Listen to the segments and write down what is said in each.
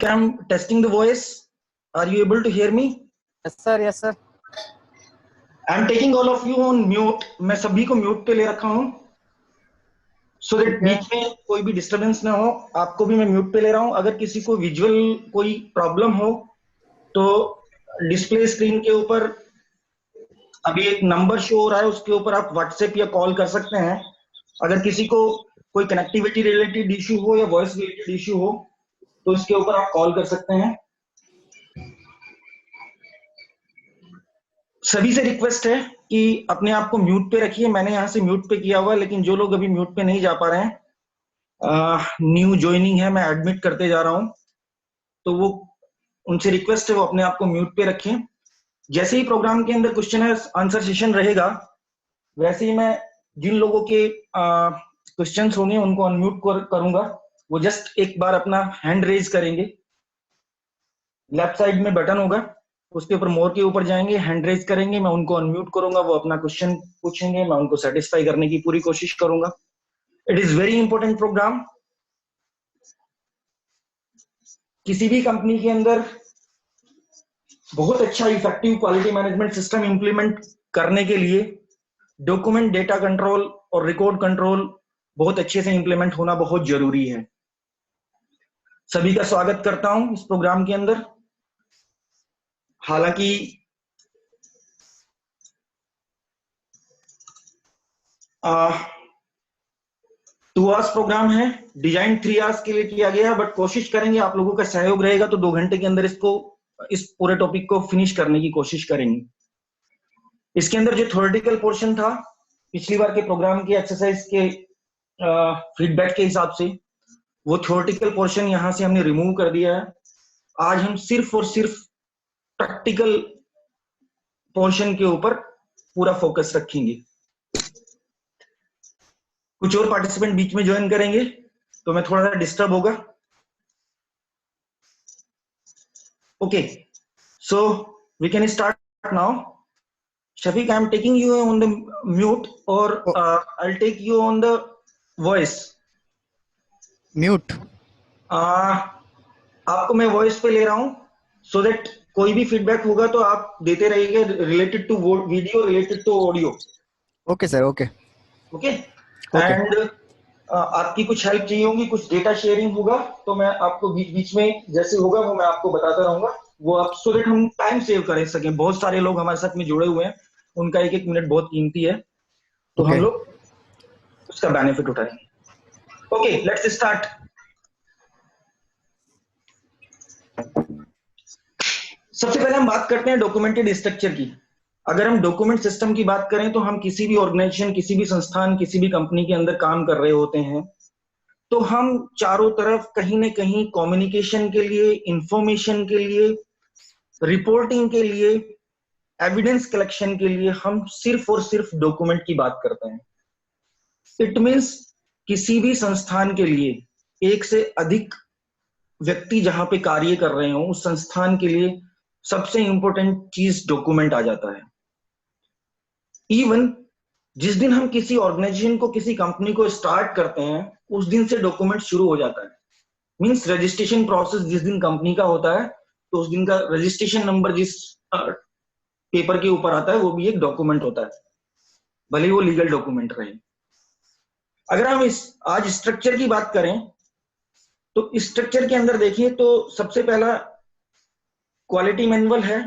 I'm testing the voice. Are you able to hear me? Yes, sir. Yes, sir. I'm taking all of you on mute. मैं सभी को mute पे ले रखा हूँ so that बीच में कोई भी डिस्टरबेंस ना हो. आपको भी मैं म्यूट पे ले रहा हूँ. अगर किसी को विजुअल कोई प्रॉब्लम हो तो डिस्प्ले स्क्रीन के ऊपर अभी एक नंबर शो हो रहा है, उसके ऊपर आप व्हाट्सएप या कॉल कर सकते हैं. अगर किसी को कोई कनेक्टिविटी रिलेटेड इश्यू हो या वॉइस रिलेटेड इश्यू हो तो इसके ऊपर आप कॉल कर सकते हैं. सभी से रिक्वेस्ट है कि अपने आप को म्यूट पे रखिए. मैंने यहाँ से म्यूट पे किया हुआ है, लेकिन जो लोग अभी म्यूट पे नहीं जा पा रहे हैं, न्यू ज्वाइनिंग है, मैं एडमिट करते जा रहा हूँ, तो वो उनसे रिक्वेस्ट है वो अपने आप को म्यूट पे रखें. जैसे ही प्रोग्राम के अंदर क्वेश्चन आंसर सेशन रहेगा, वैसे ही मैं जिन लोगों के क्वेश्चंस होंगे उनको अनम्यूट करूंगा. वो जस्ट एक बार अपना हैंड रेज करेंगे. लेफ्ट साइड में बटन होगा, उसके ऊपर मोर के ऊपर जाएंगे, हैंड रेज करेंगे, मैं उनको अनम्यूट करूंगा, वो अपना क्वेश्चन पूछेंगे, मैं उनको सेटिस्फाई करने की पूरी कोशिश करूंगा. It is very important programme. किसी भी कंपनी के अंदर बहुत अच्छा effective quality management system implement करने के लिए डॉक्यूमेंट डेटा कंट्रोल और रिकॉर्ड कंट्रोल बहुत अच्छे से इंप्लीमेंट होना बहुत जरूरी है. सभी का स्वागत करता हूं इस प्रोग्राम के अंदर. हालांकि 2 आवर्स प्रोग्राम है, डिजाइन 3 आवर्स के लिए किया गया, बट कोशिश करेंगे, आप लोगों का सहयोग रहेगा तो 2 घंटे के अंदर इस पूरे टॉपिक को फिनिश करने की कोशिश करेंगे. इसके अंदर जो थ्योरेटिकल पोर्शन था, पिछली बार के प्रोग्राम की एक्सरसाइज के फीडबैक के हिसाब से, वो थ्योरेटिकल पोर्शन यहां से हमने रिमूव कर दिया है. आज हम सिर्फ और सिर्फ प्रैक्टिकल पोर्शन के ऊपर पूरा फोकस रखेंगे. कुछ और पार्टिसिपेंट बीच में ज्वाइन करेंगे तो मैं थोड़ा सा डिस्टर्ब होगा. Okay, so we can start now. Shafiq, I'm taking you on the mute or I'll take you on the voice. Mute. आपको मैं वॉइस पे ले रहा हूं so that कोई भी फीडबैक होगा तो आप देते रहिएगा related to video, related to audio. Okay sir. Okay. Okay. And आपकी कुछ हेल्प चाहिए होगी, कुछ डेटा शेयरिंग होगा तो मैं आपको बीच बीच में जैसे होगा वो मैं आपको बताता रहूंगा. वो आप सो दैट हम टाइम सेव कर सकें. बहुत सारे लोग हमारे साथ में जुड़े हुए हैं, उनका एक एक मिनट बहुत कीमती है, तो हम लोग उसका बेनिफिट उठाएंगे. Okay, let's start. सबसे पहले हम बात करते हैं डॉक्यूमेंटेड स्ट्रक्चर की. अगर हम डॉक्यूमेंट सिस्टम की बात करें तो हम किसी भी ऑर्गेनाइजेशन, किसी भी संस्थान, किसी भी कंपनी के अंदर काम कर रहे होते हैं तो हम चारों तरफ कहीं ना कहीं कम्युनिकेशन के लिए, इंफॉर्मेशन के लिए, रिपोर्टिंग के लिए, एविडेंस कलेक्शन के लिए हम सिर्फ और सिर्फ डॉक्यूमेंट की बात करते हैं. इट मींस किसी भी संस्थान के लिए एक से अधिक व्यक्ति जहां पे कार्य कर रहे हो, उस संस्थान के लिए सबसे इंपॉर्टेंट चीज डॉक्यूमेंट आ जाता है. इवन जिस दिन हम किसी ऑर्गेनाइजेशन को, किसी कंपनी को स्टार्ट करते हैं, उस दिन से डॉक्यूमेंट शुरू हो जाता है. मींस रजिस्ट्रेशन प्रोसेस जिस दिन कंपनी का होता है तो उस दिन का रजिस्ट्रेशन नंबर जिस पेपर के ऊपर आता है वो भी एक डॉक्यूमेंट होता है, भले वो लीगल डॉक्यूमेंट रहे. अगर हम आज स्ट्रक्चर की बात करें तो स्ट्रक्चर के अंदर देखिए तो सबसे पहला क्वालिटी मैनुअल है,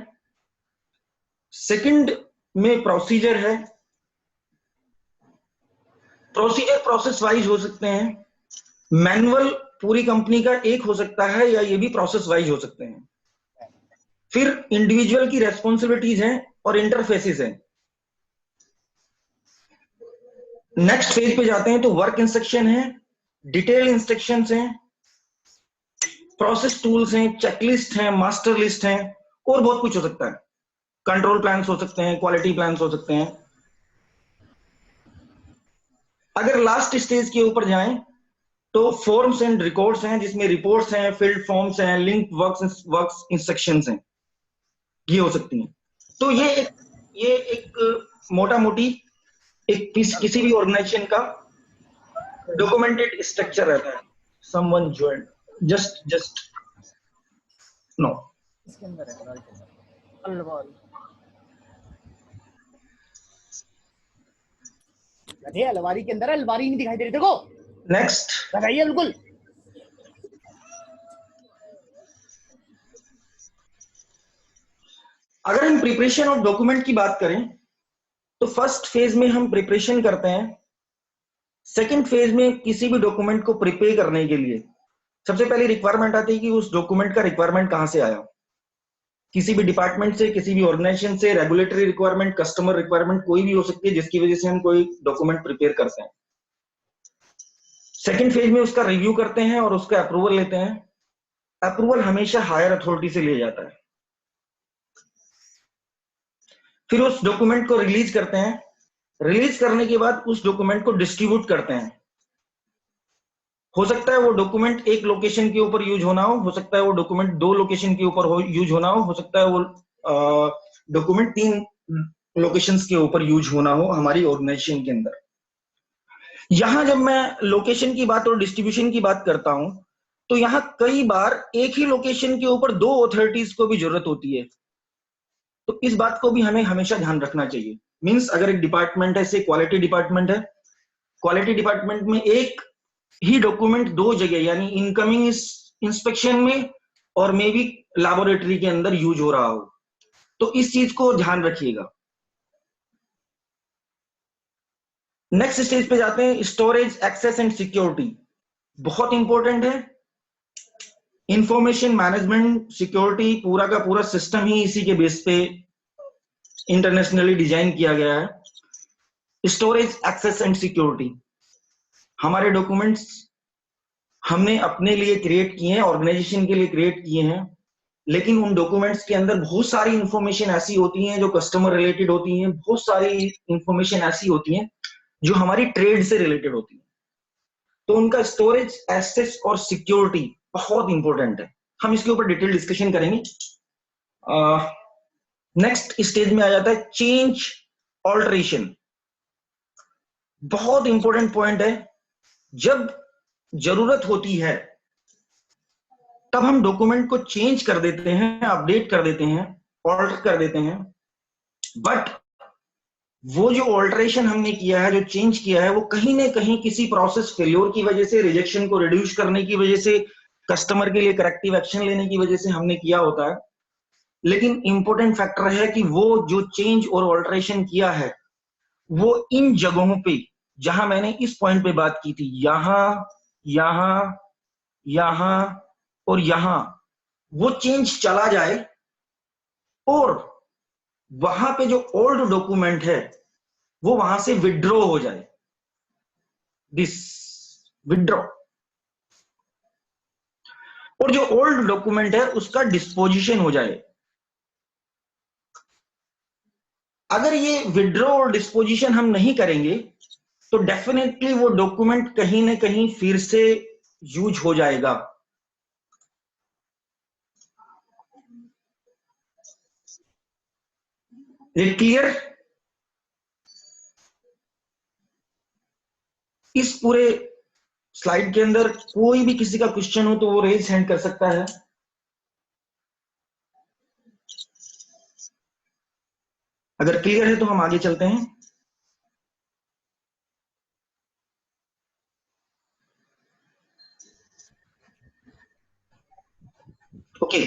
सेकंड में प्रोसीजर है. प्रोसीजर प्रोसेस वाइज हो सकते हैं, मैनुअल पूरी कंपनी का एक हो सकता है या ये भी प्रोसेस वाइज हो सकते हैं. फिर इंडिविजुअल की रेस्पॉन्सिबिलिटीज हैं और इंटरफेसेस हैं. नेक्स्ट फेज पे जाते हैं तो वर्क इंस्ट्रक्शन है, डिटेल इंस्ट्रक्शंस हैं, प्रोसेस टूल्स हैं, चेकलिस्ट हैं, मास्टर लिस्ट हैं, और बहुत कुछ हो सकता है. कंट्रोल प्लान्स हो सकते हैं, क्वालिटी प्लान्स हो सकते हैं. अगर लास्ट स्टेज के ऊपर जाएं तो फॉर्म्स एंड रिकॉर्ड्स हैं, जिसमें रिपोर्ट्स हैं, फील्ड फॉर्म्स हैं, लिंक वर्क्स इंस्ट्रक्शंस हैं, ये हो सकती हैं. तो ये एक मोटा मोटी एक किसी भी ऑर्गेनाइजेशन का डॉक्यूमेंटेड स्ट्रक्चर रहता है. समवन ज्वाइन, जस्ट नो, इसके अंदर है, अलमारी के अंदर। अलमारी, अरे अलमारी के अंदर है, अलमारी नहीं दिखाई दे रही देखो। नेक्स्ट, बताइए बिल्कुल। अगर हम प्रिपरेशन ऑफ डॉक्यूमेंट की बात करें तो फर्स्ट फेज में हम प्रिपरेशन करते हैं। सेकंड फेज में किसी भी डॉक्यूमेंट को प्रिपेयर करने के लिए सबसे पहले रिक्वायरमेंट आती है कि उस डॉक्यूमेंट का रिक्वायरमेंट कहां से आया, किसी भी डिपार्टमेंट से, किसी भी ऑर्गेनाइजेशन से, रेगुलेटरी रिक्वायरमेंट, कस्टमर रिक्वायरमेंट कोई भी हो सकती है जिसकी वजह से हम कोई डॉक्यूमेंट प्रिपेयर करते हैं। सेकंड फेज में उसका रिव्यू करते हैं और उसका अप्रूवल लेते हैं। अप्रूवल हमेशा हायर अथॉरिटी से लिया जाता है। फिर उस डॉक्यूमेंट को रिलीज करते हैं। रिलीज करने के बाद उस डॉक्यूमेंट को डिस्ट्रीब्यूट करते हैं। हो सकता है वो डॉक्यूमेंट एक लोकेशन के ऊपर यूज होना हो सकता है वो डॉक्यूमेंट 2 लोकेशन के ऊपर यूज होना हो सकता है वो डॉक्यूमेंट 3 लोकेशंस के ऊपर यूज होना हो हमारी ऑर्गेनाइजेशन के अंदर। यहां जब मैं लोकेशन की बात और डिस्ट्रीब्यूशन की बात करता हूं तो यहां कई बार एक ही लोकेशन के ऊपर 2 अथॉरिटीज को भी जरूरत होती है। तो इस बात को भी हमें हमेशा ध्यान रखना चाहिए। मींस अगर एक डिपार्टमेंट है, से क्वालिटी डिपार्टमेंट है, क्वालिटी डिपार्टमेंट में एक ही डॉक्यूमेंट 2 जगह यानी इनकमिंग इंस्पेक्शन में और मे बी लैबोरेटरी के अंदर यूज हो रहा हो, तो इस चीज को ध्यान रखिएगा। नेक्स्ट स्टेज पे जाते हैं, स्टोरेज, एक्सेस एंड सिक्योरिटी। बहुत इंपॉर्टेंट है। इंफॉर्मेशन मैनेजमेंट सिक्योरिटी पूरा का पूरा सिस्टम ही इसी के बेस पे इंटरनेशनली डिजाइन किया गया है। स्टोरेज, एक्सेस एंड सिक्योरिटी, हमारे डॉक्यूमेंट्स हमने अपने लिए क्रिएट किए हैं, ऑर्गेनाइजेशन के लिए क्रिएट किए हैं, लेकिन उन डॉक्यूमेंट्स के अंदर बहुत सारी इंफॉर्मेशन ऐसी होती हैं जो कस्टमर रिलेटेड होती हैं, बहुत सारी इंफॉर्मेशन ऐसी होती हैं जो हमारी ट्रेड से रिलेटेड होती है। तो उनका स्टोरेज, एक्सेस और सिक्योरिटी बहुत इंपॉर्टेंट है। हम इसके ऊपर डिटेल डिस्कशन करेंगे। नेक्स्ट स्टेज में आ जाता है चेंज, ऑल्टरेशन। बहुत इंपॉर्टेंट पॉइंट है। जब जरूरत होती है तब हम डॉक्यूमेंट को चेंज कर देते हैं, अपडेट कर देते हैं, ऑल्टर कर देते हैं। बट वो जो ऑल्टरेशन हमने किया है, जो चेंज किया है, वो कहीं ना कहीं किसी प्रोसेस फेल्योर की वजह से, रिजेक्शन को रिड्यूस करने की वजह से, कस्टमर के लिए करेक्टिव एक्शन लेने की वजह से हमने किया होता है। लेकिन इंपॉर्टेंट फैक्टर है कि वो जो चेंज और ऑल्टरेशन किया है वो इन जगहों पे जहां मैंने इस पॉइंट पे बात की थी, यहां, यहां, यहां और यहां, वो चेंज चला जाए और वहां पे जो ओल्ड डॉक्यूमेंट है वो वहां से विड्रॉ हो जाए। This withdraw. और जो ओल्ड डॉक्यूमेंट है उसका डिस्पोजिशन हो जाए। अगर ये विड्रॉ और डिस्पोजिशन हम नहीं करेंगे तो डेफिनेटली वो डॉक्यूमेंट कहीं ना कहीं फिर से यूज हो जाएगा। ये क्लियर? इस पूरे स्लाइड के अंदर कोई भी किसी का क्वेश्चन हो तो वो रेज हैंड कर सकता है। अगर क्लियर है तो हम आगे चलते हैं। ओके,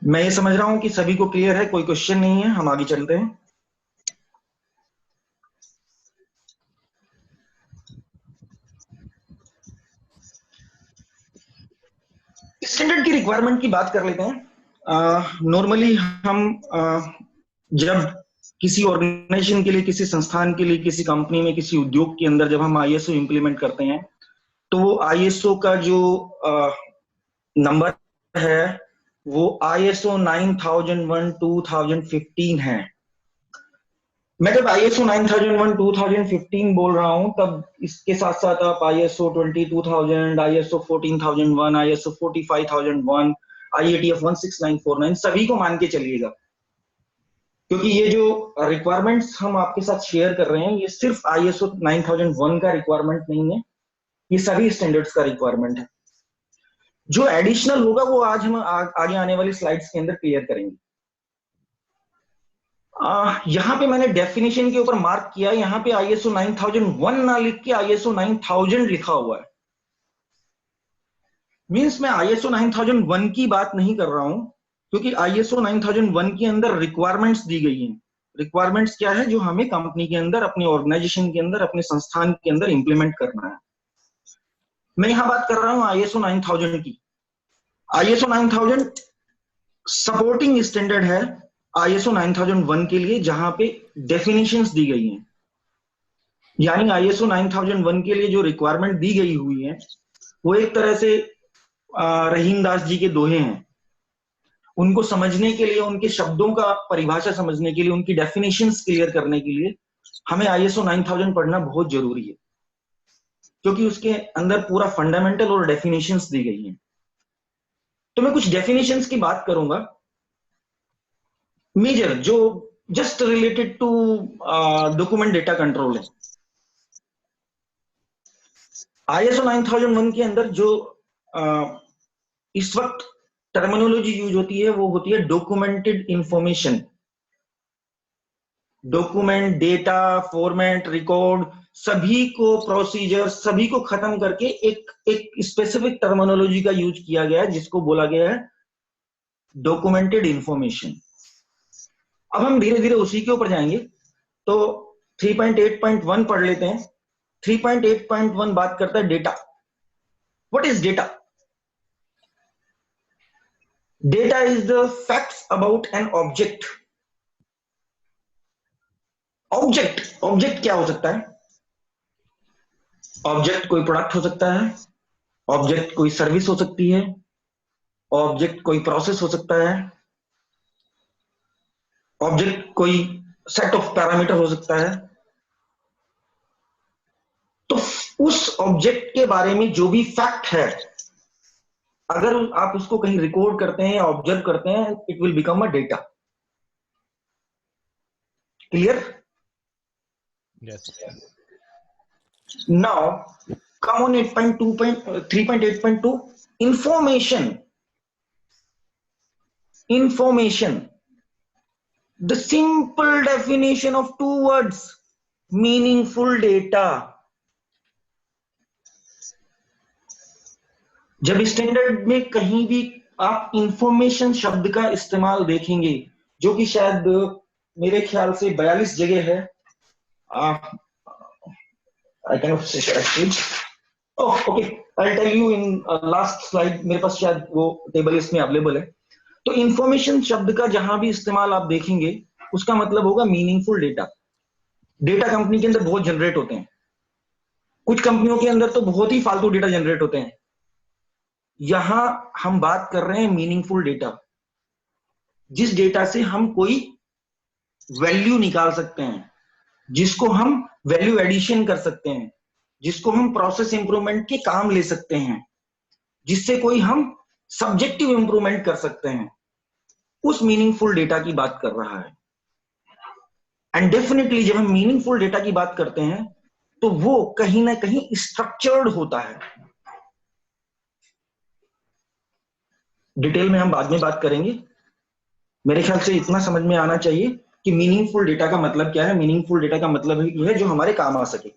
मैं ये समझ रहा हूं कि सभी को क्लियर है, कोई क्वेश्चन नहीं है, हम आगे चलते हैं। स्टैंडर्ड की रिक्वायरमेंट की बात कर लेते हैं। नॉर्मली हम जब किसी ऑर्गेनाइजेशन के लिए, किसी संस्थान के लिए, किसी कंपनी में, किसी उद्योग के अंदर जब हम आईएसओ इंप्लीमेंट करते हैं तो वो आईएसओ का जो नंबर है वो आईएसओ 9001 2015 है। मैं जब आईएसओ 9001 2015 बोल रहा हूं तब इसके साथ साथ आप आईएसओ 22000, आईएसओ 14001, आईएसओ 45001, आईएटीएफ 16949 सभी को मान के चलिएगा, क्योंकि ये जो रिक्वायरमेंट्स हम आपके साथ शेयर कर रहे हैं ये सिर्फ आईएसओ 9001 का रिक्वायरमेंट नहीं है, ये सभी स्टैंडर्ड्स का रिक्वायरमेंट है। जो एडिशनल होगा वो आज हम आगे आने वाली स्लाइड्स के अंदर क्लियर करेंगे। यहां पे मैंने डेफिनेशन के ऊपर मार्क किया, यहां पे ISO 9001 ना लिख के ISO 9000 लिखा हुआ है। मींस मैं ISO 9001 की बात नहीं कर रहा हूं, क्योंकि ISO 9001 के अंदर रिक्वायरमेंट्स दी गई हैं। रिक्वायरमेंट्स क्या है, जो हमें कंपनी के अंदर, अपनी ऑर्गेनाइजेशन के अंदर, अपने संस्थान के अंदर इंप्लीमेंट करना है। मैं यहां बात कर रहा हूं ISO 9000 की। ISO 9000 सपोर्टिंग स्टैंडर्ड है ISO 9001 के लिए, जहां पे डेफिनेशंस दी गई हैं। यानी ISO 9001 के लिए जो रिक्वायरमेंट दी गई हुई है, वो एक तरह से रहीम दास जी के दोहे हैं। उनको समझने के लिए, उनके शब्दों का परिभाषा समझने के लिए, उनकी डेफिनेशंस क्लियर करने के लिए हमें ISO 9000 पढ़ना बहुत जरूरी है, क्योंकि उसके अंदर पूरा फंडामेंटल और डेफिनेशंस दी गई हैं। तो मैं कुछ डेफिनेशंस की बात करूंगा मेजर, जो just related to document data control है। ISO 9001 के अंदर जो इस वक्त टर्मिनोलॉजी यूज होती है, वो होती है documented information. Document, data, format, record, सभी को प्रोसीजर, सभी को खत्म करके एक स्पेसिफिक टर्मिनोलॉजी का यूज किया गया है, जिसको बोला गया है डॉक्यूमेंटेड इंफॉर्मेशन। अब हम धीरे धीरे उसी के ऊपर जाएंगे। तो 3.8.1 पढ़ लेते हैं। 3.8.1 बात करता है data. What is data? Data is the facts about an object. Object क्या हो सकता है? ऑब्जेक्ट कोई प्रोडक्ट हो सकता है, ऑब्जेक्ट कोई सर्विस हो सकती है, ऑब्जेक्ट कोई प्रोसेस हो सकता है, ऑब्जेक्ट कोई सेट ऑफ पैरामीटर हो सकता है। तो उस ऑब्जेक्ट के बारे में जो भी फैक्ट है, अगर आप उसको कहीं रिकॉर्ड करते हैं या ऑब्जर्व करते हैं, it will become a data. Clear? Yes. Now come on 3.8.2 information, the simple definition of two words, meaningful data। जब स्टैंडर्ड में कहीं भी आप इंफॉर्मेशन शब्द का इस्तेमाल देखेंगे, जो कि शायद मेरे ख्याल से 42 जगह है, I cannot say actually. Oh, okay. I'll tell you in last slide. मेरे पास शायद वो टेबल इसमें अवेलेबल है। तो इंफॉर्मेशन शब्द का जहां भी इस्तेमाल आप देखेंगे, उसका मतलब होगा मीनिंगफुल डेटा। डेटा कंपनी के अंदर बहुत जनरेट होते हैं, कुछ कंपनियों के अंदर तो बहुत ही फालतू डेटा जनरेट होते हैं। यहां हम बात कर रहे हैं मीनिंगफुल डेटा, जिस डेटा से हम कोई वैल्यू निकाल सकते हैं, जिसको हम वैल्यू एडिशन कर सकते हैं, जिसको हम प्रोसेस इंप्रूवमेंट के काम ले सकते हैं, जिससे कोई हम सब्जेक्टिव इंप्रूवमेंट कर सकते हैं, उस मीनिंगफुल डेटा की बात कर रहा है। एंड डेफिनेटली जब हम मीनिंगफुल डेटा की बात करते हैं, तो वो कहीं ना कहीं स्ट्रक्चर्ड होता है। डिटेल में हम बाद में बात करेंगे। मेरे ख्याल से इतना समझ में आना चाहिए कि मीनिंगफुल डेटा का मतलब क्या है। मीनिंगफुल डेटा का मतलब है जो हमारे काम आ सके,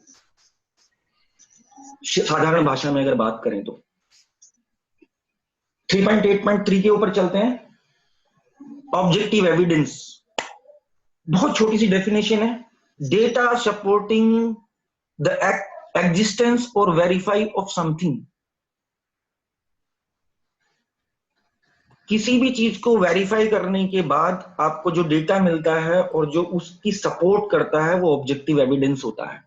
साधारण भाषा में अगर बात करें तो। 3.8.3 के ऊपर चलते हैं। ऑब्जेक्टिव एविडेंस, बहुत छोटी सी डेफिनेशन है। डेटा सपोर्टिंग द एग्जिस्टेंस और वेरीफाई ऑफ समथिंग। किसी भी चीज को वेरीफाई करने के बाद आपको जो डेटा मिलता है और जो उसकी सपोर्ट करता है, वो ऑब्जेक्टिव एविडेंस होता है।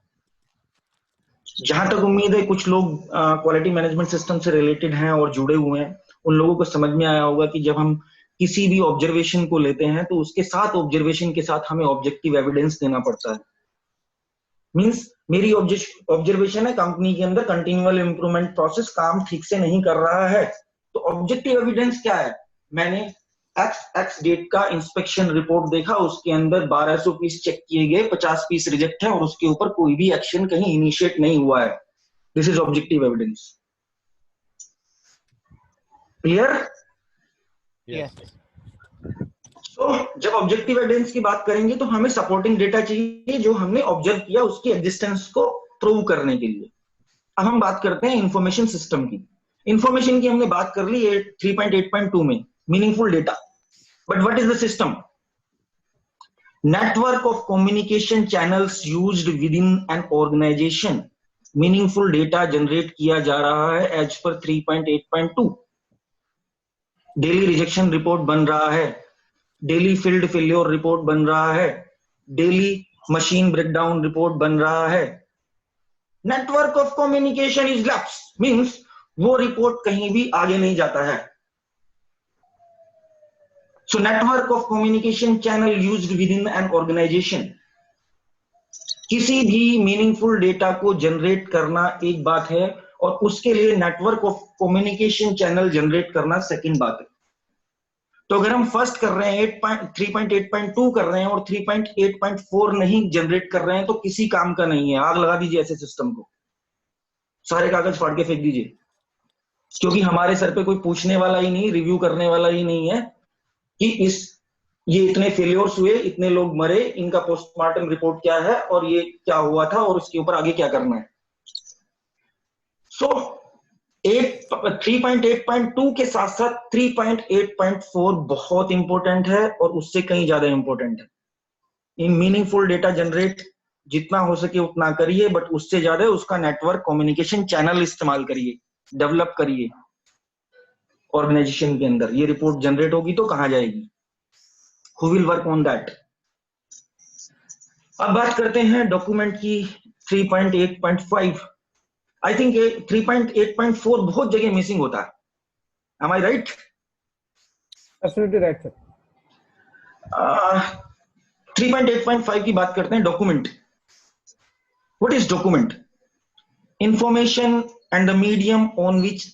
जहां तक उम्मीद है कुछ लोग क्वालिटी मैनेजमेंट सिस्टम से रिलेटेड हैं और जुड़े हुए हैं, उन लोगों को समझ में आया होगा कि जब हम किसी भी ऑब्जर्वेशन को लेते हैं, तो उसके साथ ऑब्जर्वेशन के साथ हमें ऑब्जेक्टिव एविडेंस देना पड़ता है। मींस मेरी ऑब्जर्वेशन है कंपनी के अंदर कंटिन्यूअल इंप्रूवमेंट प्रोसेस काम ठीक से नहीं कर रहा है, तो ऑब्जेक्टिव एविडेंस क्या है? मैंने एक्स डेट का इंस्पेक्शन रिपोर्ट देखा, उसके अंदर 1200 पीस चेक किए गए, 50 पीस रिजेक्ट है और उसके ऊपर कोई भी एक्शन कहीं इनिशिएट नहीं हुआ है। This is objective evidence. Clear? Yes. तो जब ऑब्जेक्टिव एविडेंस की बात करेंगे तो हमें सपोर्टिंग डेटा चाहिए जो हमने ऑब्जर्व किया उसकी एग्जिस्टेंस को प्रूव करने के लिए। अब हम बात करते हैं इंफॉर्मेशन सिस्टम की। इंफॉर्मेशन की हमने बात कर ली 3.8.2 में, meaningful data. But what is the system? Network of communication channels used within an organisation. Meaningful data generate किया जा रहा है as per 3.8.2। Daily rejection report बन रहा है, डेली फील्ड फेल्योर रिपोर्ट बन रहा है, डेली मशीन ब्रेकडाउन रिपोर्ट बन रहा है। Network of communication is lapse, means वो रिपोर्ट कहीं भी आगे नहीं जाता है। So network of communication channel used within an organisation. किसी भी मीनिंगफुल डेटा को जनरेट करना एक बात है और उसके लिए network of communication channel generate करना सेकंड बात है। तो अगर हम फर्स्ट कर रहे हैं 3.8.2 कर रहे हैं और 3.8.4 नहीं जनरेट कर रहे हैं तो किसी काम का नहीं है। आग लगा दीजिए ऐसे सिस्टम को, सारे कागज फाड़ के फेंक दीजिए, क्योंकि हमारे सर पे कोई पूछने वाला ही नहीं, रिव्यू करने वाला ही नहीं है कि ये इतने फेलियर्स हुए, इतने लोग मरे, इनका पोस्टमार्टम रिपोर्ट क्या है और ये क्या हुआ था और उसके ऊपर आगे क्या करना है। सो 3.8.2 के साथ साथ 3.8.4 बहुत इंपॉर्टेंट है और उससे कहीं ज्यादा इंपॉर्टेंट है। इन मीनिंगफुल डेटा जनरेट जितना हो सके उतना करिए, बट उससे ज्यादा उसका नेटवर्क कम्युनिकेशन चैनल इस्तेमाल करिए, डेवलप करिए ऑर्गेनाइजेशन के अंदर। ये रिपोर्ट जनरेट होगी तो कहां जाएगी? Who will work on that? अब बात करते हैं डॉक्यूमेंट की 3.8.5। आई थिंक 3.8.4 बहुत जगह मिसिंग होता है। Am I right? Absolutely right, sir. 3.8.5 की बात करते हैं, document. What is document? Information and the medium on which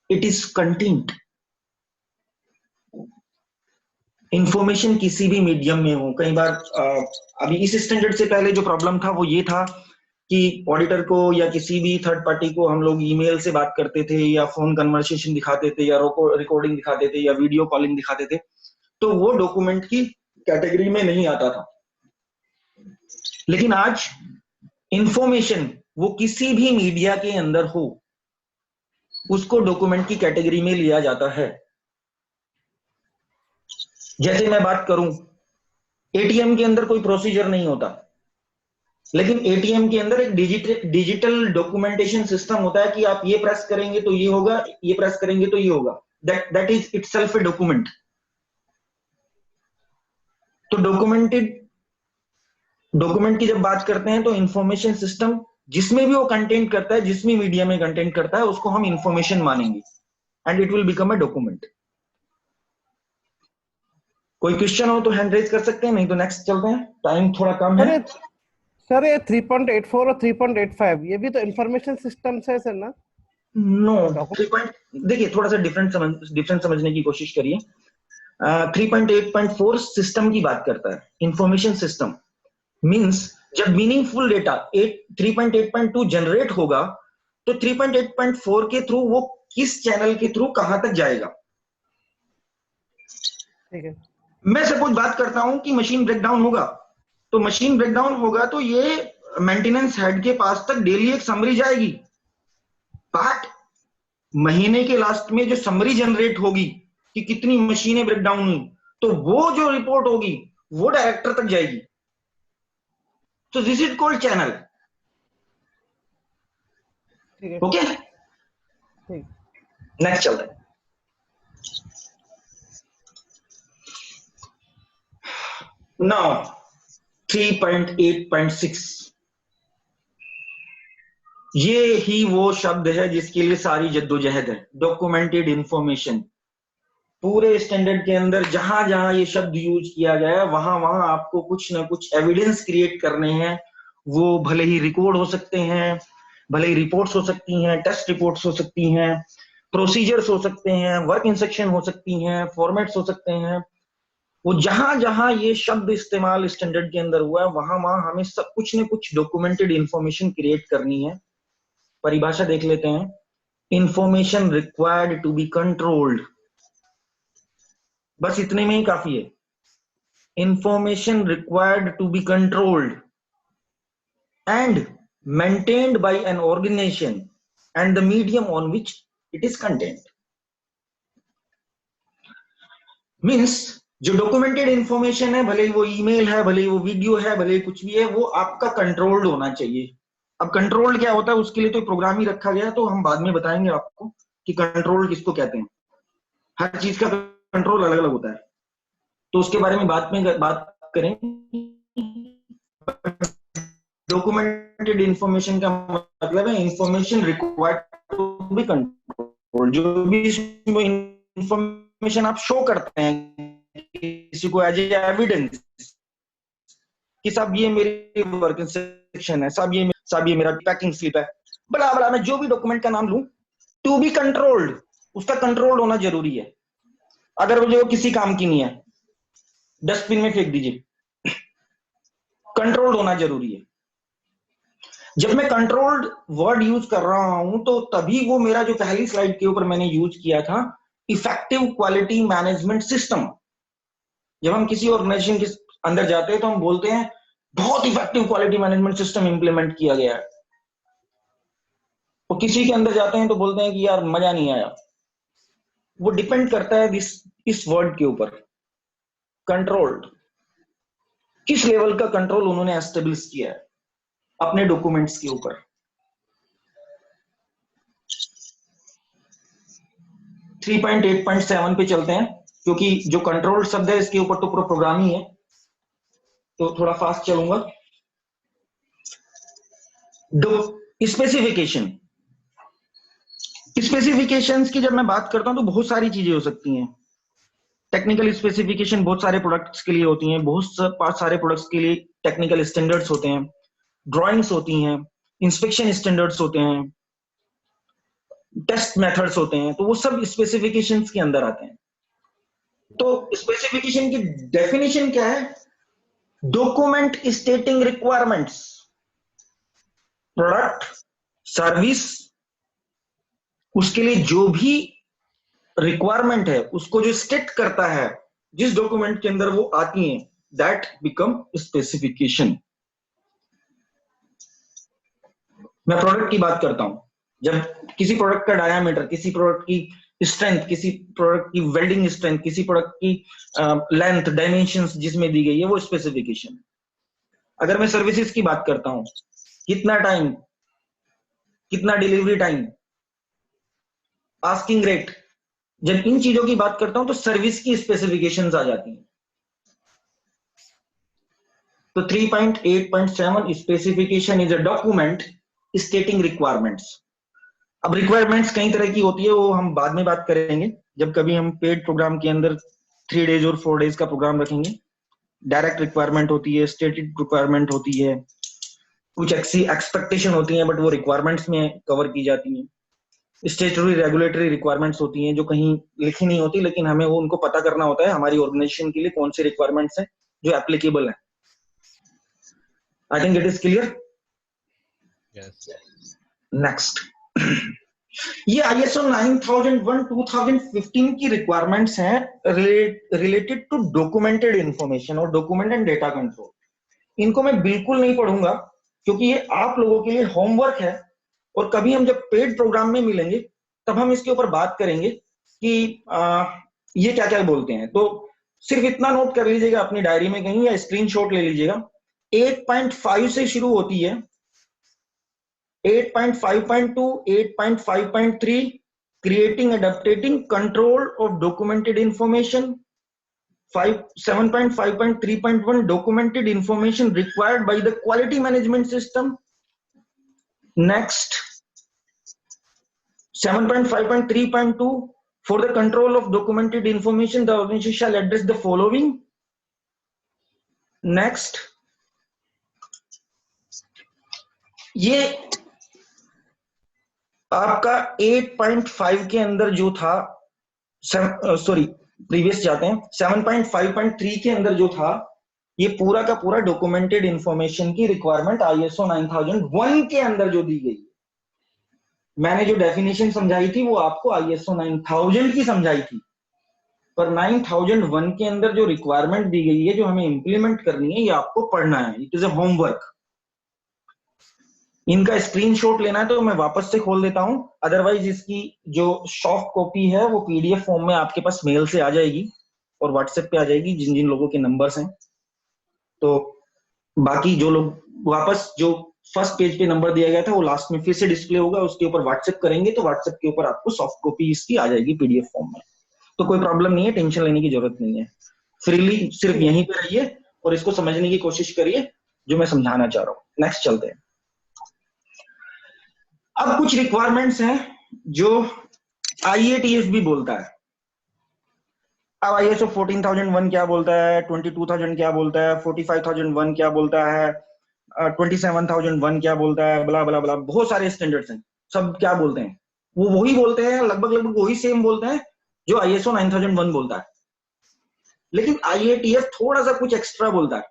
it is contained. Information किसी भी मीडियम में हो। कई बार अभी इस स्टैंडर्ड से पहले जो प्रॉब्लम था वो ये था कि ऑडिटर को या किसी भी थर्ड पार्टी को हम लोग ईमेल से बात करते थे या फोन कन्वर्सेशन दिखाते थे या रिकॉर्डिंग दिखाते थे या वीडियो कॉलिंग दिखाते थे, तो वो डॉक्यूमेंट की कैटेगरी में नहीं आता था। लेकिन आज इंफॉर्मेशन वो किसी भी मीडिया के अंदर हो उसको डॉक्यूमेंट की कैटेगरी में लिया जाता है। जैसे मैं बात करूं, एटीएम के अंदर कोई प्रोसीजर नहीं होता, लेकिन एटीएम के अंदर एक डिजिटल डॉक्यूमेंटेशन सिस्टम होता है कि आप ये प्रेस करेंगे तो ये होगा, ये प्रेस करेंगे तो ये होगा। That is itself a document. तो डॉक्यूमेंट की जब बात करते हैं तो इंफॉर्मेशन सिस्टम जिसमें भी वो कंटेंट करता है, जिस भी मीडिया में कंटेंट करता है, उसको हम इंफॉर्मेशन मानेंगे and it will become a document. कोई क्वेश्चन हो तो हैंड रेज कर सकते हैं, नहीं तो नेक्स्ट चलते हैं, टाइम थोड़ा कम है। सर ये 3.84 और 3.85 ये भी तो इंफॉर्मेशन सिस्टम्स है सर ना? नो, देखिए थोड़ा सा डिफरेंट समझने की कोशिश करिए। 3.8.4 सिस्टम की बात करता है। इंफॉर्मेशन सिस्टम मींस जब मीनिंगफुल डेटा 3.8.2 जनरेट होगा तो 3.8.4 के थ्रू वो किस चैनल के थ्रू कहां तक जाएगा। ठीक है। मैं सपोज बात करता हूं कि मशीन ब्रेकडाउन होगा, तो मशीन ब्रेकडाउन होगा तो ये मेंटेनेंस हेड के पास तक डेली एक समरी जाएगी। बट महीने के लास्ट में जो समरी जनरेट होगी कि कितनी मशीनें ब्रेकडाउन हुई, तो वो जो रिपोर्ट होगी वो डायरेक्टर तक जाएगी। तो this is called channel. Okay, next चलते हैं। नाउ 3.8.6 ये ही वो शब्द है जिसके लिए सारी जद्दोजहद है। Documented information. पूरे स्टैंडर्ड के अंदर जहां जहां ये शब्द यूज किया गया है वहां वहां आपको कुछ ना कुछ एविडेंस क्रिएट करने हैं। वो भले ही रिकॉर्ड हो सकते हैं, भले ही रिपोर्ट्स हो सकती हैं, टेस्ट रिपोर्ट्स हो सकती हैं, प्रोसीजर्स हो सकते हैं, वर्क इंस्ट्रक्शन हो सकती हैं, फॉर्मेट्स हो सकते हैं। वो जहां जहां ये शब्द इस्तेमाल स्टैंडर्ड के अंदर हुआ है वहां वहां हमें सब कुछ न कुछ डॉक्यूमेंटेड इंफॉर्मेशन क्रिएट करनी है। परिभाषा देख लेते हैं। Information required to be controlled, बस इतने में ही काफी है। Information required to be controlled and maintained by an organization and the medium on which it is contained. Means जो डॉक्यूमेंटेड इंफॉर्मेशन है, भले ही वो ईमेल है, भले ही वो वीडियो है, भले ही कुछ भी है, वो आपका कंट्रोल्ड होना चाहिए। अब कंट्रोल्ड क्या होता है, उसके लिए तो प्रोग्राम ही रखा गया है, तो हम बाद में बताएंगे आपको कि कंट्रोल किसको कहते हैं। हर चीज का कंट्रोल अलग अलग होता है, तो उसके बारे में बाद में बात करें। डॉक्यूमेंटेड इंफॉर्मेशन का मतलब है information required to be control. जो भी इंफॉर्मेशन आप शो करते हैं किसी को एज एविडेंस कि साहब ये मेरी वर्क इंस्ट्रक्शन है, साहब ये मेरा पैकिंग स्लिप है, बड़ा बड़ा मैं जो भी डॉक्यूमेंट का नाम लूं, टू बी कंट्रोल्ड, उसका कंट्रोल होना जरूरी है। अगर वो किसी काम की नहीं है, डस्टबिन में फेंक दीजिए, कंट्रोल होना जरूरी है। जब मैं कंट्रोल्ड वर्ड यूज कर रहा हूं तो तभी वो मेरा जो पहली स्लाइड के ऊपर मैंने यूज किया था, इफेक्टिव क्वालिटी मैनेजमेंट सिस्टम। जब हम किसी ऑर्गेनाइजेशन के अंदर जाते हैं तो हम बोलते हैं बहुत effective quality management system implement किया गया है, और किसी के अंदर जाते हैं तो बोलते हैं कि यार मजा नहीं आया। वो डिपेंड करता है इस वर्ड के ऊपर, कंट्रोल्ड, किस लेवल का कंट्रोल उन्होंने एस्टेब्लिश किया है अपने डॉक्यूमेंट्स के ऊपर। 3.8.7 पे चलते हैं, क्योंकि जो कंट्रोल शब्द है इसके ऊपर तो पूरा प्रोग्राम ही है, तो थोड़ा फास्ट चलूंगा। स्पेसिफिकेशंस की जब मैं बात करता हूं तो बहुत सारी चीजें हो सकती हैं। टेक्निकल स्पेसिफिकेशन बहुत सारे प्रोडक्ट्स के लिए होती हैं, बहुत सारे प्रोडक्ट्स के लिए टेक्निकल स्टैंडर्ड्स होते हैं, ड्राइंग्स होती हैं, इंस्पेक्शन स्टैंडर्ड्स होते हैं, टेस्ट मेथड्स होते हैं, तो वो सब स्पेसिफिकेशंस के अंदर आते हैं। तो स्पेसिफिकेशन की डेफिनेशन क्या है? डॉक्यूमेंट स्टेटिंग रिक्वायरमेंट्स, प्रोडक्ट, सर्विस, उसके लिए जो भी रिक्वायरमेंट है उसको जो स्टेट करता है जिस डॉक्यूमेंट के अंदर वो आती हैं, दैट बिकम स्पेसिफिकेशन। मैं प्रोडक्ट की बात करता हूं, जब किसी प्रोडक्ट का डायामीटर, किसी प्रोडक्ट की स्ट्रेंथ, किसी प्रोडक्ट की वेल्डिंग स्ट्रेंथ, किसी प्रोडक्ट की लेंथ, डायमेंशंस जिसमें दी गई है, वो स्पेसिफिकेशन। अगर मैं सर्विसेज की बात करता हूं, कितना टाइम, कितना डिलीवरी टाइम, आस्किंग रेट, जब इन चीजों की बात करता हूं तो सर्विस की स्पेसिफिकेशंस आ जाती हैं। तो 3.8.7 specification is a document स्टेटिंग requirements. अब रिक्वायरमेंट्स कई तरह की होती है, वो हम बाद में बात करेंगे जब कभी हम पेड प्रोग्राम के अंदर 3 डेज और 4 डेज का प्रोग्राम रखेंगे। डायरेक्ट रिक्वायरमेंट होती है, स्टेटेड रिक्वायरमेंट होती है, कुछ एक्सपेक्टेशन होती है बट वो रिक्वायरमेंट्स में कवर की जाती हैं। स्टेटरी रेगुलेटरी रिक्वायरमेंट्स होती हैं जो कहीं लिखी नहीं होती, लेकिन हमें वो उनको पता करना होता है हमारी ऑर्गेनाइजेशन के लिए कौन से रिक्वायरमेंट्स हैं जो एप्लीकेबल है। आई think it is clear. Next, ये ISO 9001-2015 की रिक्वायरमेंट्स हैं रिलेटेड टू डॉक्यूमेंटेड इंफॉर्मेशन और डॉक्यूमेंट एंड डेटा कंट्रोल। इनको मैं बिल्कुल नहीं पढ़ूंगा क्योंकि ये आप लोगों के लिए होमवर्क है, और कभी हम जब पेड प्रोग्राम में मिलेंगे तब हम इसके ऊपर बात करेंगे कि ये क्या क्या बोलते हैं। तो सिर्फ इतना नोट कर लीजिएगा अपनी डायरी में कहीं या स्क्रीनशॉट ले लीजिएगा। 8.5 से शुरू होती है, 8.5.2, 8.5.3 creating, adapting, control of documented information, 7.5.3.1 documented information required by the quality management system. Next, 7.5.3.2 for the control of documented information the organization shall address the following. Next, ये आपका 8.5 के अंदर जो था, सॉरी प्रीवियस जाते हैं, 7.5.3 के अंदर जो था, ये पूरा का पूरा डॉक्यूमेंटेड इंफॉर्मेशन की रिक्वायरमेंट ISO 9001 के अंदर जो दी गई। मैंने जो डेफिनेशन समझाई थी वो आपको ISO 9000 की समझाई थी, पर 9001 के अंदर जो रिक्वायरमेंट दी गई है, जो हमें इंप्लीमेंट करनी है, ये आपको पढ़ना है। It is a homework. इनका स्क्रीनशॉट लेना है तो मैं वापस से खोल देता हूं, अदरवाइज इसकी जो सॉफ्ट कॉपी है वो PDF फॉर्म में आपके पास मेल से आ जाएगी और व्हाट्सएप पे आ जाएगी, जिन जिन लोगों के नंबर्स हैं। तो बाकी जो लोग वापस, जो फर्स्ट पेज पे नंबर दिया गया था वो लास्ट में फिर से डिस्प्ले होगा, उसके ऊपर व्हाट्सएप करेंगे तो व्हाट्सएप के ऊपर आपको सॉफ्ट कॉपी इसकी आ जाएगी PDF फॉर्म में। तो कोई प्रॉब्लम नहीं है, टेंशन लेने की जरूरत नहीं है। फ्रीली सिर्फ यहीं पे रहिए और इसको समझने की कोशिश करिए जो मैं समझाना चाह रहा हूँ। नेक्स्ट चलते हैं। अब कुछ रिक्वायरमेंट्स हैं जो IATF भी बोलता है। अब ISO 14001 क्या बोलता है, 22000 क्या बोलता है, 45001 क्या बोलता है, 27001 क्या बोलता है, बला बला बला, बहुत सारे स्टैंडर्ड्स हैं। सब क्या बोलते हैं, वो वही बोलते हैं, लगभग लगभग वही सेम बोलते हैं जो ISO 9001 बोलता है। लेकिन IATF थोड़ा सा कुछ एक्स्ट्रा बोलता है।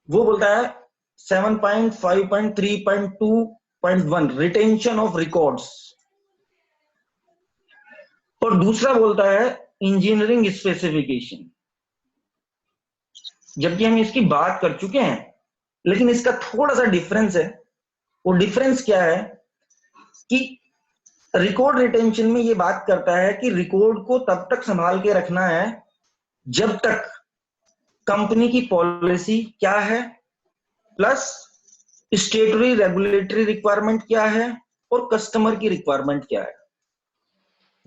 वो बोलता है 7.5.3.2.1 रिटेंशन ऑफ रिकॉर्ड्स, और दूसरा बोलता है इंजीनियरिंग स्पेसिफिकेशन। जबकि हम इसकी बात कर चुके हैं, लेकिन इसका थोड़ा सा डिफरेंस है। वो डिफरेंस क्या है कि रिकॉर्ड रिटेंशन में ये बात करता है कि रिकॉर्ड को तब तक संभाल के रखना है जब तक कंपनी की पॉलिसी क्या है, प्लस स्टेटरी रेगुलेटरी रिक्वायरमेंट क्या है, और कस्टमर की रिक्वायरमेंट क्या है।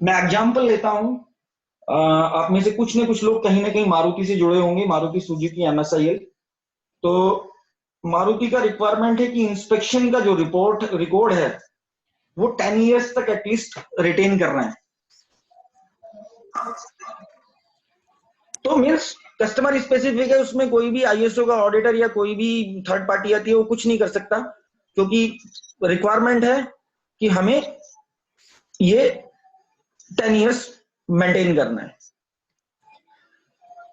मैं एग्जांपल लेता हूं। आप में से कुछ ने कुछ लोग कहीं ना कहीं मारुति से जुड़े होंगे, मारुति सुजुकी MSIL। तो मारुति का रिक्वायरमेंट है कि इंस्पेक्शन का जो रिकॉर्ड है वो 10 इयर्स तक एटलीस्ट रिटेन करना है। तो मीन्स कस्टमर स्पेसिफिक है, उसमें कोई भी ISO का ऑडिटर या कोई भी थर्ड पार्टी आती है वो कुछ नहीं कर सकता, क्योंकि रिक्वायरमेंट है कि हमें ये 10 इयर्स मेंटेन करना है।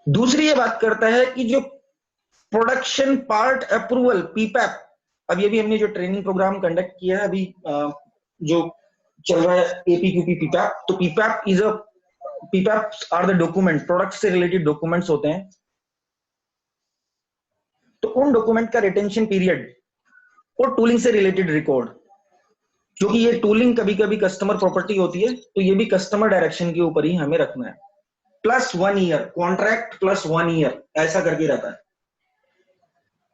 दूसरी ये बात करता है कि जो प्रोडक्शन पार्ट अप्रूवल PPAP, अब ये भी हमने जो ट्रेनिंग प्रोग्राम कंडक्ट किया है अभी जो चल रहा है APQP PPAP, तो PPAPs are the document, product से रिलेटेड डॉक्यूमेंट्स होते हैं। तो उन डॉक्यूमेंट का रिटेंशन पीरियड और टूलिंग से रिलेटेड रिकॉर्ड, क्योंकि ये टूलिंग कभी कभी कस्टमर प्रॉपर्टी होती है, तो ये भी कस्टमर डायरेक्शन के ऊपर ही हमें रखना है। Plus 1 year contract, plus 1 year ऐसा करके रहता है।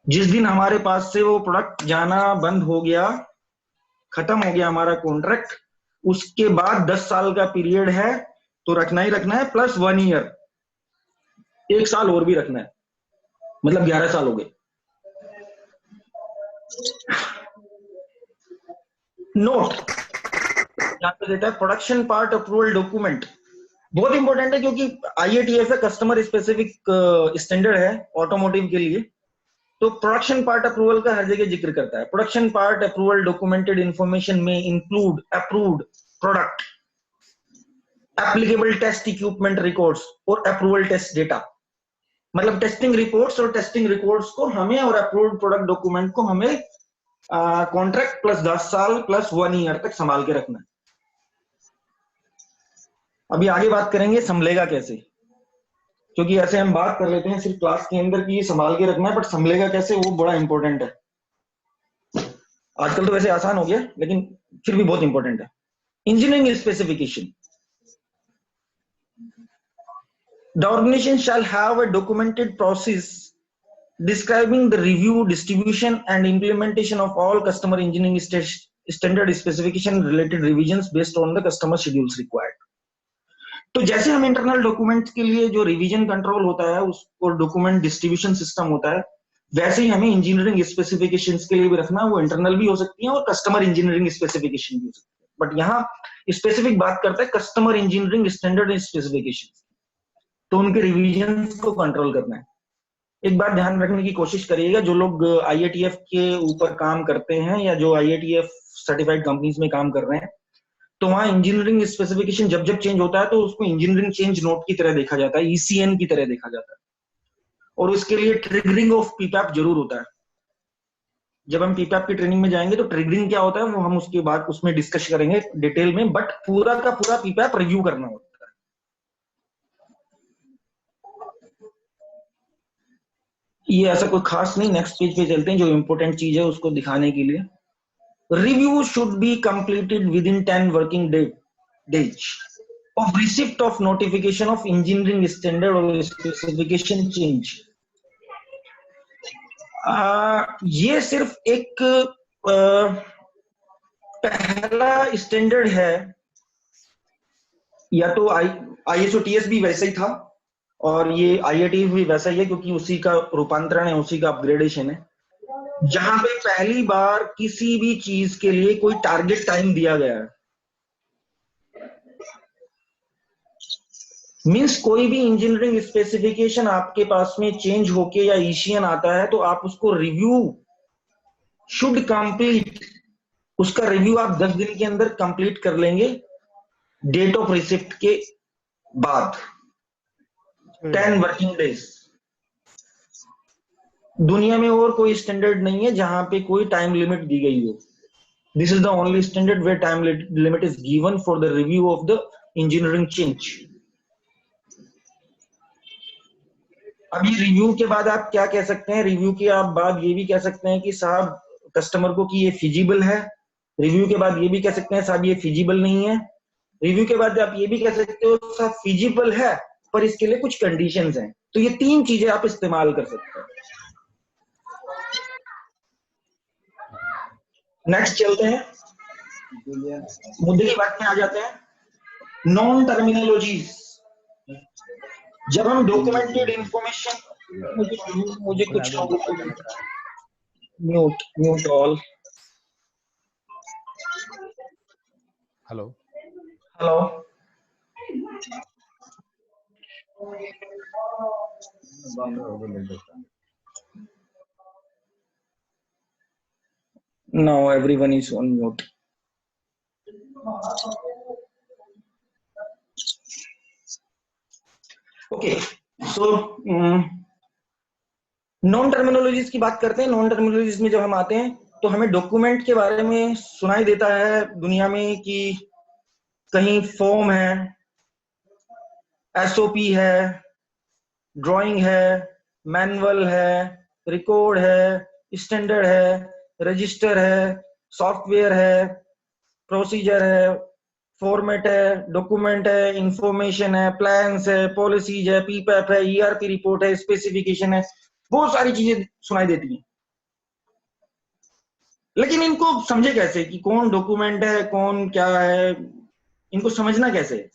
जिस दिन हमारे पास से वो प्रोडक्ट जाना बंद हो गया, खत्म हो गया हमारा कॉन्ट्रैक्ट, उसके बाद 10 साल का पीरियड है तो रखना ही रखना है, प्लस 1 ईयर, 1 साल और भी रखना है, मतलब 11 साल हो गए। नोट यहाँ पे देता है प्रोडक्शन पार्ट अप्रूवल डॉक्यूमेंट, बहुत इंपॉर्टेंट है क्योंकि IATF है, कस्टमर स्पेसिफिक स्टैंडर्ड है ऑटोमोटिव के लिए। तो प्रोडक्शन पार्ट अप्रूवल का हर जगह जिक्र करता है। Production part approval documented information में include approved product, applicable test equipment records और अप्रूवल टेस्ट डेटा। मतलब टेस्टिंग रिपोर्ट्स और टेस्टिंग रिकॉर्ड्स को हमें, और अप्रूव्ड प्रोडक्ट डॉक्यूमेंट को हमें कॉन्ट्रैक्ट प्लस 10 साल प्लस 1 ईयर तक संभाल के रखना है। अभी आगे बात करेंगे संभलेगा कैसे, क्योंकि ऐसे हम बात कर लेते हैं सिर्फ क्लास के अंदर कि ये संभाल के रखना है, बट संभलेगा कैसे वो बड़ा इंपॉर्टेंट है। आजकल तो वैसे आसान हो गया, लेकिन फिर भी बहुत इंपॉर्टेंट है। Engineering specification, the organisation shall have a documented process describing the review, distribution and implementation of all customer engineering standard specification related revisions based on the customer schedules required। तो जैसे हम इंटरनल डॉक्यूमेंट के लिए जो revision control होता है उसको document distribution system होता है, वैसे ही हमें इंजीनियरिंग स्पेसिफिकेशंस के लिए भी रखना है। वो इंटरनल भी हो सकती है और कस्टमर इंजीनियरिंग स्पेसिफिकेशन भी हो सकती है, बट यहाँ स्पेसिफिक बात करता है कस्टमर इंजीनियरिंग स्टैंडर्ड स्पेसिफिकेशन, तो उनके रिवीजन को कंट्रोल करना है। एक बात ध्यान रखने की कोशिश करिएगा, जो लोग IATF के ऊपर काम करते हैं या जो IATF सर्टिफाइड कंपनीज में काम कर रहे हैं, तो वहां इंजीनियरिंग स्पेसिफिकेशन जब जब चेंज होता है तो उसको इंजीनियरिंग चेंज नोट की तरह देखा जाता है, ECN की तरह देखा जाता है, और उसके लिए ट्रिगरिंग ऑफ PPAP जरूर होता है। जब हम पीपैप की ट्रेनिंग में जाएंगे तो ट्रिगरिंग क्या होता है वो हम उसके बाद उसमें डिस्कस करेंगे डिटेल में, बट पूरा का पूरा पीपैप रिव्यू करना होता है। ये ऐसा कोई खास नहीं, नेक्स्ट पेज पे चलते हैं, जो इंपॉर्टेंट चीज है उसको दिखाने के लिए। Review should be completed with in 10 working days of receipt of notification of engineering standard or specification change। ये सिर्फ एक पहला स्टैंडर्ड है, या तो ISO/TS भी वैसा ही था और ये IAT भी वैसा ही है, क्योंकि उसी का रूपांतरण है, उसी का अपग्रेडेशन है, जहां पे पहली बार किसी भी चीज के लिए कोई टारगेट टाइम दिया गया है। मीन्स कोई भी इंजीनियरिंग स्पेसिफिकेशन आपके पास में चेंज होके या इशियन आता है तो आप उसको रिव्यू शुड कंप्लीट, उसका रिव्यू आप 10 दिन के अंदर कंप्लीट कर लेंगे डेट ऑफ रिसिप्ट के बाद, 10 वर्किंग डेज। दुनिया में और कोई स्टैंडर्ड नहीं है जहां पे कोई टाइम लिमिट दी गई हो। This is the only standard where time limit is given for the review of the engineering change. अब ये रिव्यू के बाद आप क्या कह सकते हैं, रिव्यू के आप बाद ये भी कह सकते हैं कि साहब कस्टमर को कि ये फिजिबल है। रिव्यू के बाद ये भी कह सकते हैं साहब ये फिजिबल नहीं है। रिव्यू के बाद आप ये भी कह सकते हो साहब फिजिबल है पर इसके लिए कुछ कंडीशंस हैं। तो ये 3 चीजें आप इस्तेमाल कर सकते हैं। नेक्स्ट चलते हैं, मुद्दे की बात में आ जाते हैं। Non terminologies. जब हम डॉक्यूमेंटेड इंफॉर्मेशन, मुझे कुछ mute all. Hello hello, now everyone is on mute। Okay, so non terminologies की बात करते हैं। नॉन टर्मिनोलॉजीज में जब हम आते हैं तो हमें डॉक्यूमेंट के बारे में सुनाई देता है दुनिया में कि कहीं फॉर्म है, SOP है, ड्राइंग है, मैनुअल है, रिकॉर्ड है, स्टैंडर्ड है, रजिस्टर है, सॉफ्टवेयर है, प्रोसीजर है, फॉर्मेट है, डॉक्यूमेंट है, इंफॉर्मेशन है, प्लान्स है, पॉलिसीज है, पीपैप है, ERP रिपोर्ट है, स्पेसिफिकेशन है, बहुत सारी चीजें सुनाई देती हैं। लेकिन इनको समझे कैसे कि कौन डॉक्यूमेंट है, कौन क्या है, इनको समझना कैसे?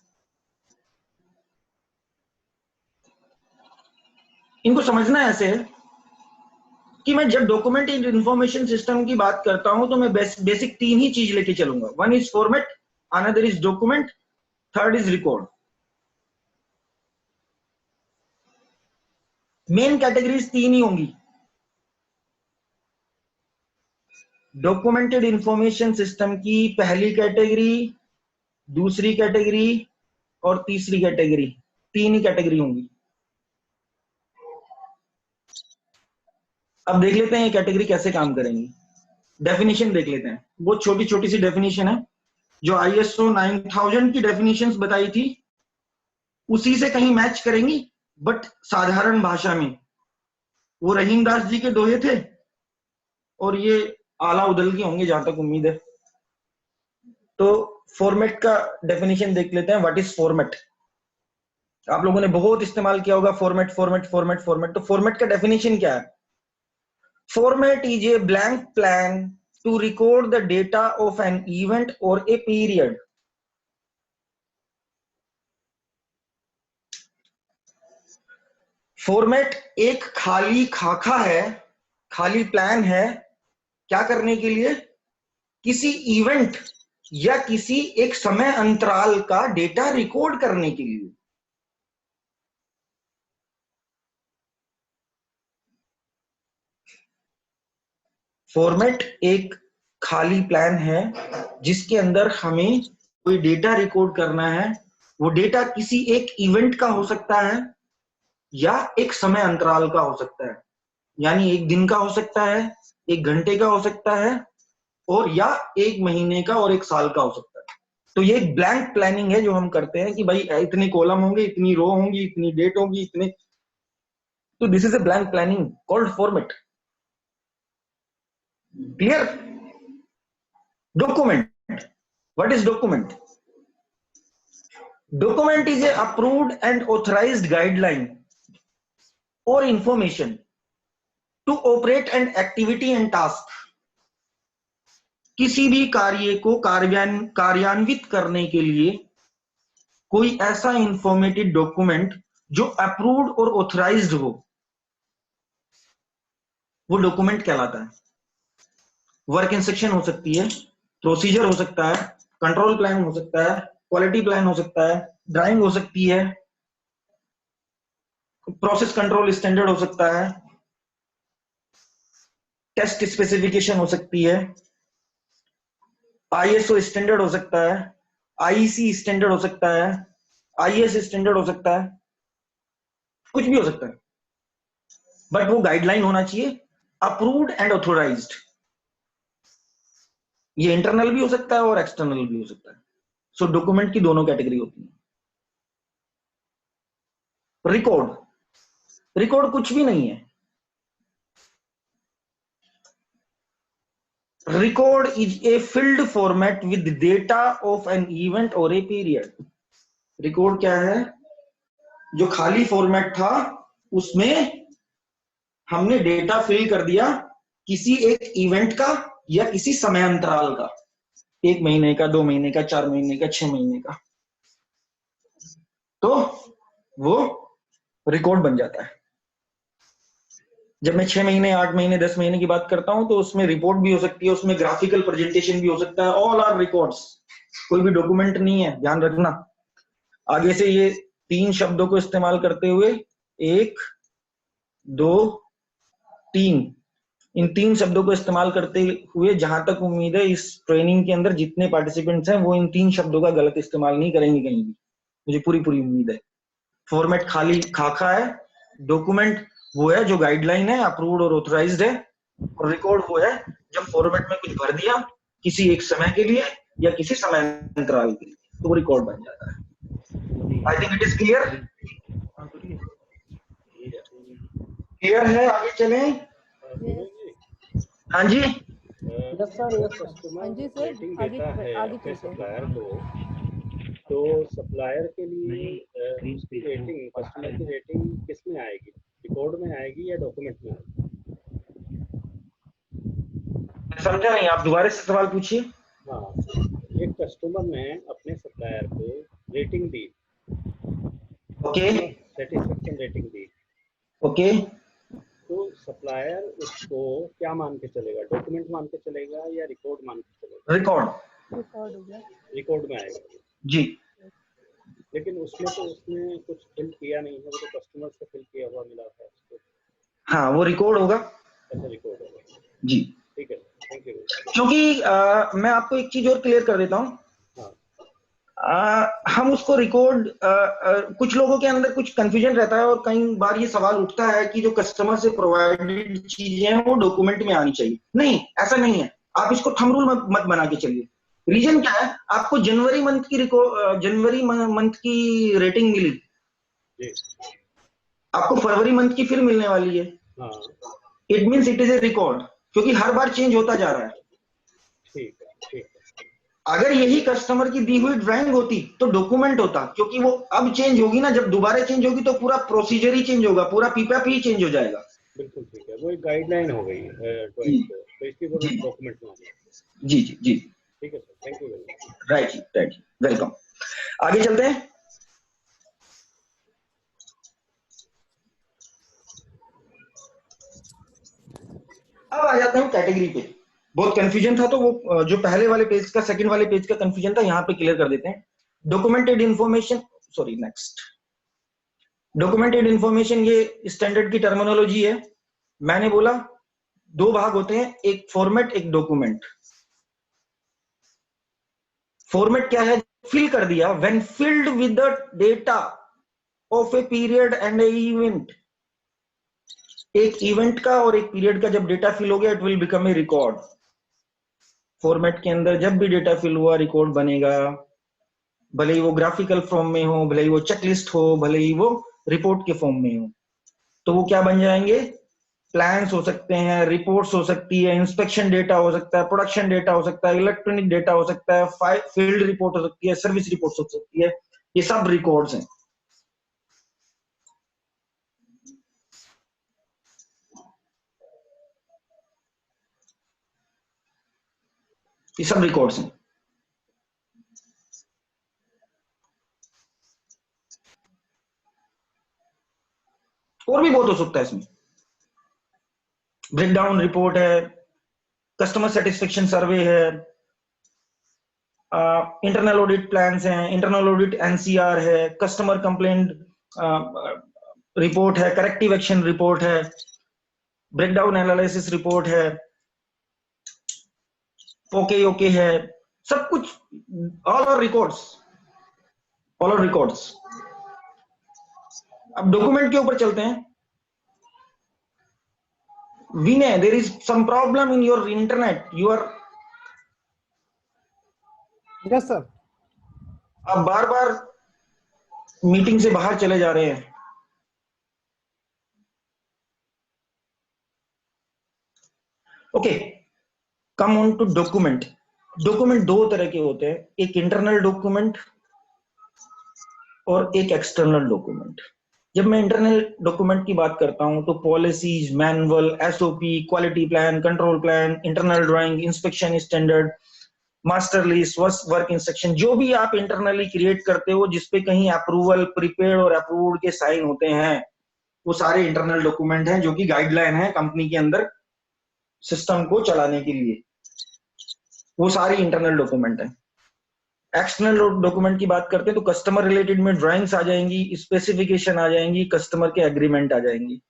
इनको समझना ऐसे है कि मैं जब डॉक्यूमेंट इंफॉर्मेशन सिस्टम की बात करता हूं तो मैं बेसिक 3 ही चीज लेके चलूंगा। 1 is format, another is document, third is record. Main categories 3 ही होंगी। डॉक्यूमेंटेड इंफॉर्मेशन सिस्टम की पहली कैटेगरी, दूसरी कैटेगरी और तीसरी कैटेगरी, 3 ही कैटेगरी होंगी। अब देख लेते हैं ये कैटेगरी कैसे काम करेंगी। डेफिनेशन देख लेते हैं, बहुत छोटी छोटी सी डेफिनेशन है जो ISO 9000 की डेफिनेशंस बताई थी उसी से कहीं मैच करेंगी, बट साधारण भाषा में। वो रहीम दास जी के दोहे थे और ये आला उदल के होंगे जहां तक उम्मीद है। तो फॉर्मेट का डेफिनेशन देख लेते हैं। What is format? आप लोगों ने बहुत इस्तेमाल किया होगा फॉर्मेट फॉर्मेट फॉर्मेट फॉर्मेट। तो फॉर्मेट का डेफिनेशन क्या है? Format is a blank plan to record the data of an event और ए पीरियड। फॉर्मेट एक खाली खाका है, खाली प्लान है, क्या करने के लिए? किसी इवेंट या किसी एक समय अंतराल का डेटा रिकॉर्ड करने के लिए। फॉर्मेट एक खाली प्लान है जिसके अंदर हमें कोई डेटा रिकॉर्ड करना है। वो डेटा किसी एक इवेंट का हो सकता है या एक समय अंतराल का हो सकता है। यानी एक दिन का हो सकता है, एक घंटे का हो सकता है, और या एक महीने का और एक साल का हो सकता है। तो ये एक ब्लैंक प्लानिंग है जो हम करते हैं कि भाई इतने कॉलम होंगे, इतनी रो होंगी, इतनी डेट होगी, इतने, तो this is a blank planning called format. Clear? Document, what is document? Document is a approved and authorized guideline or information to operate an activity and task. किसी भी कार्य को कार्यान्वित करने के लिए कोई ऐसा इंफॉर्मेटिव डॉक्यूमेंट जो अप्रूव्ड और ऑथराइज्ड हो, वो डॉक्यूमेंट कहलाता है। वर्क इंस्ट्रक्शन हो सकती है, प्रोसीजर हो सकता है, कंट्रोल प्लान हो सकता है, क्वालिटी प्लान हो सकता है, ड्राइंग हो सकती है, प्रोसेस कंट्रोल स्टैंडर्ड हो सकता है, टेस्ट स्पेसिफिकेशन हो सकती है, आईएसओ स्टैंडर्ड हो सकता है, आईसी स्टैंडर्ड हो सकता है, आईएस स्टैंडर्ड हो सकता है, कुछ भी हो सकता है, बट वो गाइडलाइन होना चाहिए अप्रूव्ड एंड ऑथोराइज्ड। ये इंटरनल भी हो सकता है और एक्सटर्नल भी हो सकता है। सो डॉक्यूमेंट की दोनों कैटेगरी होती है। रिकॉर्ड, रिकॉर्ड कुछ भी नहीं है। Record is a filled format with data of an event or a period. Record क्या है? जो खाली फॉर्मेट था उसमें हमने डेटा फिल कर दिया किसी एक इवेंट का या किसी समय अंतराल का, 1 महीने का, 2 महीने का, 4 महीने का, 6 महीने का, तो वो रिकॉर्ड बन जाता है। जब मैं 6 महीने, 8 महीने, 10 महीने की बात करता हूं तो उसमें रिपोर्ट भी हो सकती है, उसमें ग्राफिकल प्रेजेंटेशन भी हो सकता है। ऑल आर रिकॉर्ड्स, कोई भी डॉक्यूमेंट नहीं है, ध्यान रखना। आगे से ये 3 शब्दों को इस्तेमाल करते हुए, 1, 2, 3, इन 3 शब्दों को इस्तेमाल करते हुए जहां तक उम्मीद है इस ट्रेनिंग के अंदर जितने पार्टिसिपेंट्स हैं वो इन 3 शब्दों का गलत इस्तेमाल नहीं करेंगे कहीं भी, मुझे पूरी उम्मीद है। फॉर्मेट खाली खाका है, डॉक्यूमेंट वो है जो गाइडलाइन है, अप्रूव्ड और ऑथराइज्ड है, और रिकॉर्ड वो है जब फॉर्मेट में कुछ भर दिया किसी एक समय के लिए या किसी समय अंतराल के लिए, तो वो रिकॉर्ड बन जाता है। आई think it is clear. Clear है? आगे चलें। हाँ जी, हाँ जी सर, आगे सप्लायर को, तो सप्लायर के लिए उसकी रेटिंग, कस्टमर की रेटिंग किस में आएगी? रिकॉर्ड में आएगी या डॉक्यूमेंट में आएगी? समझा नहीं, आप दोबारा से सवाल पूछिए। हाँ, एक कस्टमर ने अपने सप्लायर को रेटिंग दी, ओके, सेटिस्फेक्शन रेटिंग दी, ओके, तो सप्लायर उसको क्या मान के चलेगा? डॉक्यूमेंट मान के चलेगा या रिकॉर्ड मान के चलेगा? रिकॉर्ड में आएगा जी। लेकिन उसमें तो उसने कुछ फिल किया नहीं है, वो तो कस्टमर से फिल किया हुआ मिला है उसको। हाँ, वो रिकॉर्ड होगा। अच्छा, रिकॉर्ड होगा जी, ठीक है, थैंक यू। क्योंकि मैं आपको एक चीज और क्लियर कर देता हूँ। हम उसको रिकॉर्ड, कुछ लोगों के अंदर कुछ कंफ्यूजन रहता है और कई बार ये सवाल उठता है कि जो कस्टमर से प्रोवाइडेड चीजें हैं वो डॉक्यूमेंट में आनी चाहिए। नहीं, ऐसा नहीं है। आप इसको थंब रूल मत बना के चलिए। रीजन क्या है? आपको जनवरी मंथ की रेटिंग मिली, आपको फरवरी मंथ की फिर मिलने वाली है। It means it is a record, क्योंकि हर बार चेंज होता जा रहा है। ठीक है, ठीक है। अगर यही कस्टमर की दी हुई ड्राइंग होती तो डॉक्यूमेंट होता, क्योंकि वो अब चेंज होगी ना, जब दोबारा चेंज होगी तो पूरा प्रोसीजर ही चेंज होगा, पूरा पीपीएफ ही चेंज हो जाएगा। बिल्कुल ठीक है, वो एक गाइडलाइन हो गई ड्राइंग को, तो इसकी वो डॉक्यूमेंट में जी जी जी, ठीक है sir, thank you very much. Right जी, राइट जी, वेलकम। आगे चलते हैं। अब आ जाते हैं कैटेगरी पे। बहुत कंफ्यूजन था, तो वो जो पहले वाले पेज का, सेकंड वाले पेज का कंफ्यूजन था, यहाँ पे क्लियर कर देते हैं। Documented information, sorry next. Documented information ये स्टैंडर्ड की टर्मिनोलॉजी है। मैंने बोला 2 भाग होते हैं, एक फॉर्मेट, एक डॉक्यूमेंट। फॉर्मेट क्या है? फिल कर दिया, when filled with the data of a period and A event. एक इवेंट का और एक पीरियड का जब डेटा फिल हो गया, it will become a record. Format के अंदर जब भी डेटा फिल हुआ, रिकॉर्ड बनेगा, भले ही वो ग्राफिकल फॉर्म में हो, भले ही वो चेकलिस्ट हो, भले ही वो रिपोर्ट के फॉर्म में हो, तो वो क्या बन जाएंगे? प्लान्स हो सकते हैं, रिपोर्ट्स हो सकती है, इंस्पेक्शन डेटा हो सकता है, प्रोडक्शन डेटा हो सकता है, इलेक्ट्रॉनिक डेटा हो सकता है, फील्ड रिपोर्ट हो सकती है, सर्विस रिपोर्ट हो सकती है। ये सब रिकॉर्ड्स हैं। ये सब रिकॉर्ड्स हैं। और भी बहुत हो सकता है इसमें। ब्रेकडाउन रिपोर्ट है, कस्टमर सेटिस्फेक्शन सर्वे है, इंटरनल ऑडिट प्लान्स हैं, इंटरनल ऑडिट एनसीआर है, कस्टमर कंप्लेंट रिपोर्ट है, करेक्टिव एक्शन रिपोर्ट है, ब्रेकडाउन एनालिसिस रिपोर्ट है, ओके ओके है, सब कुछ। All are records, all are records. अब डॉक्यूमेंट के ऊपर चलते हैं। Vinay, there is some problem in your internet, you are, yes sir. आप बार बार मीटिंग से बाहर चले जा रहे हैं। Okay, come on to document. Document दो तरह के होते हैं, एक इंटरनल डॉक्यूमेंट और एक एक्सटर्नल डॉक्यूमेंट। जब मैं इंटरनल डॉक्यूमेंट की बात करता हूं तो policies, manual, SOP, quality plan, control plan, internal drawing, inspection standard, master list, work instruction, जो भी आप इंटरनली क्रिएट करते हो जिसपे कहीं अप्रूवल, प्रीपेड और अप्रूव्ड के साइन होते हैं, वो सारे इंटरनल डॉक्यूमेंट हैं, जो कि गाइडलाइन है कंपनी के अंदर सिस्टम को चलाने के लिए। वो सारी इंटरनल डॉक्यूमेंट है। एक्सटर्नल डॉक्यूमेंट की बात करते हैं तो कस्टमर रिलेटेड में ड्राइंग्स आ जाएंगी, स्पेसिफिकेशन आ जाएंगी, कस्टमर के एग्रीमेंट आ जाएंगी।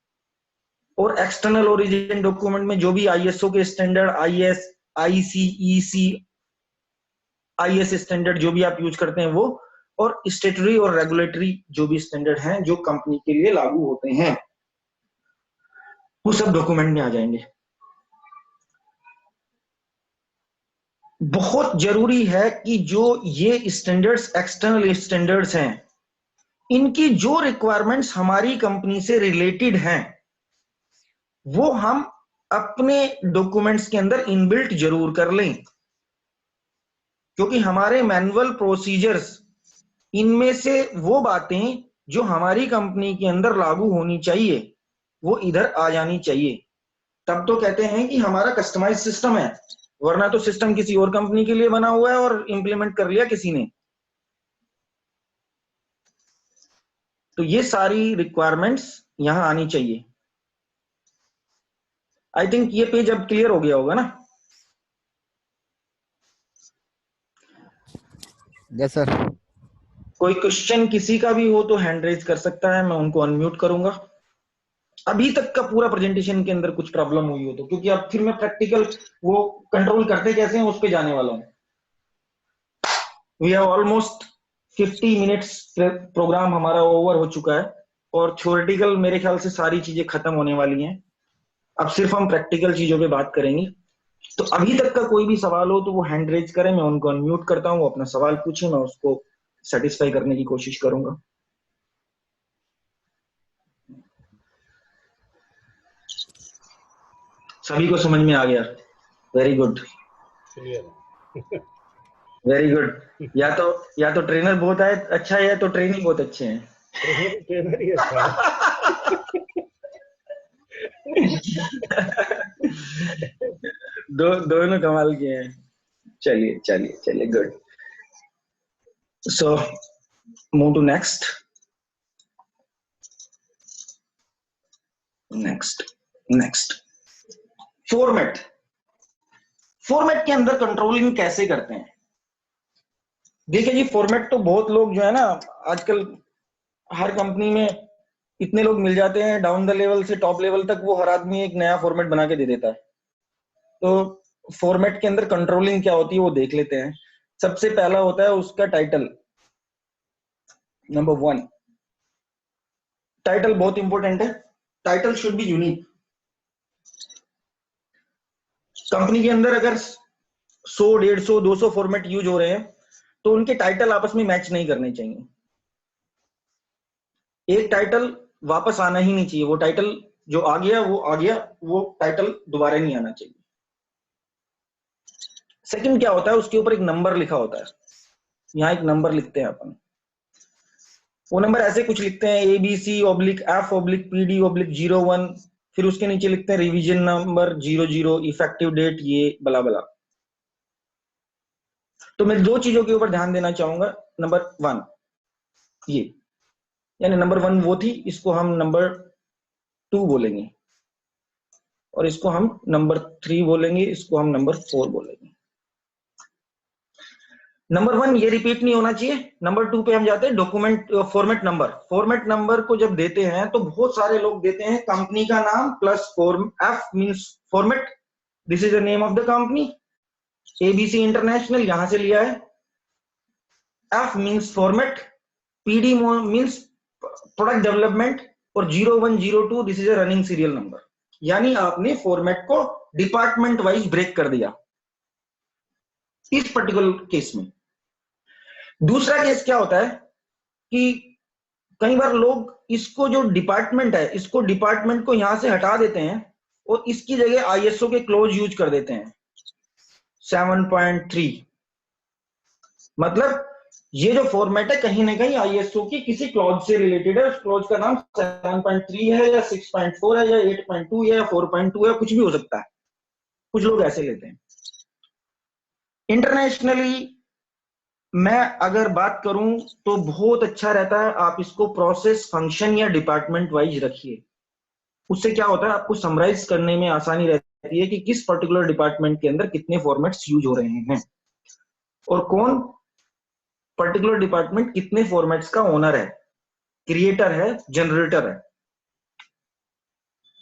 और एक्सटर्नल ओरिजिन डॉक्यूमेंट में जो भी आईएसओ के स्टैंडर्ड, आईएस, आईसीईसी, आईएस स्टैंडर्ड जो भी आप यूज करते हैं वो, और स्टेटरी और रेगुलेटरी जो भी स्टैंडर्ड हैं जो कंपनी के लिए लागू होते हैं, वो सब डॉक्यूमेंट में आ जाएंगे। बहुत जरूरी है कि जो ये स्टैंडर्ड्स, एक्सटर्नल स्टैंडर्ड्स हैं, इनकी जो रिक्वायरमेंट्स हमारी कंपनी से रिलेटेड हैं वो हम अपने डॉक्यूमेंट्स के अंदर इनबिल्ट जरूर कर लें, क्योंकि हमारे मैनुअल प्रोसीजर्स, इनमें से वो बातें जो हमारी कंपनी के अंदर लागू होनी चाहिए वो इधर आ जानी चाहिए। तब तो कहते हैं कि हमारा कस्टमाइज सिस्टम है, वरना तो सिस्टम किसी और कंपनी के लिए बना हुआ है और इंप्लीमेंट कर लिया किसी ने। तो ये सारी रिक्वायरमेंट्स यहां आनी चाहिए। आई थिंक ये पेज अब क्लियर हो गया होगा ना? Yes sir. कोई क्वेश्चन किसी का भी हो तो हैंड रेज कर सकता है, मैं उनको अनम्यूट करूंगा। अभी तक का पूरा प्रेजेंटेशन के अंदर कुछ प्रॉब्लम हुई हो तो, क्योंकि अब फिर मैं प्रैक्टिकल वो कंट्रोल करते कैसे हैं उस पे जाने वाला हूं। We have almost 50 minutes programme हमारा ओवर हो चुका है और थ्योरेटिकल मेरे ख्याल से सारी चीजें खत्म होने वाली हैं। अब सिर्फ हम प्रैक्टिकल चीजों पे बात करेंगे। तो अभी तक का कोई भी सवाल हो तो वो हैंड रेज करें, मैं उनको अनम्यूट करता हूं, वो अपना सवाल पूछे, मैं उसको सेटिस्फाई करने की कोशिश करूंगा। सभी को समझ में आ गया? Very good, very good. या तो ट्रेनर बहुत अच्छा है या तो ट्रेनिंग बहुत अच्छे हैं। ट्रेनर ही अच्छा दोनों कमाल के हैं। चलिए चलिए चलिए, good. So move to next next next. Format. Format के अंदर कंट्रोलिंग कैसे करते हैं? देखिए जी, फॉर्मेट तो बहुत लोग जो है ना आजकल हर कंपनी में इतने लोग मिल जाते हैं, डाउन द लेवल से टॉप लेवल तक वो हर आदमी एक नया फॉर्मेट बना के दे देता है। तो फॉर्मेट के अंदर कंट्रोलिंग क्या होती है वो देख लेते हैं। सबसे पहला होता है उसका टाइटल। नंबर 1, टाइटल बहुत इंपॉर्टेंट है। Title should be unique. Company के अंदर अगर 100, 150, 200 फॉर्मेट यूज हो रहे हैं तो उनके टाइटल आपस में मैच नहीं करने चाहिए। एक टाइटल वापस आना ही नहीं चाहिए, वो टाइटल जो आ गया, वो टाइटल दोबारा नहीं आना चाहिए। सेकंड क्या होता है, उसके ऊपर एक नंबर लिखा होता है। यहां एक नंबर लिखते हैं अपन, वो नंबर ऐसे कुछ लिखते हैं ABC/F/PD/01, फिर उसके नीचे लिखते हैं रिवीजन नंबर 00, इफेक्टिव डेट ये बला बला। तो मैं दो चीजों के ऊपर ध्यान देना चाहूंगा। नंबर 1 ये, यानी नंबर 1 वो थी, इसको हम नंबर 2 बोलेंगे, और इसको हम नंबर 3 बोलेंगे, इसको हम नंबर 4 बोलेंगे। नंबर 1 ये रिपीट नहीं होना चाहिए। नंबर 2 पे हम जाते हैं, document format number. Format number को जब देते हैं तो बहुत सारे लोग देते हैं कंपनी का नाम plus F means format, this is the name of the company, ABC international यहां से लिया है, F means format, PD means product development, और 0102 this is a running serial number. यानी आपने फॉर्मेट को डिपार्टमेंट वाइज ब्रेक कर दिया इस पर्टिकुलर केस में। दूसरा केस क्या होता है कि कई बार लोग इसको जो डिपार्टमेंट है, इसको डिपार्टमेंट को यहां से हटा देते हैं और इसकी जगह ISO के क्लोज यूज कर देते हैं 7.3। मतलब ये जो फॉर्मेट है कहीं ना कहीं ISO की किसी क्लॉज से रिलेटेड है। उस क्लॉज का नाम 7.3 है या 6.4 है या 8.2 है या 4.2 है, कुछ भी हो सकता है, कुछ लोग ऐसे लेते हैं। इंटरनेशनली मैं अगर बात करूं तो बहुत अच्छा रहता है आप इसको प्रोसेस, फंक्शन या डिपार्टमेंट वाइज रखिए। उससे क्या होता है, आपको समराइज करने में आसानी रहती है कि किस पर्टिकुलर डिपार्टमेंट के अंदर कितने फॉर्मेट्स यूज हो रहे हैं और कौन पर्टिकुलर डिपार्टमेंट कितने फॉर्मेट्स का ओनर है, क्रिएटर है, जनरेटर है।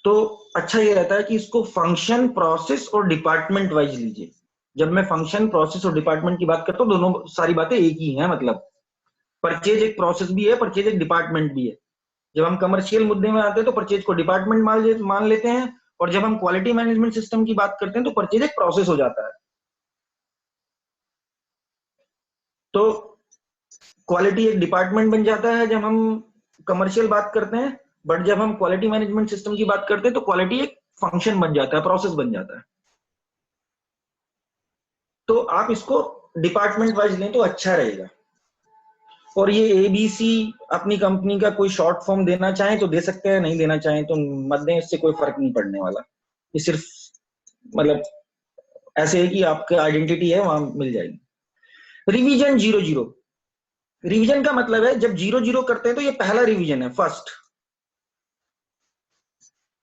तो अच्छा ये रहता है कि इसको फंक्शन, प्रोसेस और डिपार्टमेंट वाइज लीजिए। जब मैं फंक्शन, प्रोसेस और डिपार्टमेंट की बात करता हूँ, दोनों सारी बातें एक ही हैं। मतलब परचेज एक प्रोसेस भी है, परचेज एक डिपार्टमेंट भी है। जब हम कमर्शियल मुद्दे में आते हैं तो परचेज को डिपार्टमेंट मान लेते हैं, और जब हम क्वालिटी मैनेजमेंट सिस्टम की बात करते हैं तो परचेज एक प्रोसेस हो जाता है। तो क्वालिटी एक डिपार्टमेंट बन जाता है जब हम कमर्शियल बात करते हैं, बट जब हम क्वालिटी मैनेजमेंट सिस्टम की बात करते हैं तो क्वालिटी एक फंक्शन बन जाता है, प्रोसेस बन जाता है। तो आप इसको डिपार्टमेंट वाइज लें तो अच्छा रहेगा। और ये ABC अपनी कंपनी का कोई शॉर्ट फॉर्म देना चाहें तो दे सकते हैं, नहीं देना चाहें तो मत दें, इससे कोई फर्क नहीं पड़ने वाला। ये सिर्फ मतलब ऐसे है कि आपकी आइडेंटिटी है वहां मिल जाएगी। रिवीजन 00, रिवीजन का मतलब है जब 00 करते हैं तो ये पहला रिवीजन है, फर्स्ट।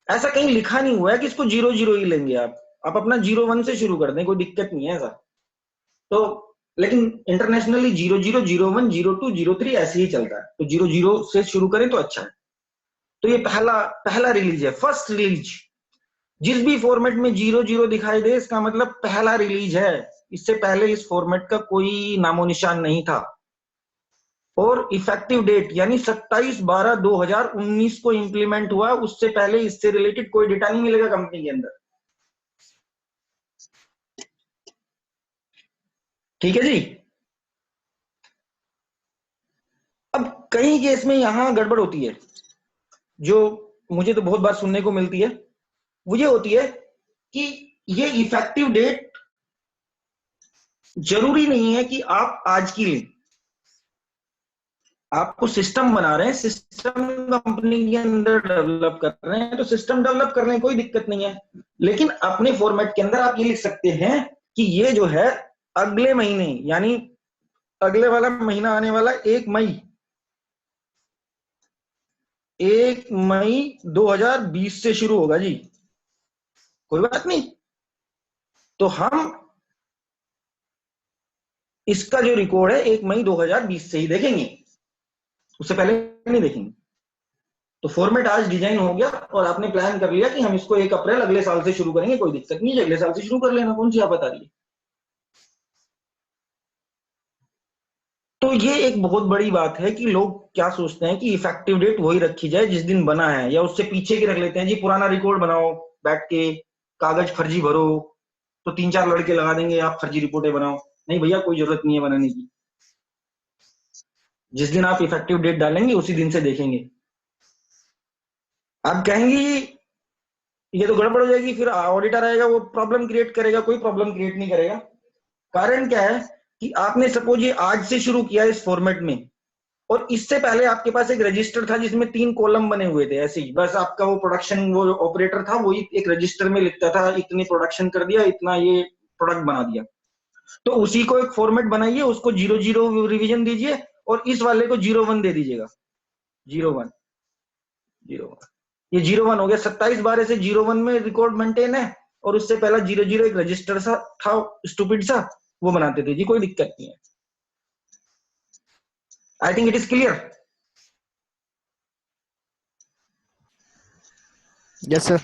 ऐसा कहीं लिखा नहीं हुआ है कि इसको 00 ही लेंगे आप अपना 01 से शुरू कर दें, कोई दिक्कत नहीं है ऐसा। तो लेकिन इंटरनेशनली 00, 01, 02, 03 ऐसे ही चलता है, तो 00 से शुरू करें तो अच्छा है। तो ये पहला रिलीज है, फर्स्ट रिलीज। जिस भी फॉर्मेट में 00 दिखाई दे इसका मतलब पहला रिलीज है। इससे पहले इस फॉर्मेट का कोई नामो निशान नहीं था। और इफेक्टिव डेट यानी 27/12/2019 को इंप्लीमेंट हुआ, उससे पहले इससे रिलेटेड कोई डेटा नहीं मिलेगा कंपनी के अंदर। ठीक है जी। अब कई केस में यहां गड़बड़ होती है, जो मुझे तो बहुत बार सुनने को मिलती है, वो ये होती है कि ये इफेक्टिव डेट जरूरी नहीं है कि आप आज की लें। आपको सिस्टम बना रहे हैं, सिस्टम कंपनी के अंदर डेवलप कर रहे हैं, तो सिस्टम डेवलप करने में कोई दिक्कत नहीं है। लेकिन अपने फॉर्मेट के अंदर आप ये लिख सकते हैं कि ये जो है अगले महीने, यानी अगले वाला महीना आने वाला 1 मई 2020 से शुरू होगा जी, कोई बात नहीं। तो हम इसका जो रिकॉर्ड है 1 मई 2020 से ही देखेंगे, उससे पहले नहीं देखेंगे। तो फॉर्मेट आज डिजाइन हो गया और आपने प्लान कर लिया कि हम इसको 1 अप्रैल अगले साल से शुरू करेंगे, कोई दिक्कत नहीं है, अगले साल से शुरू कर लेना, कौन सी आप बता रही है। तो ये एक बहुत बड़ी बात है कि लोग क्या सोचते हैं कि इफेक्टिव डेट वही रखी जाए जिस दिन बना है, या उससे पीछे की रख लेते हैं जी, पुराना रिकॉर्ड बनाओ, बैठ के कागज फर्जी भरो, तो 3-4 लड़के लगा देंगे, आप फर्जी रिपोर्टें बनाओ। नहीं भैया, कोई जरूरत नहीं है बनाने की। जिस दिन आप इफेक्टिव डेट डालेंगे उसी दिन से देखेंगे। आप कहेंगे ये तो गड़बड़ हो जाएगी, फिर ऑडिटर आएगा वो प्रॉब्लम क्रिएट करेगा। कोई प्रॉब्लम क्रिएट नहीं करेगा। कारण क्या है कि आपने सपोज ये आज से शुरू किया इस फॉर्मेट में, और इससे पहले आपके पास एक रजिस्टर था जिसमें 3 कॉलम बने हुए थे ऐसे ही, बस आपका वो प्रोडक्शन वो ऑपरेटर था, वही एक रजिस्टर में लिखता था इतने प्रोडक्शन कर दिया, इतना ये प्रोडक्ट बना दिया। तो उसी को एक फॉर्मेट बनाइए, उसको 0-0 रिवीजन दीजिए, और इस वाले को 0-1 दे दीजिएगा। 0-1 0-1, ये 0-1 हो गया। 27 बार ऐसे 0-1 में रिकॉर्ड मेंटेन है, और उससे पहला 0-0 एक रजिस्टर सा था स्टूपिड सा, वो बनाते थे जी, कोई दिक्कत नहीं है। आई think it is clear. Yes sir.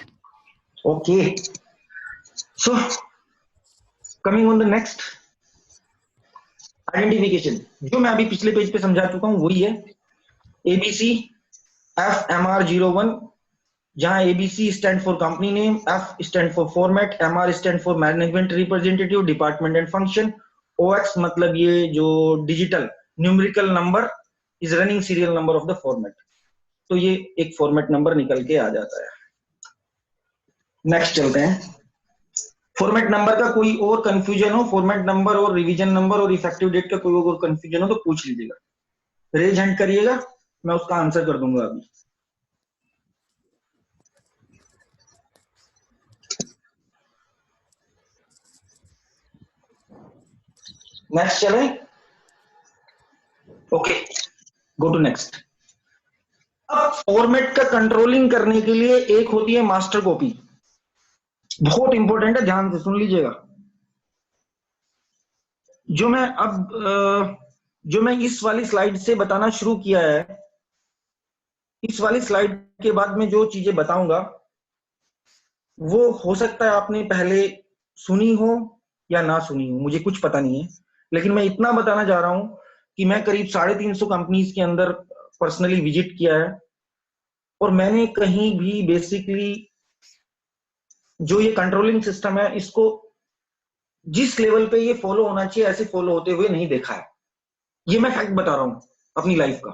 Okay, so coming on the next, identification. जो मैं अभी पिछले पेज पे समझा चुका हूं वही है। एबीसी FMR01, जहां ABC stand for company name, F stand for format, MR stand for management representative, department and function, OX मतलब ये जो digital numerical number is running serial number of the format. तो ये एक फॉर्मेट नंबर निकल के आ जाता है। नेक्स्ट चलते हैं। फॉर्मेट नंबर का कोई और कंफ्यूजन हो, फॉर्मेट नंबर और रिवीजन नंबर और इफेक्टिव डेट का कोई और कंफ्यूजन हो तो पूछ लीजिएगा, रेज हैंड करिएगा, मैं उसका आंसर कर दूंगा अभी। नेक्स्ट चले। Okay, go to next. अब फॉर्मेट का कंट्रोलिंग करने के लिए एक होती है मास्टर कॉपी, बहुत इंपॉर्टेंट है, ध्यान से सुन लीजिएगा। जो मैं इस वाली स्लाइड से बताना शुरू किया है, इस वाली स्लाइड के बाद में जो चीजें बताऊंगा वो हो सकता है आपने पहले सुनी हो या ना सुनी हो, मुझे कुछ पता नहीं है, लेकिन मैं इतना बताना जा रहा हूं कि मैं करीब 350 कंपनीज के अंदर पर्सनली विजिट किया है, और मैंने कहीं भी बेसिकली जो ये कंट्रोलिंग सिस्टम है इसको जिस लेवल पे ये फॉलो होना चाहिए ऐसे फॉलो होते हुए नहीं देखा है। ये मैं फैक्ट बता रहा हूं अपनी लाइफ का।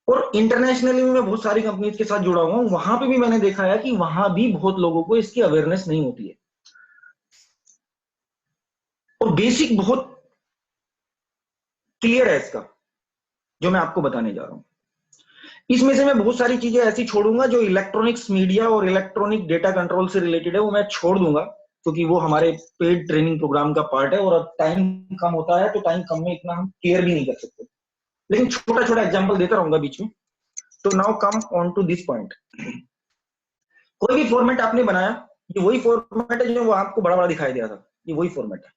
और इंटरनेशनली मैं बहुत सारी कंपनीज के साथ जुड़ा हुआ हूं, वहां पे भी मैंने देखा है कि वहां भी बहुत लोगों को इसकी अवेयरनेस नहीं होती है, और बेसिक बहुत क्लियर है इसका जो मैं आपको बताने जा रहा हूं। इसमें से मैं बहुत सारी चीजें ऐसी छोड़ूंगा जो इलेक्ट्रॉनिक्स मीडिया और इलेक्ट्रॉनिक डेटा कंट्रोल से रिलेटेड है, वो मैं छोड़ दूंगा क्योंकि वो हमारे पेड ट्रेनिंग प्रोग्राम का पार्ट है, और अब टाइम कम होता है तो टाइम कम में इतना हम क्लियर भी नहीं कर सकते, लेकिन छोटा छोटा एग्जाम्पल देता रहूंगा बीच में। तो now come on to this point. कोई भी फॉर्मेट आपने बनाया, ये वही फॉर्मेट है जो वो आपको बड़ा बड़ा दिखाई दिया था, ये वही फॉर्मेट है।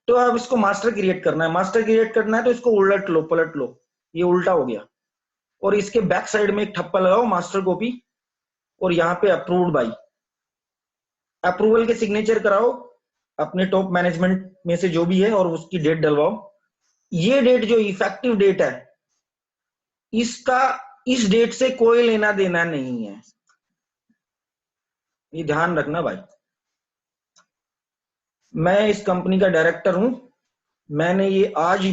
तो अब इसको मास्टर क्रिएट करना है, मास्टर क्रिएट करना है तो इसको उलट लो, पलट लो, ये उल्टा हो गया, और इसके बैक साइड में एक ठप्पा लगाओ मास्टर कॉपी, और यहाँ पे अप्रूव्ड बाई, अप्रूवल के सिग्नेचर कराओ अपने टॉप मैनेजमेंट में से जो भी है, और उसकी डेट डलवाओ। ये डेट जो इफेक्टिव डेट है, इसका इस डेट से कोई लेना देना नहीं है, ये ध्यान रखना भाई। मैं इस कंपनी का डायरेक्टर हूं, मैंने ये आज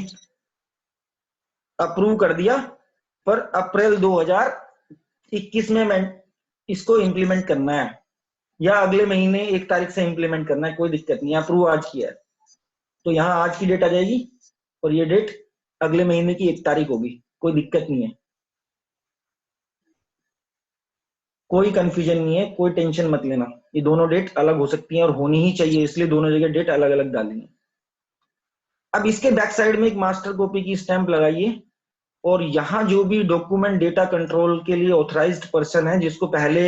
अप्रूव कर दिया, पर अप्रैल 2021 में मैं इसको इंप्लीमेंट करना है, या अगले महीने 1 तारीख से इंप्लीमेंट करना है, कोई दिक्कत नहीं है, अप्रूव आज किया है तो यहाँ आज की डेट आ जाएगी, और ये डेट अगले महीने की 1 तारीख होगी, कोई दिक्कत नहीं है, कोई कंफ्यूजन नहीं है, कोई टेंशन मत लेना। ये दोनों डेट अलग हो सकती हैं और होनी ही चाहिए, इसलिए दोनों जगह डेट अलग अलग डालेंगे। अब इसके बैक साइड में एक मास्टर कॉपी की स्टैंप लगाइए, और यहाँ जो भी डॉक्यूमेंट डेटा कंट्रोल के लिए ऑथराइज्ड पर्सन है, जिसको पहले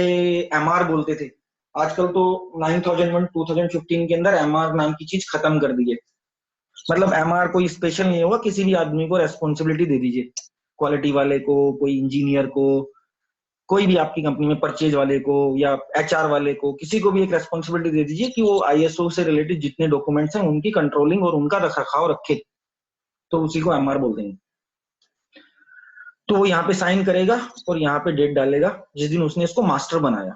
एमआर बोलते थे, आजकल तो 9001 2015 के अंदर एमआर नाम की चीज खत्म कर दी है। मतलब एमआर कोई स्पेशल नहीं होगा, किसी भी आदमी को रेस्पॉन्सिबिलिटी दे दीजिए, क्वालिटी वाले को, कोई इंजीनियर को, कोई भी आपकी कंपनी में परचेज वाले को या एचआर वाले को, किसी को भी एक रेस्पॉन्सिबिलिटी दे दीजिए कि वो आईएसओ से रिलेटेड जितने डॉक्यूमेंट्स हैं उनकी कंट्रोलिंग और उनका रखरखाव रखे, तो उसी को एमआर बोल देंगे। तो वो यहाँ पे साइन करेगा और यहाँ पे डेट डालेगा जिस दिन उसने इसको मास्टर बनाया।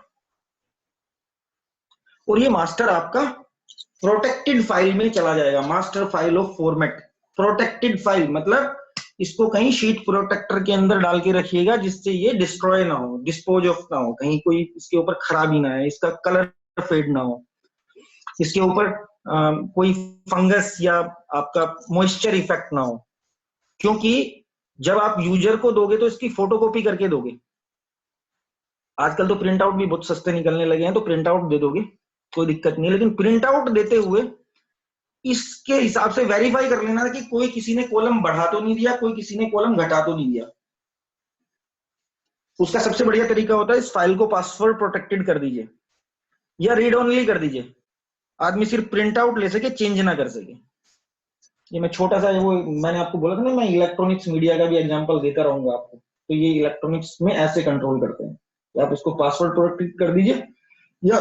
और ये मास्टर आपका प्रोटेक्टेड फाइल में चला जाएगा, master file of format. Protected file मतलब इसको कहीं शीट प्रोटेक्टर के अंदर डाल के रखिएगा जिससे ये डिस्ट्रॉय ना हो, डिस्पोज ऑफ ना हो, कहीं कोई इसके ऊपर खराबी ना है, इसका कलर फेड ना हो, इसके ऊपर कोई फंगस या आपका मॉइस्चर इफेक्ट ना हो। क्योंकि जब आप यूजर को दोगे तो इसकी फोटोकॉपी करके दोगे। आजकल तो प्रिंट आउट भी बहुत सस्ते निकलने लगे हैं, तो प्रिंट आउट दे दोगे, कोई दिक्कत नहीं है। लेकिन प्रिंट आउट देते हुए इसके हिसाब से वेरीफाई कर लेना कि कोई किसी ने कॉलम बढ़ा तो नहीं दिया, कोई किसी ने कॉलम घटा तो नहीं दिया। उसका सबसे बढ़िया तरीका होता है इस फाइल को पासवर्ड प्रोटेक्टेड कर दीजिए या रीड ओनली कर दीजिए, आदमी सिर्फ प्रिंट आउट ले सके, चेंज ना कर सके। ये मैं छोटा सा वो मैंने आपको बोला था ना, मैं इलेक्ट्रॉनिक्स मीडिया का भी एग्जांपल देता रहूंगा आपको। तो ये इलेक्ट्रॉनिक्स में ऐसे कंट्रोल करते हैं, या आप इसको पासवर्ड प्रोटेक्टेड कर दीजिए या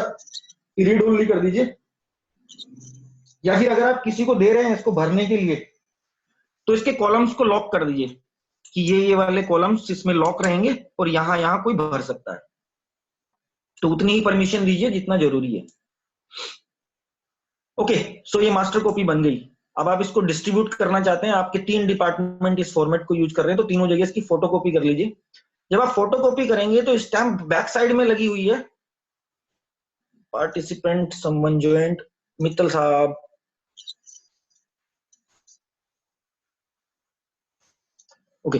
रीड ओनली कर दीजिए, या फिर अगर आप किसी को दे रहे हैं इसको भरने के लिए तो इसके कॉलम्स को लॉक कर दीजिए कि ये वाले कॉलम्स इसमें लॉक रहेंगे और यहां कोई भर सकता है। तो उतनी ही परमिशन दीजिए जितना जरूरी है। ओके, सो ये मास्टर कॉपी बन गई। अब आप इसको डिस्ट्रीब्यूट करना चाहते हैं, आपके 3 डिपार्टमेंट इस फॉर्मेट को यूज कर रहे हैं, तो तीनों जगह इसकी फोटोकॉपी कर लीजिए। जब आप फोटोकॉपी करेंगे तो स्टैम्प बैक साइड में लगी हुई है। पार्टिसिपेंट समवन ज्वाइंट, मित्तल साहब, ओके।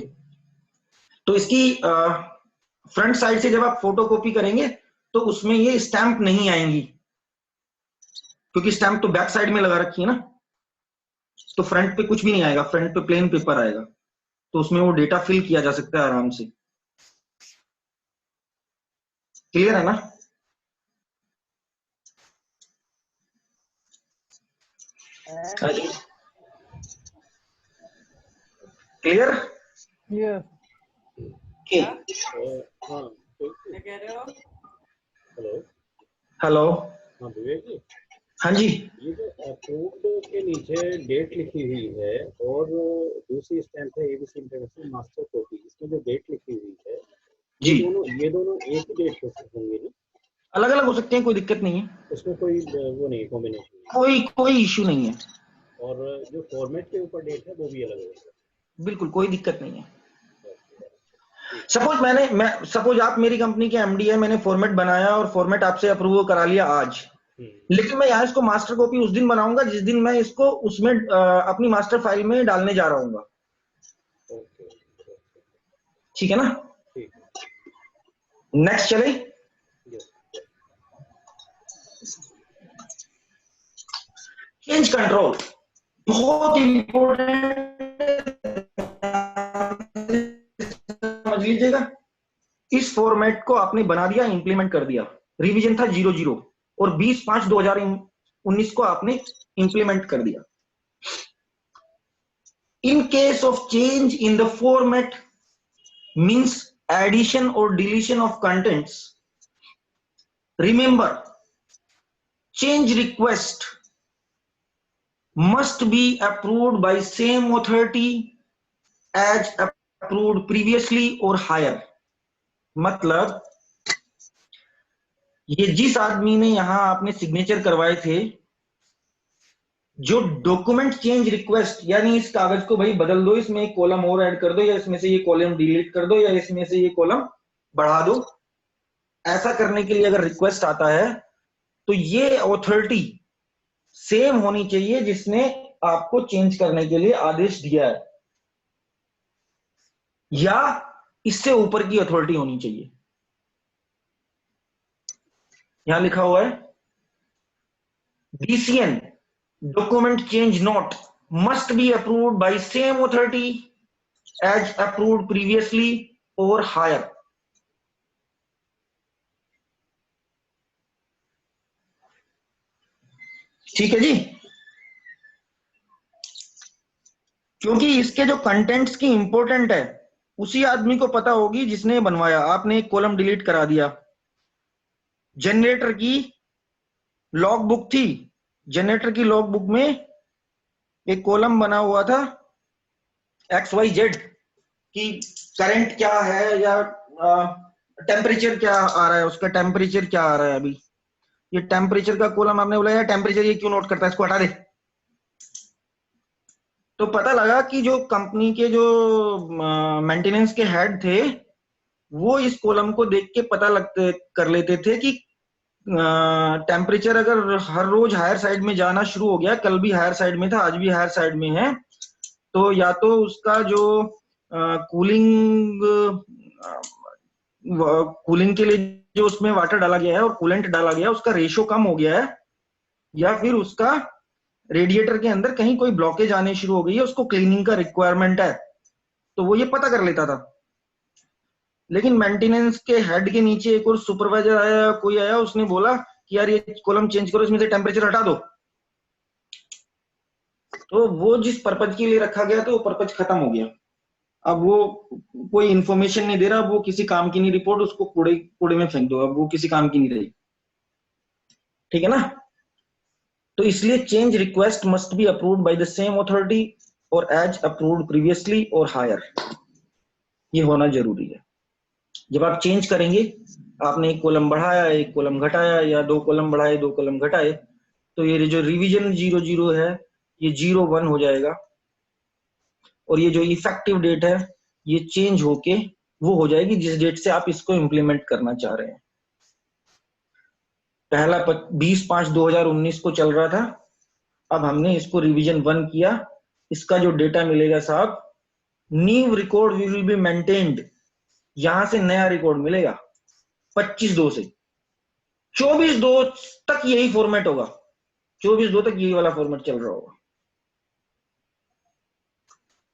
तो इसकी फ्रंट साइड से जब आप फोटोकॉपी करेंगे तो उसमें ये स्टैम्प नहीं आएंगी, क्योंकि स्टैम्प तो बैक साइड में लगा रखी है ना, तो फ्रंट पे कुछ भी नहीं आएगा, फ्रंट पे प्लेन पेपर आएगा, तो उसमें वो डेटा फिल किया जा सकता है आराम से। क्लियर है ना? क्लियर? हाँ, क्या कह रहे हो? हेलो हेलो, हाँ विवेक जी। हाँ जी। ये जो अप्रूव्ड के नीचे डेट लिखी हुई है और दूसरी स्टैम्प है एबीसी इंटरनेशनल मास्टर कॉपी, इसमें जो डेट लिखी हुई है जी, ये दोनों एक ही डेट हो होंगे ना? अलग अलग हो सकते हैं, कोई दिक्कत नहीं है, उसमें कोई वो नहीं कॉम्बिनेशन, कोई इश्यू नहीं है। और जो फॉर्मेट के ऊपर डेट है वो भी अलग होगा? बिल्कुल कोई दिक्कत नहीं है। सपोज आप मेरी कंपनी के एमडी है, मैंने फॉर्मेट बनाया और फॉर्मेट आपसे अप्रूव करा लिया आज, लेकिन मैं यहाँ इसको मास्टर कॉपी उस दिन बनाऊंगा जिस दिन मैं इसको उसमें अपनी मास्टर फाइल में डालने जा रहा हूँ। ठीक है ना? नेक्स्ट चले। चेंज कंट्रोल बहुत इंपॉर्टेंट, समझ लीजिएगा। इस फॉर्मेट को आपने बना दिया, इंप्लीमेंट कर दिया, रिवीजन था 00 और 20/5/2019 को आपने इंप्लीमेंट कर दिया। In case of change in the format means addition और deletion of contents, remember change request must be approved by same authority as approved previously or higher। मतलब ये जिस आदमी ने यहां आपने सिग्नेचर करवाए थे, जो डॉक्यूमेंट चेंज रिक्वेस्ट, यानी इस कागज को भाई बदल दो, इसमें एक कॉलम और ऐड कर दो, या इसमें से ये कॉलम डिलीट कर दो, या इसमें से ये कॉलम बढ़ा दो, ऐसा करने के लिए अगर रिक्वेस्ट आता है तो ये ऑथोरिटी सेम होनी चाहिए जिसने आपको चेंज करने के लिए आदेश दिया है, या इससे ऊपर की अथॉरिटी होनी चाहिए। यहां लिखा हुआ है DCN document change note must be approved by same authority as approved previously और हायर। ठीक है जी? क्योंकि इसके जो कंटेंट्स की इंपॉर्टेंट है उसी आदमी को पता होगी जिसने बनवाया। आपने एक कॉलम डिलीट करा दिया, जनरेटर की लॉग बुक थी, जनरेटर की लॉग बुक में एक कॉलम बना हुआ था XYZ की करंट क्या है या टेम्परेचर क्या आ रहा है, उसका टेम्परेचर क्या आ रहा है अभी, ये टेम्परेचर का कॉलम आपने बोला यार टेम्परेचर ये क्यों नोट करता है, इसको हटा दे। तो पता लगा कि जो कंपनी के जो मेंटेनेंस के हेड थे वो इस कॉलम को देख के पता लगते कर लेते थे कि टेम्परेचर अगर हर रोज हायर साइड में जाना शुरू हो गया, कल भी हायर साइड में था, आज भी हायर साइड में है, तो या तो उसका जो कूलिंग कूलिंग के लिए जो उसमें वाटर डाला गया है और कूलेंट डाला गया है उसका रेशियो कम हो गया है, या फिर उसका रेडिएटर के अंदर कहीं कोई ब्लॉकेज आने शुरू हो गई है, उसको क्लीनिंग का रिक्वायरमेंट है, तो वो ये पता कर लेता था। लेकिन मेंटेनेंस के हेड के नीचे एक और सुपरवाइजर आया, कोई आया, उसने बोला कि यार ये कॉलम चेंज करो, इसमें से टेम्परेचर हटा दो, तो वो जिस पर्पज के लिए रखा गया था वो पर्पज खत्म हो गया। अब वो कोई इंफॉर्मेशन नहीं दे रहा, वो किसी काम की नहीं रिपोर्ट, उसको कूड़े कूड़े में फेंक दो, अब वो किसी काम की नहीं रही। ठीक है ना? तो इसलिए change request must be approved by the same authority और एज अप्रूव्ड प्रीवियसली और हायर, ये होना जरूरी है। जब आप चेंज करेंगे, आपने एक कॉलम बढ़ाया, एक कॉलम घटाया, या दो कॉलम बढ़ाए, दो कॉलम घटाए, तो ये जो रिवीजन 00 है ये 01 हो जाएगा, और ये जो इफेक्टिव डेट है ये चेंज होके वो हो जाएगी जिस डेट से आप इसको इंप्लीमेंट करना चाह रहे हैं। पहला 20/5/2019 को चल रहा था, अब हमने इसको रिवीजन 1 किया, इसका जो डेटा मिलेगा साहब, new record will be maintained, यहां से नया रिकॉर्ड मिलेगा 25/2 से 24/2 तक यही फॉर्मेट होगा, 24/2 तक यही वाला फॉर्मेट चल रहा होगा,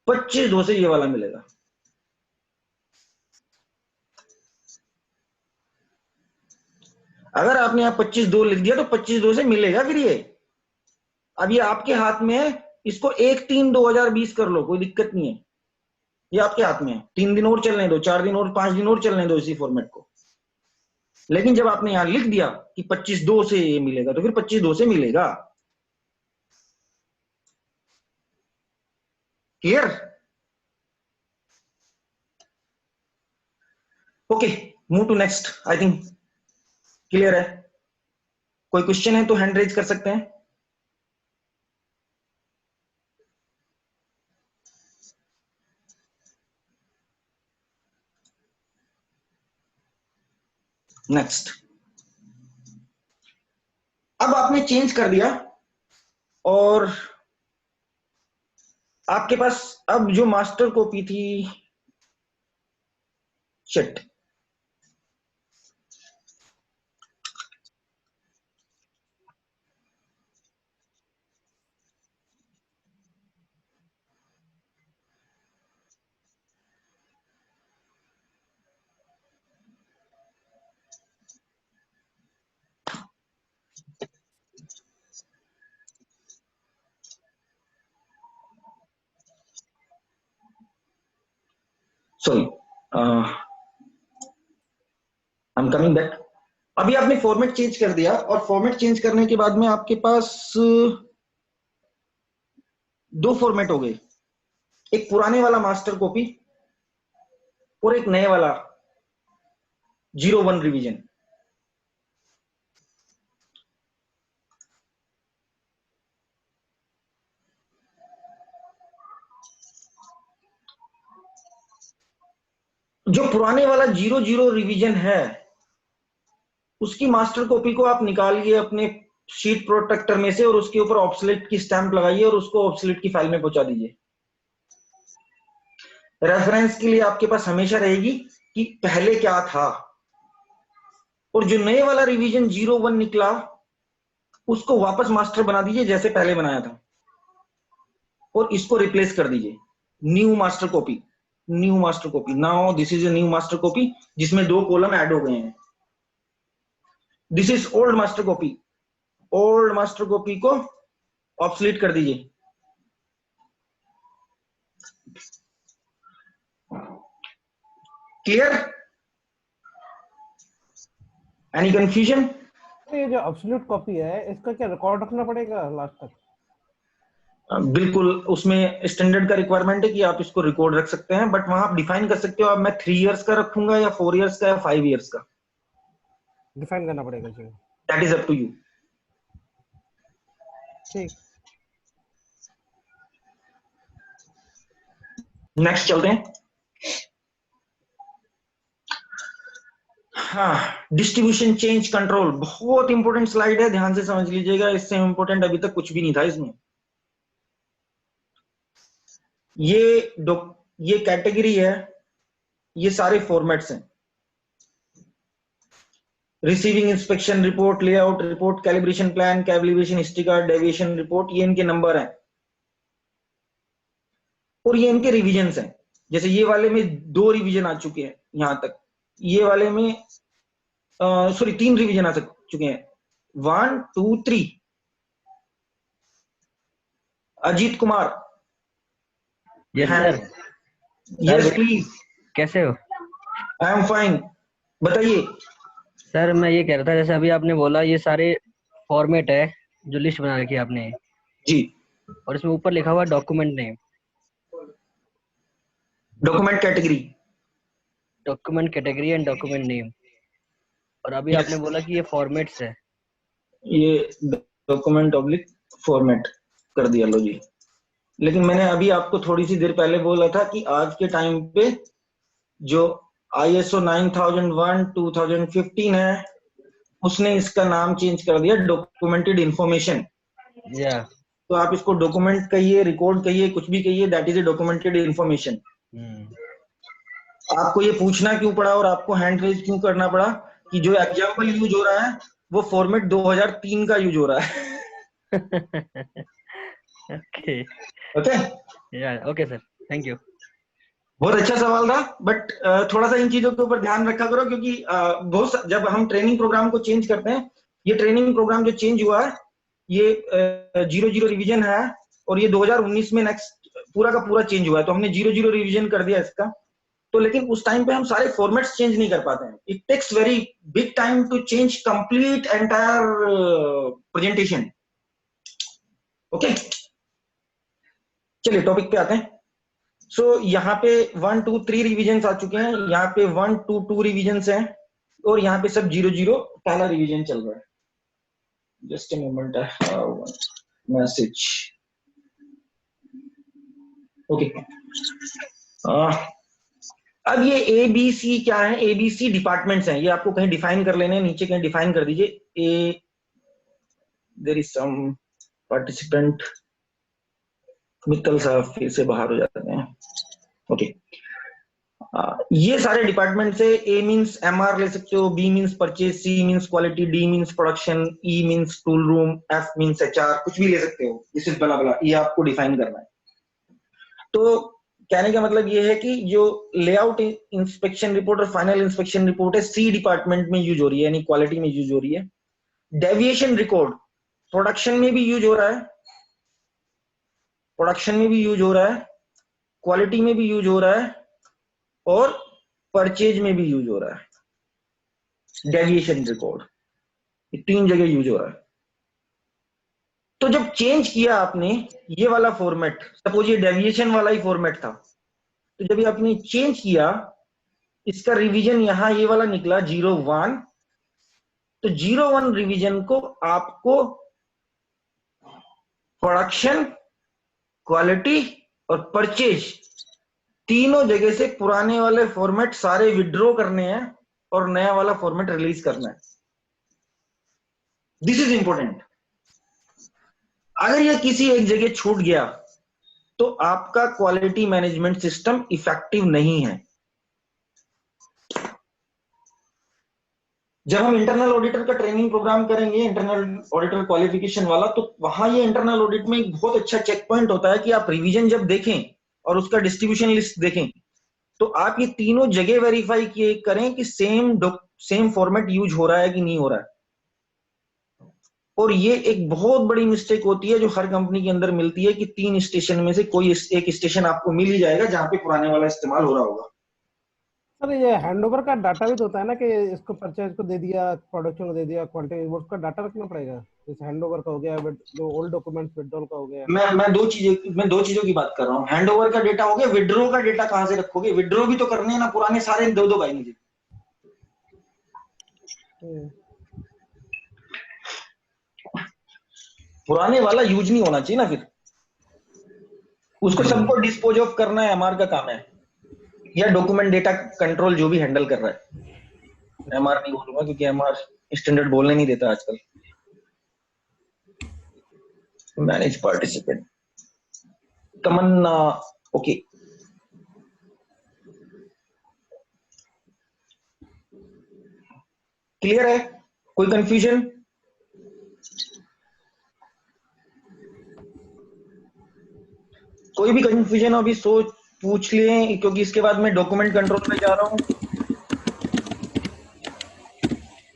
25/2 से ये वाला मिलेगा। अगर आपने यहाँ 25/2 लिख दिया तो 25/2 से मिलेगा फिर ये। अब ये आपके हाथ में है, इसको 1/3/2020 कर लो, कोई दिक्कत नहीं है, ये आपके हाथ में है। 3 दिन और चलने दो, 4 दिन और 5 दिन और चलने दो इसी फॉर्मेट को। लेकिन जब आपने यहां लिख दिया कि 25/2 से ये मिलेगा तो फिर 25/2 से मिलेगा। Clear? Okay, move to next. I think clear है। कोई क्वेश्चन है तो हैंड रेज कर सकते हैं। नेक्स्ट, अब आपने चेंज कर दिया और आपके पास अब जो मास्टर कॉपी थी, shit, sorry, I am coming back. अभी आपने फॉर्मेट चेंज कर दिया और फॉर्मेट चेंज करने के बाद में आपके पास दो फॉर्मेट हो गए, एक पुराने वाला मास्टर कॉपी और एक नए वाला 01 रिवीजन। जो पुराने वाला 00 रिवीजन है उसकी मास्टर कॉपी को आप निकालिए अपने शीट प्रोटेक्टर में से और उसके ऊपर ऑब्सोलेट की स्टैंप लगाइए और उसको ऑब्सोलेट की फाइल में पहुंचा दीजिए। रेफरेंस के लिए आपके पास हमेशा रहेगी कि पहले क्या था, और जो नए वाला रिवीजन 01 निकला उसको वापस मास्टर बना दीजिए जैसे पहले बनाया था और इसको रिप्लेस कर दीजिए new master copy. New master copy, now this is a new master copy जिसमें दो कॉलम ऐड हो गए हैं। This is old master copy, old master copy को ऑब्सोलीट कर दीजिए। क्लियर? Any confusion? ये जो एब्सोल्यूट कॉपी है इसका क्या रिकॉर्ड रखना पड़ेगा लास्ट तक? बिल्कुल, उसमें स्टैंडर्ड का रिक्वायरमेंट है कि आप इसको रिकॉर्ड रख सकते हैं, बट वहां आप डिफाइन कर सकते हो अब मैं 3 इयर्स का रखूंगा या 4 इयर्स का या 5 इयर्स का। डिफाइन करना पड़ेगा जी। That is up to you. ठीक। नेक्स्ट चलते हैं। हाँ, डिस्ट्रीब्यूशन चेंज कंट्रोल बहुत इंपॉर्टेंट स्लाइड है, ध्यान से समझ लीजिएगा, इससे इंपॉर्टेंट अभी तक कुछ भी नहीं था इसमें। ये कैटेगरी है, ये सारे फॉर्मेट्स हैं। Receiving inspection report, layout report, calibration plan, calibration history card, deviation report, ये इनके नंबर हैं और ये इनके रिविजन्स हैं। जैसे ये वाले में 2 रिवीजन आ चुके हैं यहां तक, ये वाले में सॉरी 3 रिवीजन आ चुके हैं, 1 2 3। Ajit Kumar. Yes sir. Yes please. कैसे हो? आई एम फाइन, बताइए। सर मैं ये कह रहा था, जैसे अभी आपने बोला ये सारे फॉर्मेट है जो लिस्ट बना रखी है आपने जी, और इसमें ऊपर लिखा हुआ document name, document category, document category and document name, और अभी Yes. आपने बोला कि ये फॉर्मेट्स है। ये डॉक्यूमेंट ऑब्लिक फॉर्मेट कर दिया, लो जी। लेकिन मैंने अभी आपको थोड़ी सी देर पहले बोला था कि आज के टाइम पे जो ISO 9001 2015 है, उसने इसका नाम चेंज कर दिया डॉक्यूमेंटेड इंफॉर्मेशन। या तो आप इसको डॉक्यूमेंट कहिए, रिकॉर्ड कहिए, कुछ भी कहिए, that is a documented information. आपको ये पूछना क्यों पड़ा और आपको हैंड रेज क्यों करना पड़ा कि जो एग्जाम्पल यूज हो रहा है वो फॉर्मेट 2003 का यूज हो रहा है। ओके ओके, या ओके सर, थैंक यू। बहुत अच्छा सवाल था, बट थोड़ा सा इन चीजों के ऊपर ध्यान रखा करो, क्योंकि जब हम ट्रेनिंग प्रोग्राम को चेंज करते हैं, ये ट्रेनिंग प्रोग्राम जो चेंज हुआ है ये 00 रिवीजन है और ये 2019 में नेक्स्ट पूरा का पूरा चेंज हुआ है, तो हमने 00 रिवीजन कर दिया इसका। तो लेकिन उस टाइम पे हम सारे फॉर्मेट्स चेंज नहीं कर पाते हैं। It takes very big time to change complete entire presentation. Okay, चलिए टॉपिक पे आते हैं। सो यहाँ पे 1 2 3 रिविजन आ चुके हैं, यहाँ पे 1 2 2 रिविजन हैं और यहाँ पे सब 00 पहला रिवीजन चल रहा है। Just a moment, message. Okay, अब ये ABC क्या है? ABC डिपार्टमेंट्स हैं, ये आपको कहीं डिफाइन कर लेने, नीचे कहीं डिफाइन कर दीजिए। There is some participant, Mittal साहब फिर से बाहर हो जाते हैं। ओके, ये सारे डिपार्टमेंट से A मींस MR ले सकते हो, B means purchase, C means quality, D means production, E means tool room, F means HR, कुछ भी ले सकते हो। दिस इज बला बला, ये आपको डिफाइन करना है। तो कहने का मतलब ये है कि जो लेआउट इंस्पेक्शन रिपोर्ट और फाइनल इंस्पेक्शन रिपोर्ट है C डिपार्टमेंट में यूज हो रही है, यानी क्वालिटी में यूज हो रही है। डेविएशन रिकॉर्ड प्रोडक्शन में भी यूज हो रहा है, प्रोडक्शन में भी यूज हो रहा है, क्वालिटी में भी यूज हो रहा है और परचेज में भी यूज हो रहा है। डेविएशन रिकॉर्ड ये 3 जगह यूज हो रहा है। तो जब चेंज किया आपने ये वाला फॉर्मेट, सपोज ये डेविएशन वाला ही फॉर्मेट था, तो जब ये आपने चेंज किया, इसका रिवीजन यहां ये वाला निकला 01, तो 01 रिवीजन को आपको प्रोडक्शन, क्वालिटी और परचेज तीनों जगह से पुराने वाले फॉर्मेट सारे विड्रॉ करने हैं और नया वाला फॉर्मेट रिलीज करना है। This is important. अगर ये किसी एक जगह छूट गया तो आपका क्वालिटी मैनेजमेंट सिस्टम इफेक्टिव नहीं है। जब हम इंटरनल ऑडिटर का ट्रेनिंग प्रोग्राम करेंगे, इंटरनल ऑडिटर क्वालिफिकेशन वाला, तो वहां ये इंटरनल ऑडिट में एक बहुत अच्छा चेक पॉइंट होता है कि आप रिवीजन जब देखें और उसका डिस्ट्रीब्यूशन लिस्ट देखें, तो आप ये तीनों जगह वेरीफाई किए करें कि सेम फॉर्मेट यूज हो रहा है कि नहीं हो रहा है। और ये एक बहुत बड़ी मिस्टेक होती है जो हर कंपनी के अंदर मिलती है कि 3 स्टेशन में से कोई एक स्टेशन आपको मिल ही जाएगा जहां पे पुराने वाला इस्तेमाल हो रहा होगा। सर ये हैंडओवर का डाटा भी तो होता है ना कि इसको परचेज को दे दिया, प्रोडक्शन को दे दिया, क्वांटिटी, उसका डाटा रखना पड़ेगा। जैसे हैंडओवर का हो गया, जो ओल्ड डॉक्यूमेंट्स विड्रॉल का हो गया। मैं दो चीजों की बात कर रहा हूँ। हैंडओवर का डेटा हो गया, विड्रॉ का डेटा कहां से रखोगे? विड्रॉ भी तो करने हैं ना, पुराने सारे दो भाई मुझे। पुराने वाला यूज नहीं होना चाहिए ना, फिर उसको सबको डिस्पोज ऑफ करना है, एमआर का काम है, या डॉक्यूमेंट डेटा कंट्रोल जो भी हैंडल कर रहा है। एमआर नहीं बोलूंगा क्योंकि एमआर स्टैंडर्ड बोलने नहीं देता आजकल। मैनेज पार्टिसिपेंट, तमन्ना, ओके। क्लियर है? कोई कंफ्यूजन? कोई भी कंफ्यूजन हो अभी सोच पूछ लिए, क्योंकि इसके बाद मैं डॉक्यूमेंट कंट्रोल पे जा रहा हूं।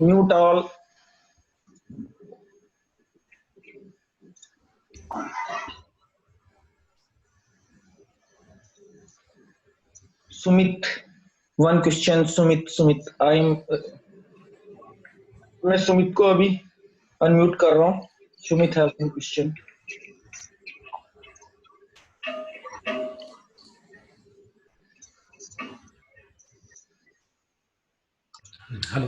Mute all. Sumit, one question. Sumit I am, मैं सुमित को अभी अनम्यूट कर रहा हूं। Sumit have one question. Hello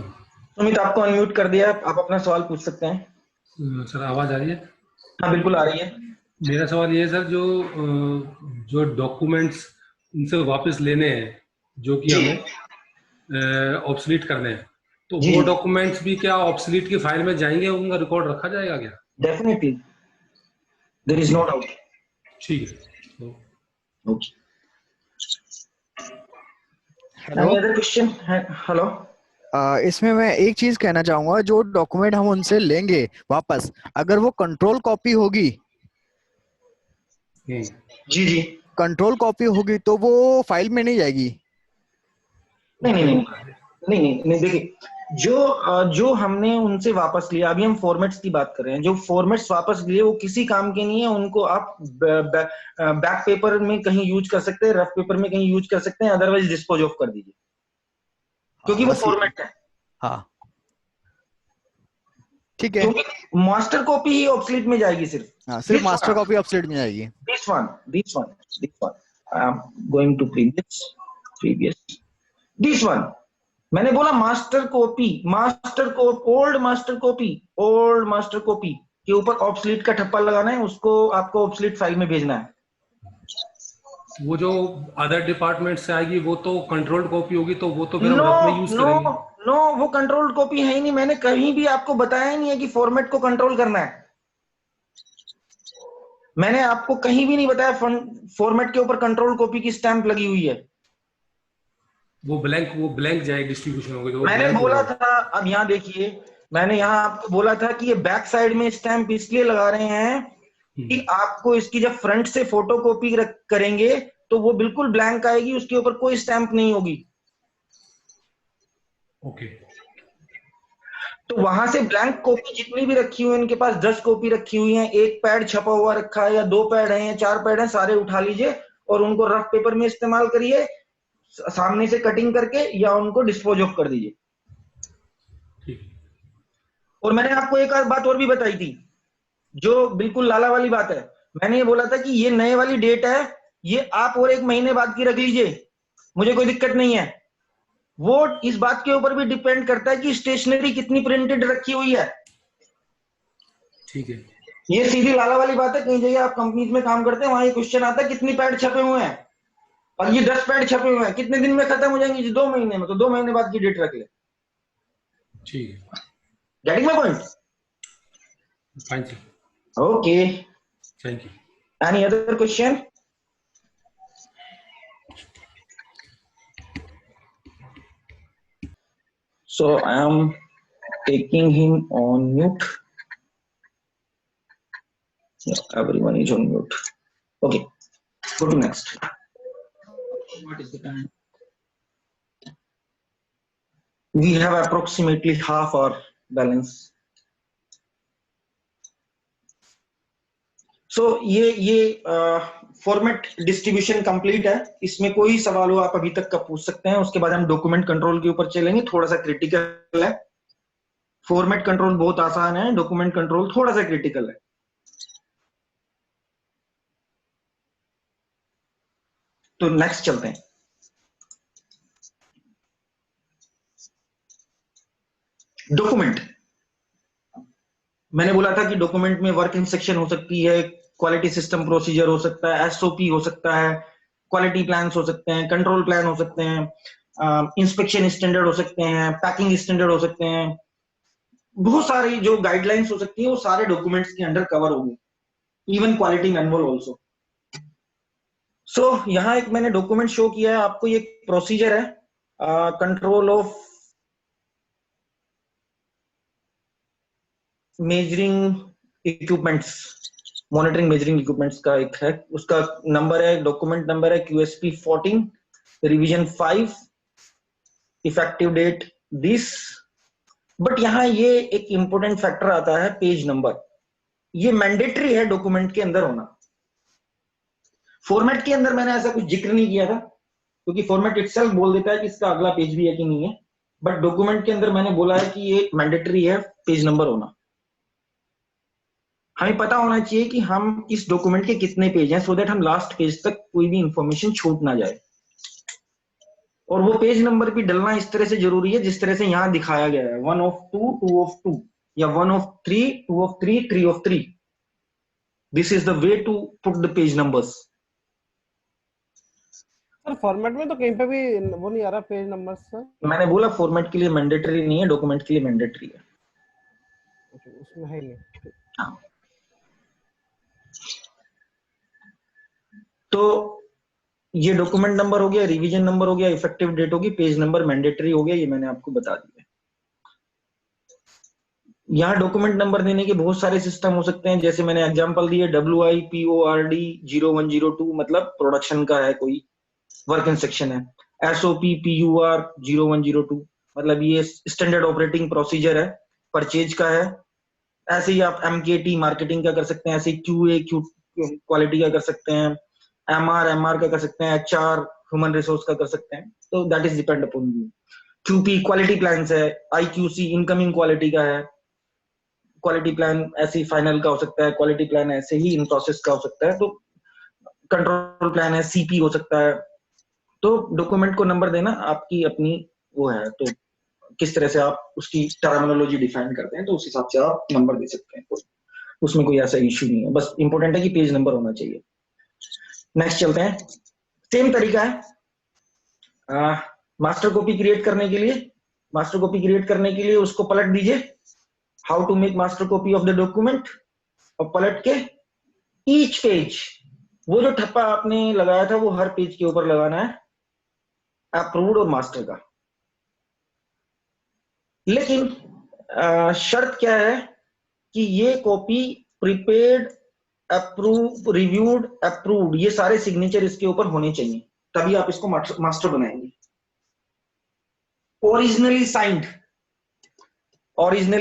Sumit, आपको अनम्यूट कर दिया, आप अपना सवाल पूछ सकते हैं। सर, आवाज आ रही है? हाँ बिल्कुल आ रही है। मेरा सवाल ये है सर, जो डॉक्यूमेंट्स उनसे वापस लेने हैं, जो कि हमें ऑब्सलीट करने हैं, तो जी वो डॉक्यूमेंट्स भी क्या ऑब्सलीट की फाइल में जाएंगे, उनका रिकॉर्ड रखा जाएगा क्या? Definitely, there is no doubt. ठीक है। Okay, hello. Any other question? Hello. इसमें मैं एक चीज कहना चाहूंगा, जो डॉक्यूमेंट हम उनसे लेंगे वापस, अगर वो कंट्रोल कॉपी होगी, जी जी, कंट्रोल कॉपी होगी तो वो फाइल में नहीं जाएगी। नहीं, देखिए, जो हमने उनसे वापस लिया, अभी हम फॉर्मेट्स की बात कर रहे हैं, जो फॉर्मेट्स वापस लिए वो किसी काम के नहीं है। उनको आप बैक पेपर में कहीं यूज कर सकते हैं, रफ पेपर में कहीं यूज कर सकते हैं, अदरवाइज डिस्पोज ऑफ कर दीजिए, क्योंकि वो फॉर्मेट है। हाँ ठीक है। क्योंकि मास्टर कॉपी ही ऑब्सलीट में जाएगी सिर्फ। हाँ, सिर्फ मास्टर कॉपी ऑब्सोल्यूट में जाएगी। This one. I am going to previous. This one. मैंने बोला master copy, old master copy के ऊपर ऑब्सलीट का ठप्पा लगाना है, उसको आपको ऑब्सलीट फाइल में भेजना है। वो जो अदर डिपार्टमेंट से आएगी वो तो कंट्रोल्ड कॉपी होगी, तो वो तो फिर हम रफ में यूज करेंगे। नो, वो कंट्रोल्ड कॉपी है ही नहीं। मैंने कहीं भी आपको बताया ही नहीं है कि फॉर्मेट को कंट्रोल करना है। मैंने आपको कहीं भी नहीं बताया फॉर्मेट के ऊपर कंट्रोल कॉपी की स्टैंप लगी हुई है। वो ब्लैंक जाए डिस्ट्रीब्यूशन होगी तो मैंने बोला था, अब यहाँ देखिए, मैंने यहाँ आपको बोला था कि ये बैक साइड में स्टैंप इसलिए लगा रहे हैं कि आपको इसकी जब फ्रंट से फोटो कॉपी करेंगे तो वो बिल्कुल ब्लैंक आएगी, उसके ऊपर कोई स्टैंप नहीं होगी। ओके। तो वहां से ब्लैंक कॉपी जितनी भी रखी हुई है, इनके पास 10 कॉपी रखी हुई है, एक पैड छपा हुआ रखा है, या 2 पैड है या 4 पैड है, सारे उठा लीजिए और उनको रफ पेपर में इस्तेमाल करिए, सामने से कटिंग करके, या उनको डिस्पोज ऑफ कर दीजिए। और मैंने आपको एक बात और भी बताई थी, जो बिल्कुल लाला वाली बात है। मैंने ये बोला था कि ये नए वाली डेट है, ये आप और 1 महीने बाद की रख लीजिए, मुझे कोई दिक्कत नहीं है। वो इस बात के ऊपर भी डिपेंड करता है कि स्टेशनरी कितनी प्रिंटेड रखी हुई है। ठीक है। ये सीधी लाला वाली बात है। कई जगह आप कंपनीज में काम करते हैं, वहां ये क्वेश्चन आता है कितनी पैड छपे हुए हैं, और ये 10 पैड छपे हुए हैं, कितने दिन में खत्म हो जाएंगे? 2 महीने में। तो 2 महीने बाद की डेट रख ले। ठीक है। Getting my point? Fine sir. Okay, thank you. Any other question? So I am taking him on mute. Yeah, everyone is on mute. Okay, go to next. What is the time? We have approximately half hour balance. So ये format distribution complete है। इसमें कोई सवाल हो आप अभी तक का पूछ सकते हैं। उसके बाद हम डॉक्यूमेंट कंट्रोल के ऊपर चलेंगे, थोड़ा सा क्रिटिकल है। फॉर्मेट कंट्रोल बहुत आसान है, डॉक्यूमेंट कंट्रोल थोड़ा सा क्रिटिकल है। तो नेक्स्ट चलते हैं। डॉक्यूमेंट मैंने बोला था कि डॉक्यूमेंट में वर्क इंस्ट्रक्शन हो सकती है, क्वालिटी सिस्टम प्रोसीजर हो सकता है, एसओपी हो सकता है, क्वालिटी प्लान्स हो सकते हैं, कंट्रोल प्लान हो सकते हैं, इंस्पेक्शन स्टैंडर्ड हो सकते हैं, पैकिंग स्टैंडर्ड हो सकते हैं, बहुत सारी जो गाइडलाइंस हो सकती है वो सारे डॉक्यूमेंट्स के अंडर कवर होंगे, इवन क्वालिटी मैनुअल ऑल्सो। सो यहाँ एक मैंने डॉक्यूमेंट शो किया है आपको, ये प्रोसीजर है control of measuring equipments, monitoring measuring equipments का एक है, उसका नंबर है, डॉक्यूमेंट नंबर है QSP 14 revision 5, effective date this. But यहाँ ये एक इंपॉर्टेंट फैक्टर आता है, पेज नंबर, ये मैंडेटरी है डॉक्यूमेंट के अंदर होना। फॉर्मेट के अंदर मैंने ऐसा कुछ जिक्र नहीं किया था, क्योंकि फॉर्मेट इटसेल्फ बोल देता है कि इसका अगला पेज भी है कि नहीं है, बट डॉक्यूमेंट के अंदर मैंने बोला है कि ये मैंडेटरी है पेज नंबर होना। हमें पता होना चाहिए कि हम इस डॉक्यूमेंट के कितने पेज हैं, सो दैट हम लास्ट पेज तक कोई भी इंफॉर्मेशन छूट ना जाए। और वो पेज नंबर भी डलना इस तरह से जरूरी है जिस तरह से यहां दिखाया गया है, 1 of 2, 2 of 2, या 1 of 3, 2 of 3, 3 of 3। This is the way to put the page numbers. Sir format में तो कहीं पे भी वो नहीं आ रहा पेज नंबर सर। मैंने बोला फॉर्मेट के लिए मैंडेटरी नहीं है, डॉक्यूमेंट के लिए मैंडेटरी है। उसमें है नहीं। हाँ। तो ये डॉक्यूमेंट नंबर हो गया, रिवीजन नंबर हो गया, इफेक्टिव डेट होगी, पेज नंबर मैंडेटरी हो गया, ये मैंने आपको बता दिया। यहाँ डॉक्यूमेंट नंबर देने के बहुत सारे सिस्टम हो सकते हैं, जैसे मैंने एग्जांपल दिए WIPORD 0102, मतलब प्रोडक्शन का है, कोई वर्क इंस्ट्रक्शन है। SOP PUR 0102, मतलब ये स्टैंडर्ड ऑपरेटिंग प्रोसीजर है, परचेज का है। ऐसे ही आप MKT मार्केटिंग का कर सकते हैं, ऐसे QA क्वालिटी का कर सकते हैं, MR का कर सकते हैं, HR ह्यूमन रिसोर्स का कर सकते हैं। तो that is depend upon you. QP quality plans है, IQC इनकमिंग क्वालिटी का है, क्वालिटी प्लान ऐसे ही फाइनल का हो सकता है, क्वालिटी प्लान ऐसे ही इन प्रोसेस का हो सकता है। तो कंट्रोल प्लान है, CP हो सकता है। तो डॉक्यूमेंट को नंबर देना आपकी अपनी वो है, तो किस तरह से आप उसकी टर्मिनोलॉजी डिफाइन करते हैं, तो उस हिसाब से आप नंबर दे सकते हैं, उसमें कोई ऐसा इश्यू नहीं है। बस इंपॉर्टेंट है कि पेज नंबर होना चाहिए। नेक्स्ट चलते हैं। सेम तरीका है मास्टर कॉपी क्रिएट करने के लिए। मास्टर कॉपी क्रिएट करने के लिए उसको पलट दीजिए, how to make master copy of the document, और पलट के ईच पेज, वो जो ठप्पा आपने लगाया था वो हर पेज के ऊपर लगाना है, अप्रूव्ड और मास्टर का। लेकिन शर्त क्या है कि ये copy prepared, approve, reviewed, approved, ये सारे सिग्नेचर इसके ऊपर होने चाहिए, तभी आप इसको मास्टर बनाएंगे। Originally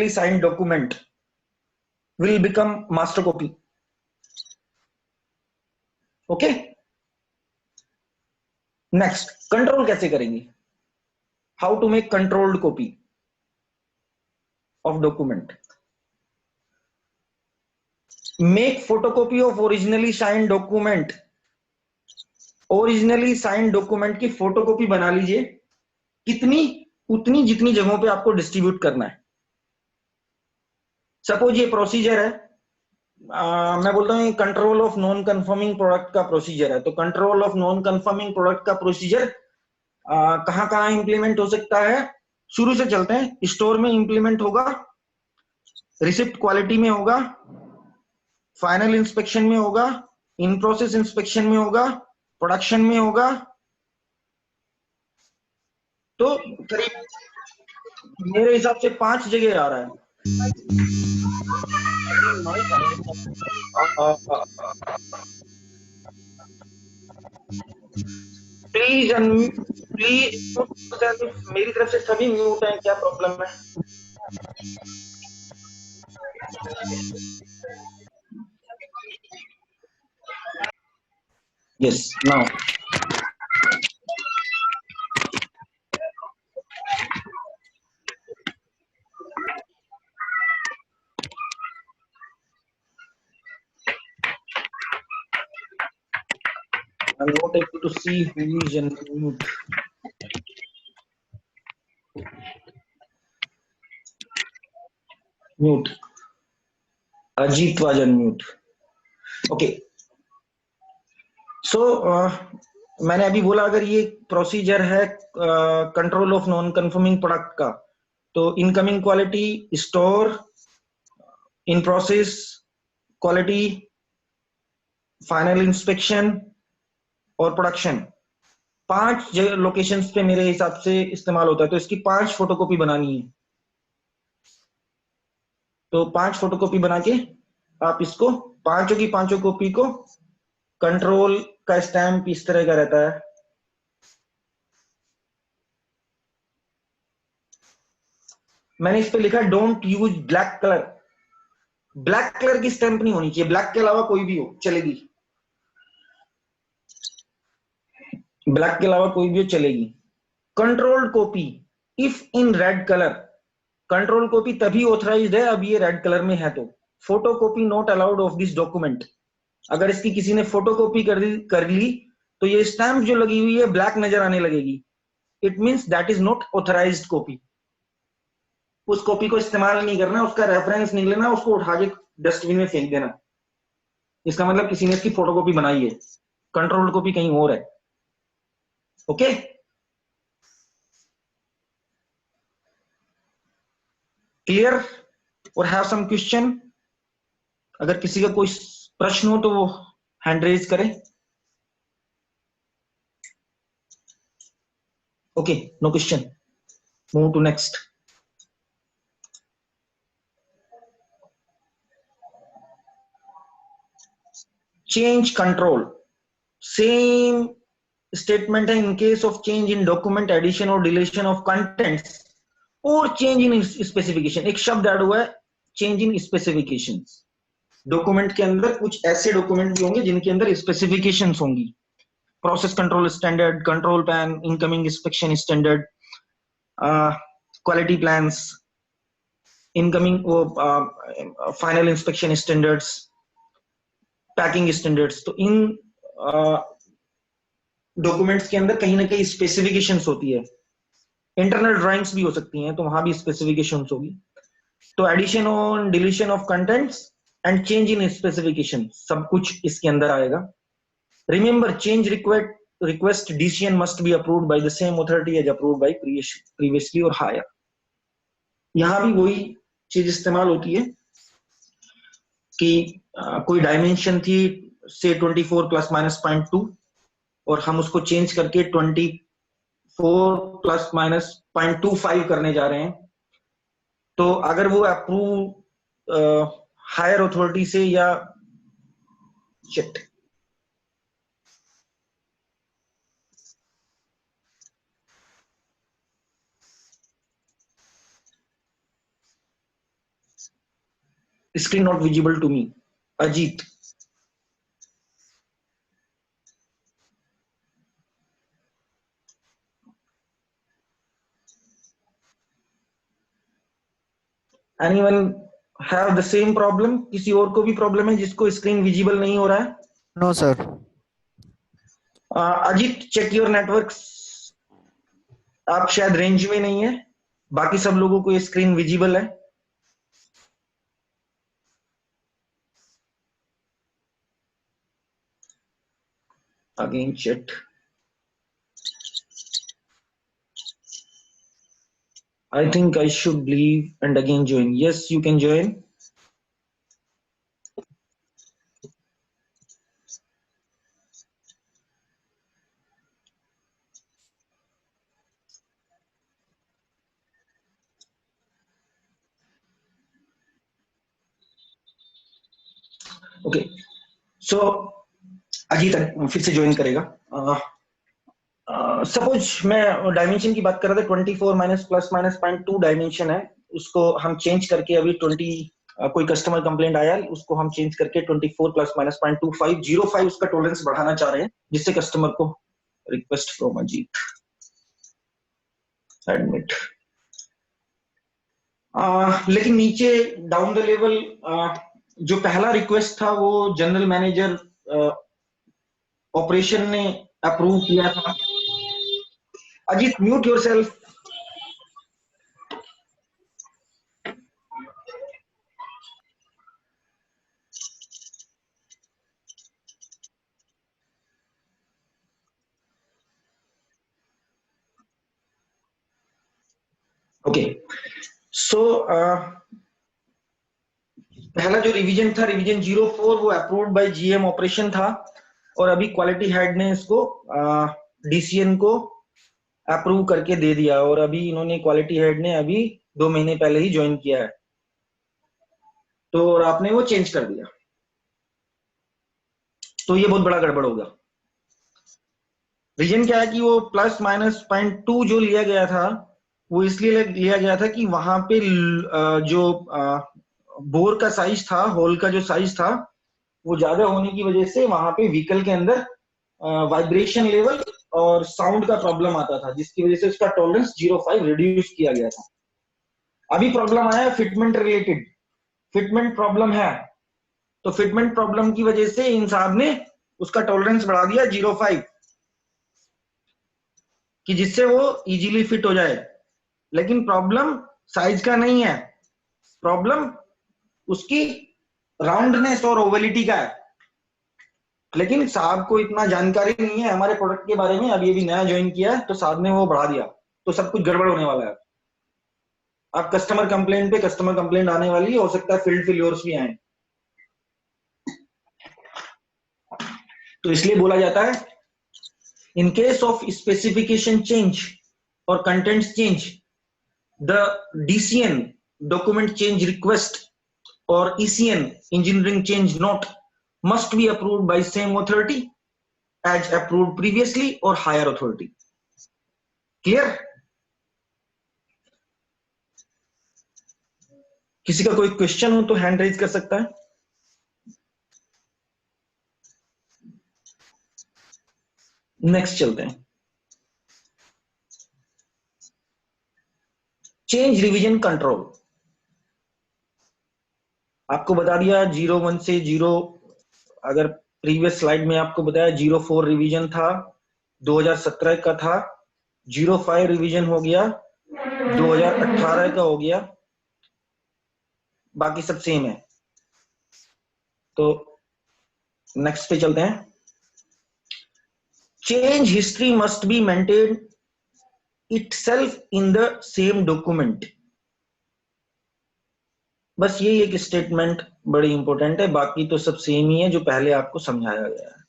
signed document will become master copy. Okay, next, control कैसे करेंगे, how to make controlled copy of document. Make photocopy of originally signed document. Originally signed document की फोटोकॉपी बना लीजिए, कितनी, उतनी जितनी जगहों पे आपको डिस्ट्रीब्यूट करना है। सपोज ये प्रोसीजर है, मैं बोलता हूँ control of non conforming product का प्रोसीजर है, तो control of non conforming product का प्रोसीजर कहां कहां इंप्लीमेंट हो सकता है। शुरू से चलते हैं। स्टोर में इंप्लीमेंट होगा, रिसिप्ट क्वालिटी में होगा, फाइनल इंस्पेक्शन में होगा, इन प्रोसेस इंस्पेक्शन में होगा, प्रोडक्शन में होगा। तो करीब मेरे हिसाब से 5 जगह आ रहा है। प्लीज प्लीज, मेरी तरफ से सभी म्यूट हैं, क्या प्रॉब्लम है? Yes, now I'm not able to see who is in mute. Mute. Ajit was unmute. Okay, so मैंने अभी बोला अगर ये प्रोसीजर है control of non conforming product का, तो incoming quality, store, in process quality, final inspection और प्रोडक्शन, 5 लोकेशंस पे मेरे हिसाब से इस्तेमाल होता है। तो इसकी 5 फोटोकॉपी बनानी है। तो 5 फोटोकॉपी बना के आप इसको पांचों की पांचों कॉपी को, कंट्रोल का स्टैम्प इस तरह का रहता है, मैंने इस पे लिखा don't use black colour. Black colour की स्टैंप नहीं होनी चाहिए, ब्लैक के अलावा कोई भी हो चलेगी, ब्लैक के अलावा कोई भी हो चलेगी। Controlled copy if in red colour, control copy तभी ऑथराइज्ड है अब ये रेड कलर में है तो। Photo copy not allowed of this document, अगर इसकी किसी ने फोटो कॉपी कर ली तो ये स्टैंप जो लगी हुई है ब्लैक नजर आने लगेगी, it means that is not authorised copy. उस कॉपी को इस्तेमाल नहीं करना, उसका रेफरेंस नहीं लेना, उसको उठा के डस्टबिन में फेंक देना। इसका मतलब किसी ने इसकी फोटोकॉपी बनाई है, कंट्रोल्ड कॉपी कहीं और है। ओके, क्लियर और हैव सम क्वेश्चन? अगर किसी का कोई प्रश्न हो तो वो हैंड रेज करें। Okay, no question, move to next. Change control, same statement है in case of change in document, addition और डिलीशन ऑफ कंटेंट्स और चेंज इन स्पेसिफिकेशन। एक शब्द ऐड हुआ है, चेंज इन स्पेसिफिकेशंस। डॉक्यूमेंट के अंदर कुछ ऐसे डॉक्यूमेंट भी होंगे जिनके अंदर स्पेसिफिकेशंस होंगी, process control standard, control plan, incoming inspection standard, quality plans, incoming final inspection standards, packing standards. तो इन डॉक्यूमेंट्स के अंदर कहीं ना कहीं स्पेसिफिकेशंस होती है, इंटरनल ड्राइंग्स भी हो सकती हैं तो वहां भी स्पेसिफिकेशंस होगी। तो एडिशन और deletion of contents and change in specification सब कुछ इसके अंदर आएगा। Remember, change request decision must be approved by the same authority as approved by previously और हायर। यहां भी वही चीज इस्तेमाल होती है कि कोई डायमेंशन थी से 24 प्लस माइनस 0.2 और हम उसको चेंज करके 24 प्लस माइनस 0.25 करने जा रहे हैं, तो अगर वो अप्रूव हायर अथॉरिटी से या shit screen not visible to me. Ajit, anyone have the same problem? किसी और को भी प्रॉब्लम है जिसको स्क्रीन विजिबल नहीं हो रहा है? No sir. Ajit, check your network, आप शायद रेंज में नहीं है, बाकी सब लोगों को ये स्क्रीन विजिबल है। Again check, I think I should leave and again join. Yes, you can join. Okay, so Ajit फिर से ज्वाइन करेगा। सपोज मैं डायमेंशन की बात कर रहा था, 24 माइनस प्लस माइनस 0.2 डायमेंशन है, उसको हम चेंज करके अभी 20 कोई कस्टमर कंप्लेंट आया, उसको हम चेंज करके 24 प्लस माइनस 0.25 उसका टॉलरेंस बढ़ाना चाह रहे हैं, जिससे कस्टमर को रिक्वेस्ट फ्रॉम अजीत एडमिट। लेकिन नीचे डाउन द लेवल जो पहला रिक्वेस्ट था वो जनरल मैनेजर ऑपरेशन ने अप्रूव किया था। Ajit, mute yourself. सो पहला जो रिवीजन था, रिवीजन 04, वो अप्रूव्ड बाय जीएम ऑपरेशन था, और अभी क्वालिटी हेड ने इसको डीसीएन को अप्रूव करके दे दिया, और अभी इन्होंने क्वालिटी हेड ने अभी 2 महीने पहले ही ज्वाइन किया है, तो और आपने वो चेंज कर दिया, तो ये बहुत बड़ा गड़बड़ होगा। रीजन क्या है कि वो ±0.2 जो लिया गया था, वो इसलिए लिया गया था कि वहां पे जो बोर का साइज था, होल का जो साइज था, वो ज्यादा होने की वजह से वहां पे व्हीकल के अंदर वाइब्रेशन लेवल और साउंड का प्रॉब्लम आता था, जिसकी वजह से उसका टॉलरेंस 0.5 रिड्यूस किया गया था। अभी प्रॉब्लम आया फिटमेंट रिलेटेड, फिटमेंट प्रॉब्लम है, तो फिटमेंट प्रॉब्लम की वजह से इन साहब ने उसका टॉलरेंस बढ़ा दिया 0.5, कि जिससे वो इजीली फिट हो जाए। लेकिन प्रॉब्लम साइज का नहीं है, प्रॉब्लम उसकी राउंडनेस और ओवलिटी का है। लेकिन साहब को इतना जानकारी नहीं है हमारे प्रोडक्ट के बारे में, अभी अभी नया ज्वाइन किया है, तो साहब ने वो बढ़ा दिया, तो सब कुछ गड़बड़ होने वाला है। अब कस्टमर कंप्लेंट पे कस्टमर कंप्लेंट आने वाली है, हो सकता है फील्ड फेल्योर्स भी आए। तो इसलिए बोला जाता है in case of specification change और contents change, the DCN document change request और ECN engineering change note must be approved by same authority as approved previously or higher authority. Clear? किसी का कोई क्वेश्चन हो तो हैंड रेज कर सकता है। नेक्स्ट चलते हैं। चेंज रिवीजन कंट्रोल, आपको बता दिया 01 से 0, अगर प्रीवियस स्लाइड में आपको बताया 04 रिवीजन था, 2017 का था, 05 रिवीजन हो गया, 2018 का हो गया, बाकी सब सेम है। तो नेक्स्ट पे चलते हैं। Change history must be maintain itself in the same document. बस ये एक स्टेटमेंट बड़ी इंपॉर्टेंट है, बाकी तो सब सेम ही है जो पहले आपको समझाया गया है।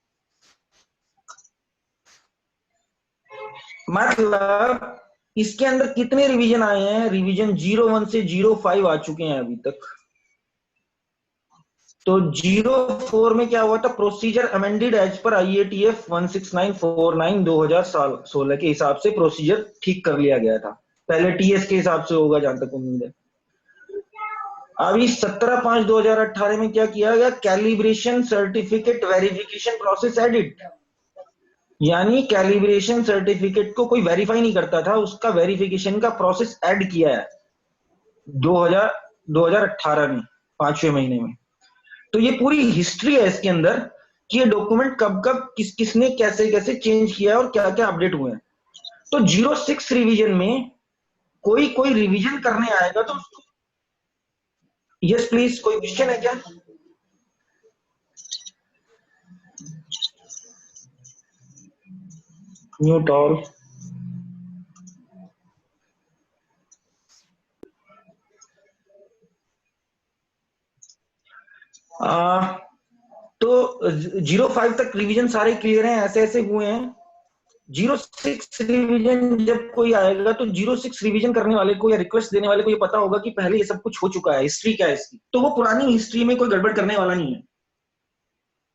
मतलब इसके अंदर कितने रिवीजन आए हैं? रिवीजन 01 से 05 आ चुके हैं अभी तक। तो 04 में क्या हुआ था? Procedure amended as per IATF 16949 2016 के हिसाब से प्रोसीजर ठीक कर लिया गया था। पहले TS के हिसाब से होगा जहां तक उम्मीद है। अभी 17/5/2018 में क्या किया गया? Calibration certificate verification process edit, यानी कैलिब्रेशन सर्टिफिकेट को कोई वेरीफाई नहीं करता था, उसका वेरिफिकेशन का प्रोसेस ऐड किया है 2018 में 5वें महीने में। तो ये पूरी हिस्ट्री है इसके अंदर कि ये डॉक्यूमेंट कब कब किसने कैसे कैसे चेंज किया और क्या क्या अपडेट हुए हैं। तो 06 रिवीजन में कोई रिवीजन करने आएगा तो यस प्लीज, कोई क्वेश्चन है क्या? Mute all. तो 05 तक रिवीजन सारे क्लियर हैं, ऐसे ऐसे हुए हैं। 06 रिवीजन जब कोई आएगा तो 06 रिवीजन करने वाले को या रिक्वेस्ट देने वाले को ये पता होगा कि पहले ये सब कुछ हो चुका है, हिस्ट्री क्या है इसकी, तो वो पुरानी हिस्ट्री में कोई गड़बड़ करने वाला नहीं है।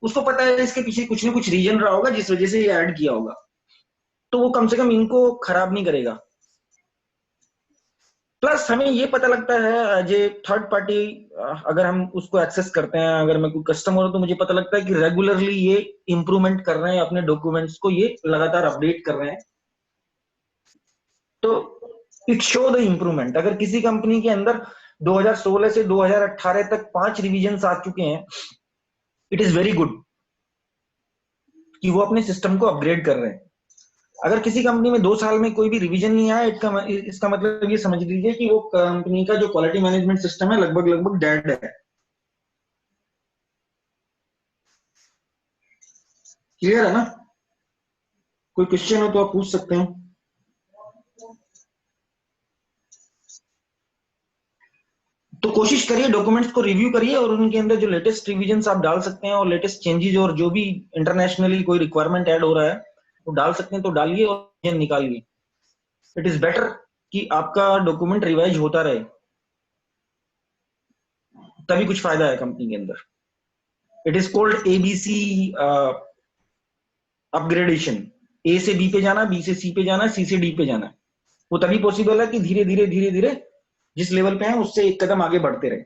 उसको पता है इसके पीछे कुछ ना कुछ रीजन रहा होगा जिस वजह से ये ऐड किया होगा, तो वो कम से कम इनको खराब नहीं करेगा। प्लस हमें ये पता लगता है एज ए थर्ड पार्टी, अगर हम उसको एक्सेस करते हैं, अगर मैं कोई कस्टमर हूं तो मुझे पता लगता है कि रेगुलरली ये इंप्रूवमेंट कर रहे हैं अपने डॉक्यूमेंट्स को, ये लगातार अपडेट कर रहे हैं, तो इट शो द इंप्रूवमेंट। अगर किसी कंपनी के अंदर 2016 से 2018 तक 5 रिवीजन आ चुके हैं, इट इज वेरी गुड कि वो अपने सिस्टम को अपग्रेड कर रहे हैं। अगर किसी कंपनी में 2 साल में कोई भी रिवीजन नहीं आया, इसका मतलब ये समझ लीजिए कि वो कंपनी का जो क्वालिटी मैनेजमेंट सिस्टम है लगभग डेड है। क्लियर है ना? कोई क्वेश्चन हो तो आप पूछ सकते हैं। तो कोशिश करिए डॉक्यूमेंट्स को रिव्यू करिए और उनके अंदर जो लेटेस्ट रिविजन आप डाल सकते हैं और लेटेस्ट चेंजेस और जो भी इंटरनेशनली कोई रिक्वायरमेंट ऐड हो रहा है वो डाल सकते हैं तो डालिए और निकालिए। इट इज बेटर कि आपका डॉक्यूमेंट रिवाइज होता रहे, तभी कुछ फायदा है कंपनी के अंदर। It is called ABC upgradation. A से बी पे जाना, बी से सी पे जाना, सी से डी पे जाना। वो तभी पॉसिबल है कि धीरे धीरे धीरे धीरे जिस लेवल पे है उससे एक कदम आगे बढ़ते रहे।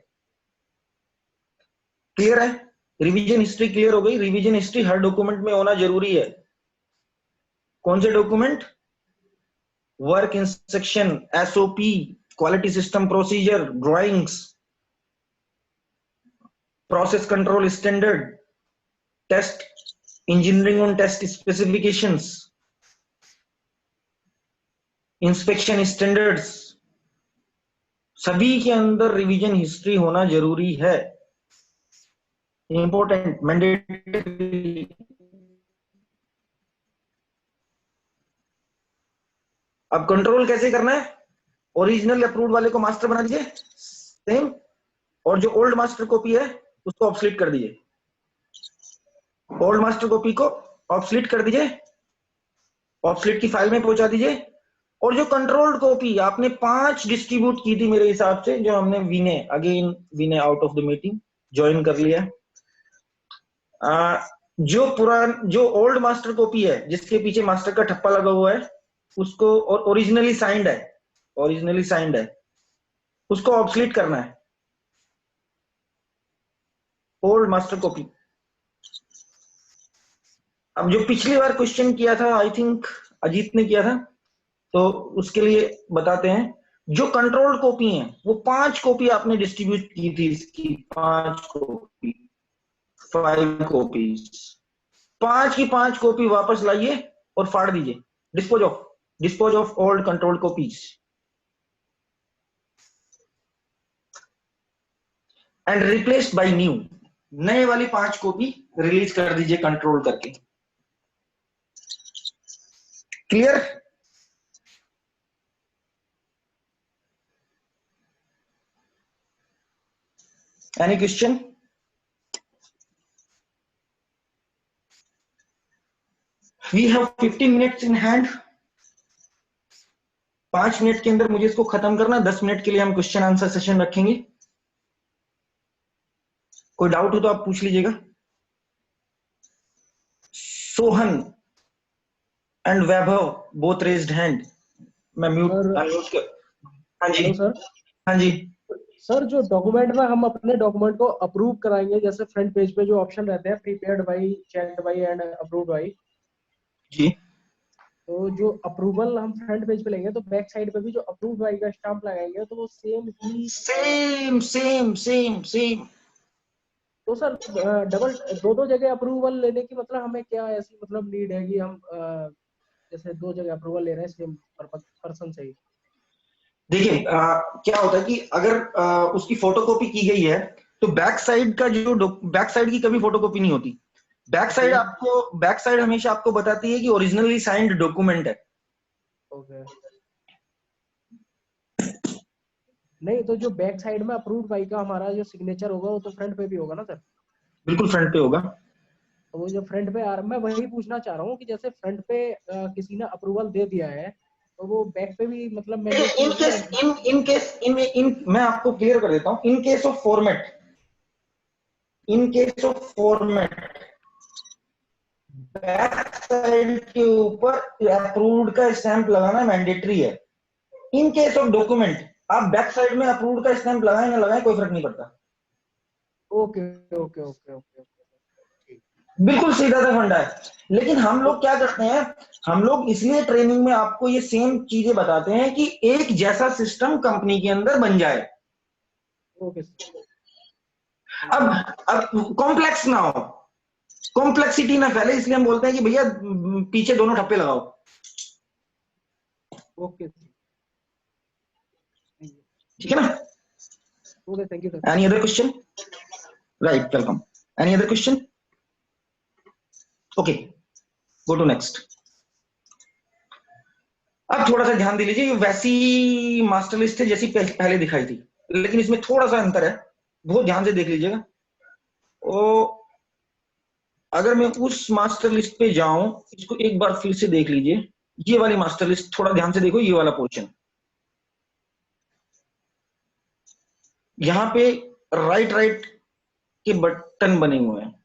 क्लियर है? रिवीजन हिस्ट्री क्लियर हो गई। रिवीजन हिस्ट्री हर डॉक्यूमेंट में होना जरूरी है। कौन से डॉक्यूमेंट? Work instruction, SOP, quality system procedure, drawings, process control standard, test, engineering on test specifications, inspection standards, सभी के अंदर रिवीजन हिस्ट्री होना जरूरी है। Important, mandatory. अब कंट्रोल कैसे करना है? ओरिजिनल अप्रूव्ड वाले को मास्टर बना दीजिए सेम, और जो ओल्ड मास्टर कॉपी है उसको ऑब्सोलीट कर दीजिए। ओल्ड मास्टर कॉपी को ऑब्सोलीट कर दीजिए, ऑब्सोलीट की फाइल में पहुंचा दीजिए। और जो कंट्रोल्ड कॉपी आपने 5 डिस्ट्रीब्यूट की थी मेरे हिसाब से, जो हमने Vinay out of the meeting join कर लिया। जो ओल्ड मास्टर कॉपी है जिसके पीछे मास्टर का ठप्पा लगा हुआ है उसको, और ओरिजिनली साइंड है, उसको ऑब्सोलीट करना है। Old master copy. अब जो पिछली बार क्वेश्चन किया था, आई थिंक अजीत ने किया था, तो उसके लिए बताते हैं। जो कंट्रोल्ड कॉपी है वो 5 कॉपी आपने डिस्ट्रीब्यूट की थी, इसकी 5 कॉपी, 5 कॉपीज, 5 की 5 कॉपी वापस लाइए और फाड़ दीजिए। Dispose of old controlled copies and replaced by new. नए वाली 5 कॉपी रिलीज कर दीजिए कंट्रोल करके। Clear? Any question? We have 15 minutes in hand. 5 minute के अंदर मुझे इसको खत्म करना। 10 मिनट के लिए हम क्वेश्चन आंसर सेशन रखेंगे। कोई डाउट हो तो आप पूछ लीजिएगा। Sohan and Vaibhav both raised hand. मैं म्यूट कर। हाँ जी सर। हाँ जी सर, जो डॉक्यूमेंट में हम अपने डॉक्यूमेंट को अप्रूव कराएंगे, जैसे फ्रंट पेज पे जो ऑप्शन रहते हैं, prepared by, checked by and approved by जी, तो जो अप्रूवल हम फ्रंट पेज पे लेंगे तो बैक साइड पे भी जो अप्रूव्ड बाई का स्टाम्प लगाएंगे तो वो सेम। तो सर डबल दो जगह अप्रूवल लेने की मतलब हमें क्या ऐसी मतलब नीड है कि हम जैसे 2 जगह अप्रूवल ले रहे हैं सेम पर्सन से ही? देखिए क्या होता है कि अगर उसकी फोटोकॉपी की गई है तो बैक साइड की कभी फोटोकॉपी नहीं होती। बैक साइड हमेशा आपको बताती है कि ओरिजिनली साइंड डॉक्यूमेंट है। ओके। नहीं तो जो बैक साइड में अप्रूव्ड बाई का हमारा जो सिग्नेचर होगा वो तो फ्रंट पे भी होगा ना सर? बिल्कुल फ्रंट पे होगा। तो वो जो फ्रंट पे आ रहा, मैं वही पूछना चाह रहा हूँ कि जैसे फ्रंट पे किसी ने अप्रूवल दे दिया है तो वो बैक पे भी मतलब मैं आपको क्लियर कर देता हूँ। इन case of format back side के ऊपर अप्रूव्ड का स्टैंप लगाना मैंडेटरी है। इन केस ऑफ डॉक्यूमेंट आप बैक साइड में अप्रूव्ड का स्टैंप लगाएं ना लगाएं कोई फर्क नहीं पड़ता। ओके ओके ओके ओके, बिल्कुल सीधा सा फंडा है। लेकिन हम लोग क्या करते हैं, हम लोग इसलिए ट्रेनिंग में आपको ये सेम चीजें बताते हैं कि एक जैसा सिस्टम कंपनी के अंदर बन जाए। ओके। अब कॉम्प्लेक्स ना हो, कॉम्प्लेक्सिटी ना फैले, इसलिए हम बोलते हैं कि भैया पीछे दोनों ठप्पे लगाओ। ओके, ठीक है ना? Okay, thank you sir. Any other question? Right, welcome. Any other question? Okay, go to next. अब थोड़ा सा ध्यान दे लीजिए, वैसी मास्टर लिस्ट है जैसी पहले दिखाई थी। लेकिन इसमें थोड़ा सा अंतर है, बहुत ध्यान से देख लीजिएगा। और अगर मैं उस मास्टर लिस्ट पे जाऊं, इसको एक बार फिर से देख लीजिए, ये वाली मास्टर लिस्ट थोड़ा ध्यान से देखो, ये वाला पोर्शन यहाँ पे राइट राइट के बटन बने हुए हैं,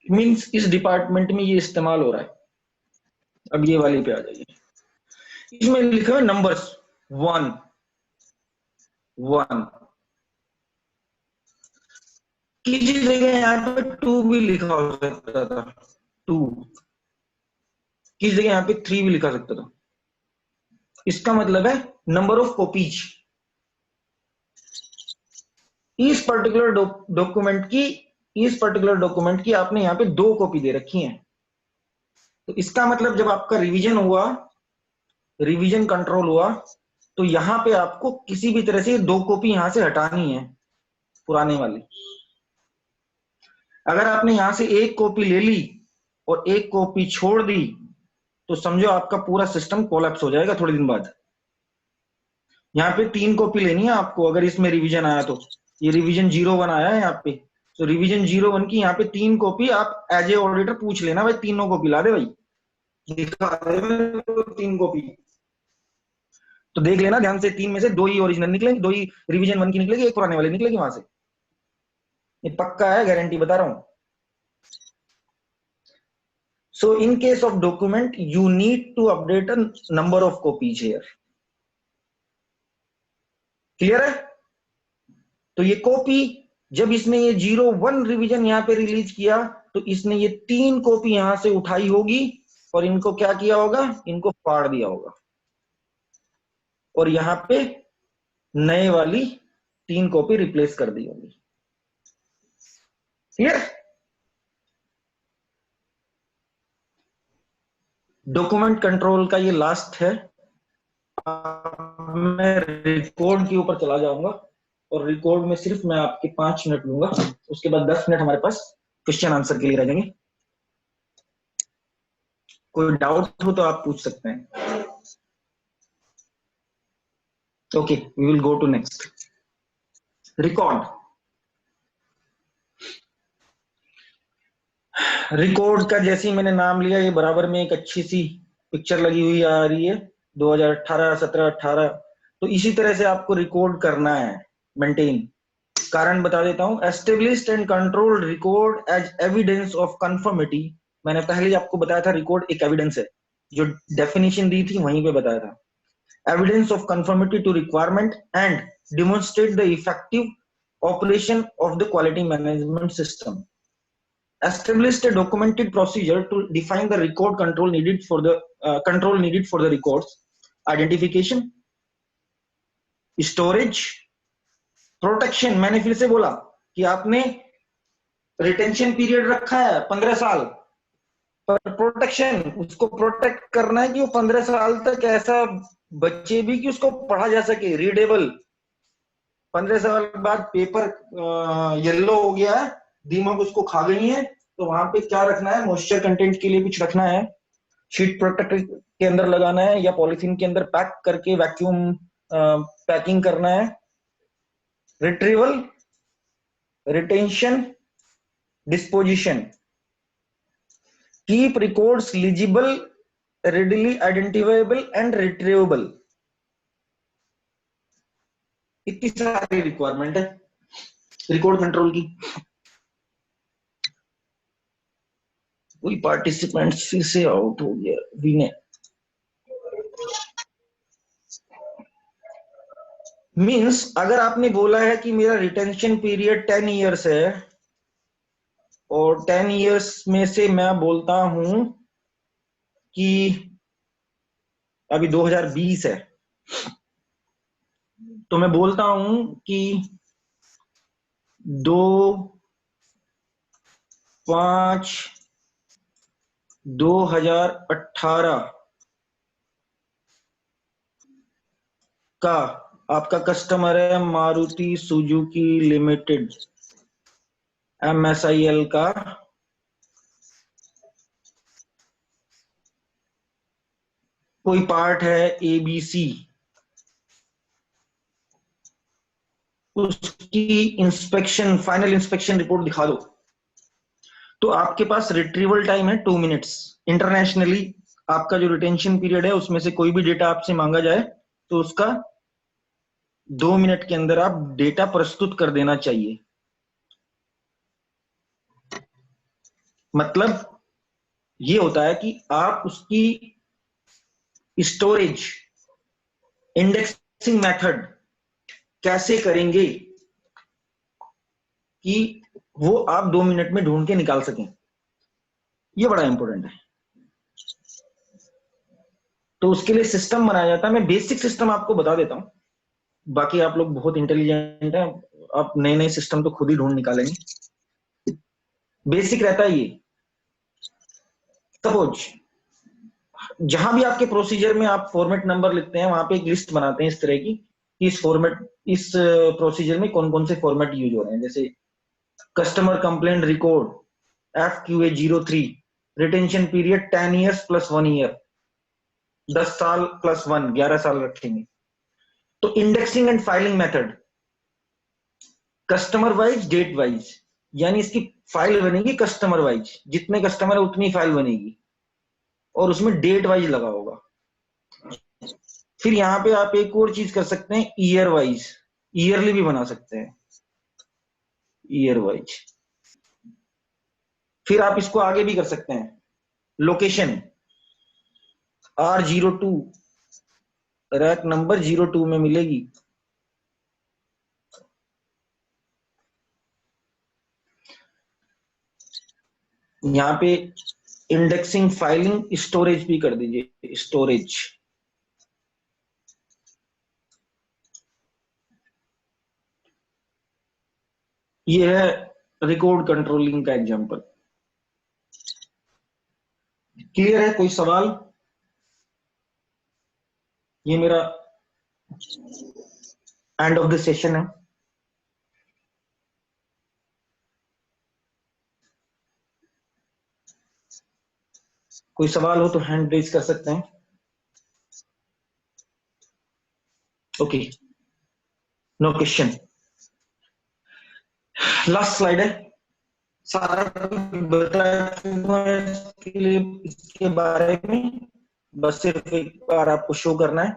मींस इस डिपार्टमेंट में ये इस्तेमाल हो रहा है। अब ये वाली पे आ जाइए, इसमें लिखा है नंबर्स 1 1, किसी जगह यहाँ पे 2 भी लिखा हो सकता था, 2, किसी जगह यहाँ पे 3 भी लिखा सकता था। इसका मतलब है नंबर ऑफ कॉपीज इस पर्टिकुलर डॉक्यूमेंट की आपने यहाँ पे 2 कॉपी दे रखी है। तो इसका मतलब जब आपका रिवीजन हुआ, रिवीजन कंट्रोल हुआ, तो यहाँ पे आपको किसी भी तरह से 2 कॉपी यहां से हटानी है पुराने वाली। अगर आपने यहां से 1 कॉपी ले ली और 1 कॉपी छोड़ दी, तो समझो आपका पूरा सिस्टम कोलैप्स हो जाएगा थोड़े दिन बाद। यहाँ पे 3 कॉपी लेनी है आपको, अगर इसमें रिवीजन आया तो। ये रिवीजन 01 आया है यहाँ पे, तो रिवीजन 01 की यहाँ पे 3 कॉपी आप एज ए ऑडिटर पूछ लेना, भाई तीनों कॉपी ला दे भाई, दिखा दे 3 कॉपी। तो देख लेना ध्यान से, 3 में से 2 ही ओरिजिनल निकलेंगे, 2 ही रिवीजन 1 की निकलेगी, 1 पुराने वाली निकलेगी वहां से। ये पक्का है, गारंटी बता रहा हूं। So in case of document, you need to update a number of copies here. Clear है? तो ये कॉपी, जब इसने ये 01 रिवीजन यहाँ पे रिलीज किया, तो इसने ये 3 कॉपी यहां से उठाई होगी और इनको क्या किया होगा, इनको फाड़ दिया होगा और यहाँ पे नए वाली 3 कॉपी रिप्लेस कर दी होगी। क्लियर? डॉक्यूमेंट कंट्रोल का ये लास्ट है। मैं रिकॉर्ड के ऊपर चला जाऊंगा और रिकॉर्ड में सिर्फ मैं आपके 5 मिनट लूंगा, उसके बाद 10 मिनट हमारे पास क्वेश्चन आंसर के लिए रह जाएंगे। कोई डाउट हो तो आप पूछ सकते हैं। Okay, we will go to next. Record. Record का जैसे ही मैंने नाम लिया, ये बराबर में एक अच्छी सी पिक्चर लगी हुई आ रही है, 2018, 17, 18। तो इसी तरह से आपको रिकॉर्ड करना है, मेंटेन। कारण बता देता हूं, established and controlled record as evidence of conformity. मैंने पहले आपको बताया था रिकॉर्ड एक एविडेंस है, जो डेफिनेशन दी थी वहीं पे बताया था। Evidence of conformity to requirement and demonstrate the effective operation of the quality management system. Established a documented procedure to define the record control needed for the records: identification, storage, protection। मैंने फिर से बोला कि आपने retention period रखा है 15 साल, पर प्रोटेक्शन, उसको प्रोटेक्ट करना है कि वो 15 साल तक ऐसा बचे भी कि उसको पढ़ा जा सके, रीडेबल। 15 साल बाद पेपर येलो हो गया है, दीमक उसको खा गई है, तो वहां पे क्या रखना है, मॉइस्चर कंटेंट के लिए कुछ रखना है, शीट प्रोटेक्टर के अंदर लगाना है या पॉलिथीन के अंदर पैक करके वैक्यूम पैकिंग करना है। Retrieval, retention, disposition. Keep records legible, readily identifiable and retrievable। इतनी सारी रिक्वायरमेंट है रिकॉर्ड कंट्रोल की। कोई पार्टिसिपेंट फिर से आउट हो गया, विनय। मींस अगर आपने बोला है कि मेरा रिटेंशन पीरियड 10 इयर्स है और 10 इयर्स में से मैं बोलता हूं कि अभी 2020 है, तो मैं बोलता हूं कि 2/5/2018 का आपका कस्टमर है मारुति सुजुकी लिमिटेड, MSIL का कोई पार्ट है ABC, उसकी इंस्पेक्शन, फाइनल इंस्पेक्शन रिपोर्ट दिखा दो, तो आपके पास रिट्रीवल टाइम है 2 मिनट्स। इंटरनेशनली आपका जो रिटेंशन पीरियड है उसमें से कोई भी डेटा आपसे मांगा जाए तो उसका 2 मिनट के अंदर आप डेटा प्रस्तुत कर देना चाहिए। मतलब ये होता है कि आप उसकी स्टोरेज, इंडेक्सिंग मेथड कैसे करेंगे कि वो आप 2 मिनट में ढूंढ के निकाल सकें, ये बड़ा इंपॉर्टेंट है। तो उसके लिए सिस्टम बनाया जाता है। मैं बेसिक सिस्टम आपको बता देता हूं, बाकी आप लोग बहुत इंटेलिजेंट हैं, आप नए नए सिस्टम तो खुद ही ढूंढ निकालेंगे। बेसिक रहता है ये, सपोज जहां भी आपके प्रोसीजर में आप फॉर्मेट नंबर लिखते हैं वहां पे एक लिस्ट बनाते हैं इस तरह की कि इस प्रोसीजर में कौन कौन से फॉर्मेट यूज हो रहे हैं। जैसे customer complaint record FQA03, retention period 10 years + 1 year, 10 साल + 1, 11 साल रखेंगे। तो indexing and filing method customer wise, date wise, यानी इसकी फाइल बनेगी कस्टमर वाइज, जितने कस्टमर है उतनी फाइल बनेगी और उसमें डेट वाइज लगा होगा। फिर यहां पे आप एक और चीज कर सकते हैं, ईयर वाइज, ईयरली भी बना सकते हैं, ईयर वाइज। फिर आप इसको आगे भी कर सकते हैं, लोकेशन R02, रैक नंबर 02 में मिलेगी। यहां पे इंडेक्सिंग, फाइलिंग, स्टोरेज भी कर दीजिए, स्टोरेज। ये है रिकॉर्ड कंट्रोलिंग का एग्जांपल। क्लियर है? कोई सवाल? ये मेरा एंड ऑफ द सेशन है। कोई सवाल हो तो हैंड रेज कर सकते हैं। Okay, no question. Last slide है, सारा बता चुका है इसके बारे में, बस सिर्फ एक बार आपको शो करना है।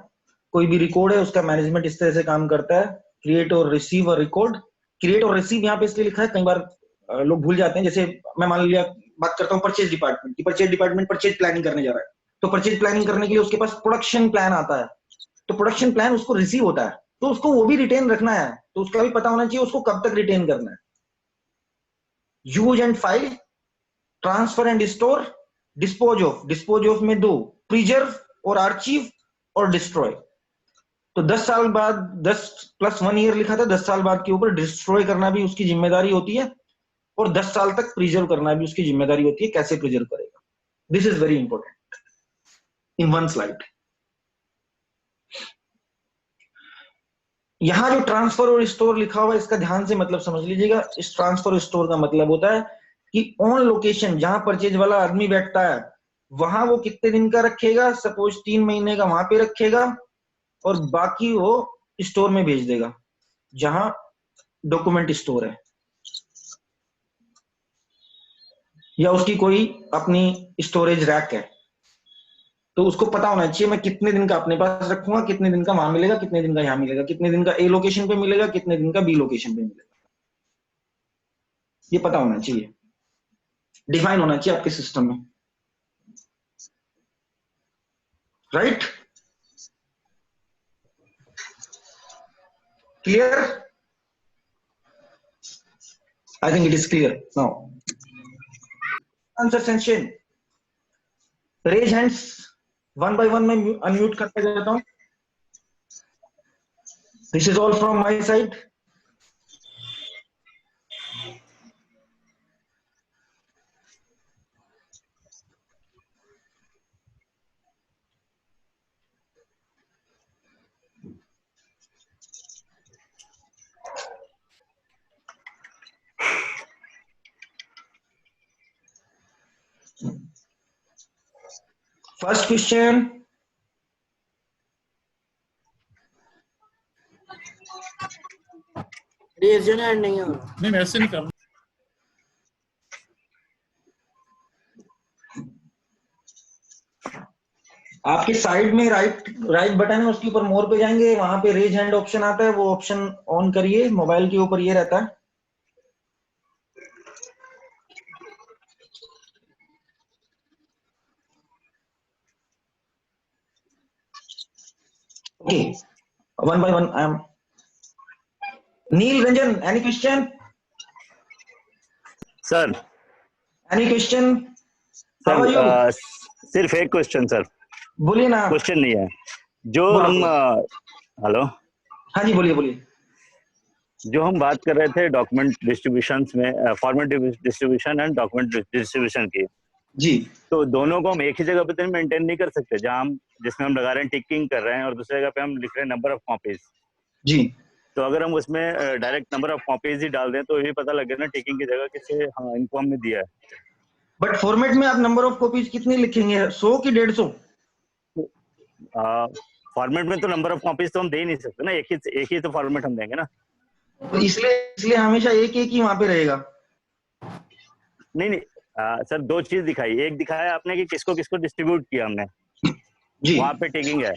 कोई भी रिकॉर्ड है उसका मैनेजमेंट इस तरह से काम करता है, क्रिएट और रिसीव अ रिकॉर्ड। क्रिएट और रिसीव यहाँ पे इसलिए लिखा है, कई बार लोग भूल जाते हैं। जैसे मैं मान लिया बात करता हूँ परचेज डिपार्टमेंट की, परचेज डिपार्टमेंट परचेज प्लानिंग करने जा रहा है, तो परचेज प्लानिंग करने के लिए उसके पास प्रोडक्शन प्लान आता है, तो प्रोडक्शन प्लान उसको रिसीव होता है, तो उसको वो भी रिटेन रखना है, तो उसका भी पता होना चाहिए उसको कब तक रिटेन करना है। Use and file, transfer and store, dispose of में 2, प्रिजर्व और आर्चीव और डिस्ट्रॉय। तो 10 साल बाद, 10 + 1 year लिखा था, 10 साल बाद के ऊपर डिस्ट्रॉय करना भी उसकी जिम्मेदारी होती है और 10 साल तक प्रिजर्व करना भी उसकी जिम्मेदारी होती है। कैसे प्रिजर्व करेगा, this is very important in 1 slide. यहां जो ट्रांसफर और स्टोर लिखा हुआ है इसका ध्यान से मतलब समझ लीजिएगा। इस ट्रांसफर और स्टोर का मतलब होता है कि ऑन लोकेशन जहां परचेज वाला आदमी बैठता है वहां वो कितने दिन का रखेगा, सपोज 3 महीने का वहां पे रखेगा और बाकी वो स्टोर में भेज देगा जहां डॉक्यूमेंट स्टोर है, या उसकी कोई अपनी स्टोरेज रैक है, तो उसको पता होना चाहिए मैं कितने दिन का अपने पास रखूंगा, कितने दिन का वहां मिलेगा, कितने दिन का यहां मिलेगा, कितने दिन का ए लोकेशन पे मिलेगा, कितने दिन का बी लोकेशन पे मिलेगा। ये पता होना चाहिए, डिफाइन होना चाहिए आपके सिस्टम में, right? Clear? I think it is clear now. Answer session, raise hands 1 by 1 मैं अनम्यूट करते जाता हूं। This is all from my side. First question, नहीं हो नहीं ऐसे नहीं करना। आपके साइड में राइट बटन है, उसके ऊपर मोर पे जाएंगे, वहां पे रेज हैंड ऑप्शन आता है, वो ऑप्शन ऑन करिए। मोबाइल के ऊपर ये रहता है। Okay, one by one I am Neel Ranjan, any question? Sir any question? How are you? सिर्फ एक क्वेश्चन सर। बोलिए ना। क्वेश्चन नहीं है जो हम हेलो, हाँ जी बोलिए बोलिए। जो हम बात कर रहे थे डॉक्यूमेंट डिस्ट्रीब्यूशन में, format distribution and document distribution की, जी, तो दोनों को हम एक ही जगह पे मेंटेन नहीं कर सकते, जहाँ हम जिसमें हम लगा रहे हैं टिकिंग कर रहे हैं और दूसरी जगह पे हम लिख रहे हैं नंबर ऑफ कॉपीज। जी, तो अगर हम उसमें डायरेक्ट नंबर ऑफ कॉपीज ही डाल दें तो ये पता लगे ना टिकिंग की जगह किसे हाँ इनको हमने दिया है। बट फॉर्मेट में आप नंबर ऑफ कॉपीज कितनी लिखेंगे, 100 की 150? फॉर्मेट में तो नंबर ऑफ कॉपीज तो हम दे ही नहीं सकते ना, एक ही तो फॉर्मेट हम देंगे ना। तो इसलिए हमेशा एक ही वहां पे रहेगा। नहीं सर, दो चीज दिखाई, एक दिखाया आपने कि किसको किसको डिस्ट्रीब्यूट किया हमने, जी, वहां पे टिकिंग है,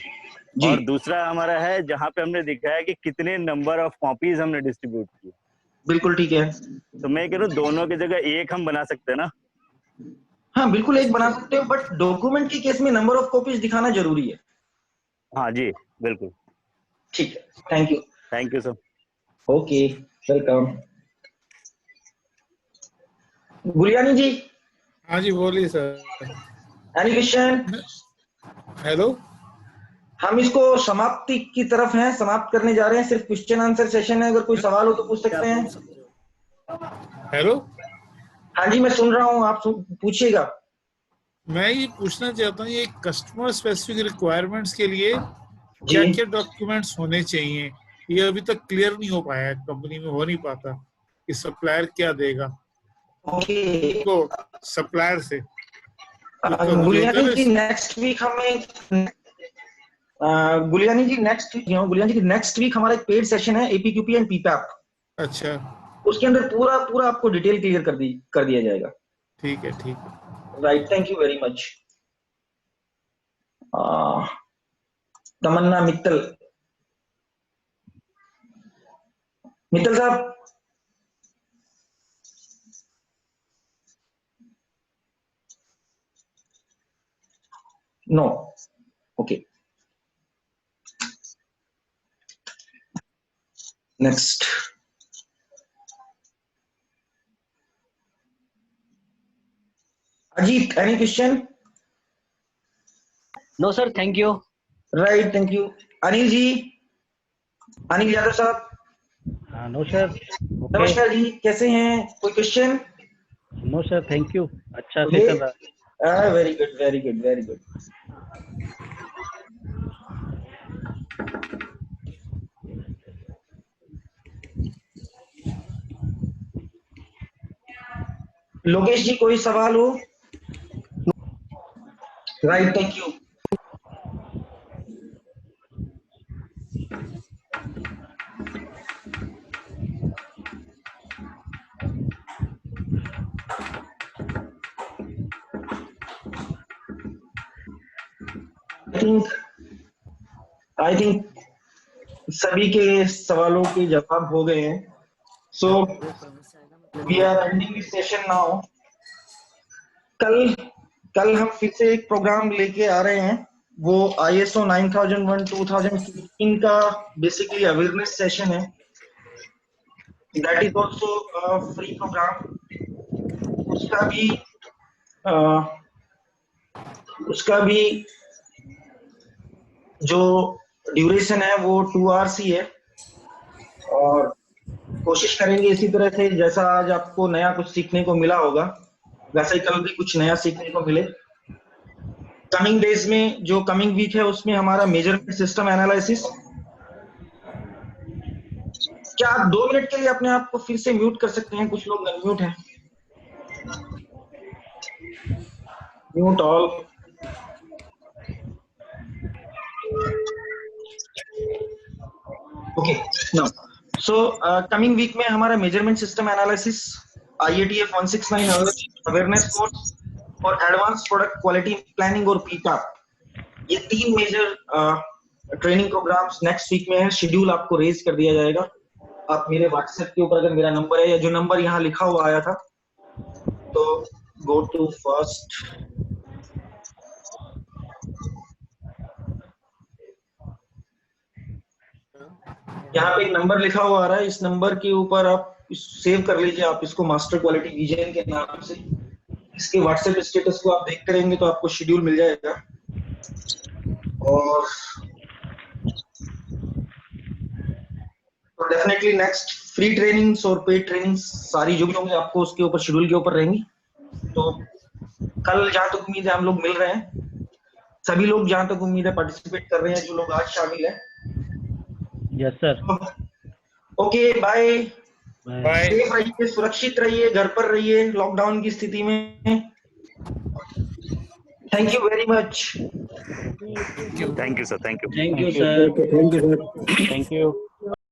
और दूसरा हमारा है जहाँ पे हमने दिखाया कि कितने नंबर ऑफ कॉपीज हमने डिस्ट्रीब्यूट की। बिल्कुल ठीक है। तो मैं कह रहा हूँ दोनों की जगह एक हम बना सकते हैं ना। हाँ बिल्कुल एक बना सकते हो, बट डॉक्यूमेंट के केस में नंबर ऑफ कॉपीज दिखाना जरूरी है। हाँ जी बिल्कुल। ठीक है, thank you. Thank you sir. Okay, welcome. Gulyani ji. हाँ जी बोलिए सर। Any question? हेलो, हम इसको समाप्ति की तरफ हैं, समाप्त करने जा रहे हैं, सिर्फ क्वेश्चन आंसर सेशन है, अगर कोई सवाल हो तो पूछ सकते हैं। हेलो, हाँ जी मैं सुन रहा हूँ, आप पूछिएगा। मैं ये पूछना चाहता हूँ, ये कस्टमर स्पेसिफिक रिक्वायरमेंट्स के लिए क्या क्या डॉक्यूमेंट्स होने चाहिए, ये अभी तक क्लियर नहीं हो पाया है, कंपनी में हो नहीं पाता कि सप्लायर क्या देगा तो सप्लायर से। गुलियानी जी नेक्स्ट वीक हमें गुलियानी जी नेक्स्ट वीक हमारा एक पेड सेशन है, एपीक्यूपी एंड पीपैप। अच्छा, उसके अंदर पूरा आपको डिटेल क्लियर कर दिया जाएगा। ठीक है ठीक है, right, thank you very much. Tamanna Mittal साहब। No, okay, next. Ajit, any question? No sir, thank you. Right, thank you. Anil ji, Anil Yadav साहब। No sir. नमस्कार जी, कैसे हैं? कोई question? No sir, thank you, अच्छा से कर रहा। Very good very good very good. Lokesh ji कोई सवाल हो? Right, thank you. I think सभी के सवालों के जवाब हो गए हैं। सो we are ending this session now. कल हम फिर से एक प्रोग्राम लेके आ रहे हैं, वो ISO 9001 2015 का बेसिकली अवेयरनेस सेशन है। That is also free programme. उसका भी जो ड्यूरेशन है वो 2 आवर्स ही है, और कोशिश करेंगे इसी तरह से जैसा आज आपको नया कुछ सीखने को मिला होगा वैसे ही कल भी कुछ नया सीखने को मिले। कमिंग डेज में, जो कमिंग वीक है, उसमें हमारा मेजरमेंट सिस्टम एनालिसिस। क्या आप 2 मिनट के लिए अपने आप को फिर से म्यूट कर सकते हैं? कुछ लोग अनम्यूट हैं। Mute all. Okay, now so coming week में हमारा measurement system analysis, IATF 169 awareness course और एडवांस प्रोडक्ट क्वालिटी प्लानिंग और पीपैप, ये 3 major training programmes next week में है। शेड्यूल आपको रेज कर दिया जाएगा। आप मेरे व्हाट्सएप के ऊपर, अगर मेरा नंबर है या जो नंबर यहाँ लिखा हुआ आया था, तो गो टू फर्स्ट, यहाँ पे एक नंबर लिखा हुआ आ रहा है, इस नंबर के ऊपर आप सेव कर लीजिए, आप इसको मास्टर क्वालिटी विजन के नाम से। इसके व्हाट्सएप स्टेटस को आप देखते रहेंगे तो आपको शेड्यूल मिल जाएगा। और तो डेफिनेटली नेक्स्ट फ्री ट्रेनिंग्स और पेड ट्रेनिंग्स सारी जो भी होंगी आपको उसके ऊपर शेड्यूल के ऊपर रहेंगी। तो कल जहां तक उम्मीद है हम लोग मिल रहे हैं, सभी लोग जहां तक उम्मीद है पार्टिसिपेट कर रहे हैं, जो लोग आज शामिल हैं। Yes sir. Okay, bye. Bye. Safe रहिए, सुरक्षित रहिए, घर पर रहिए लॉकडाउन की स्थिति में। Thank you very much. Thank you sir. Thank you sir. Thank you.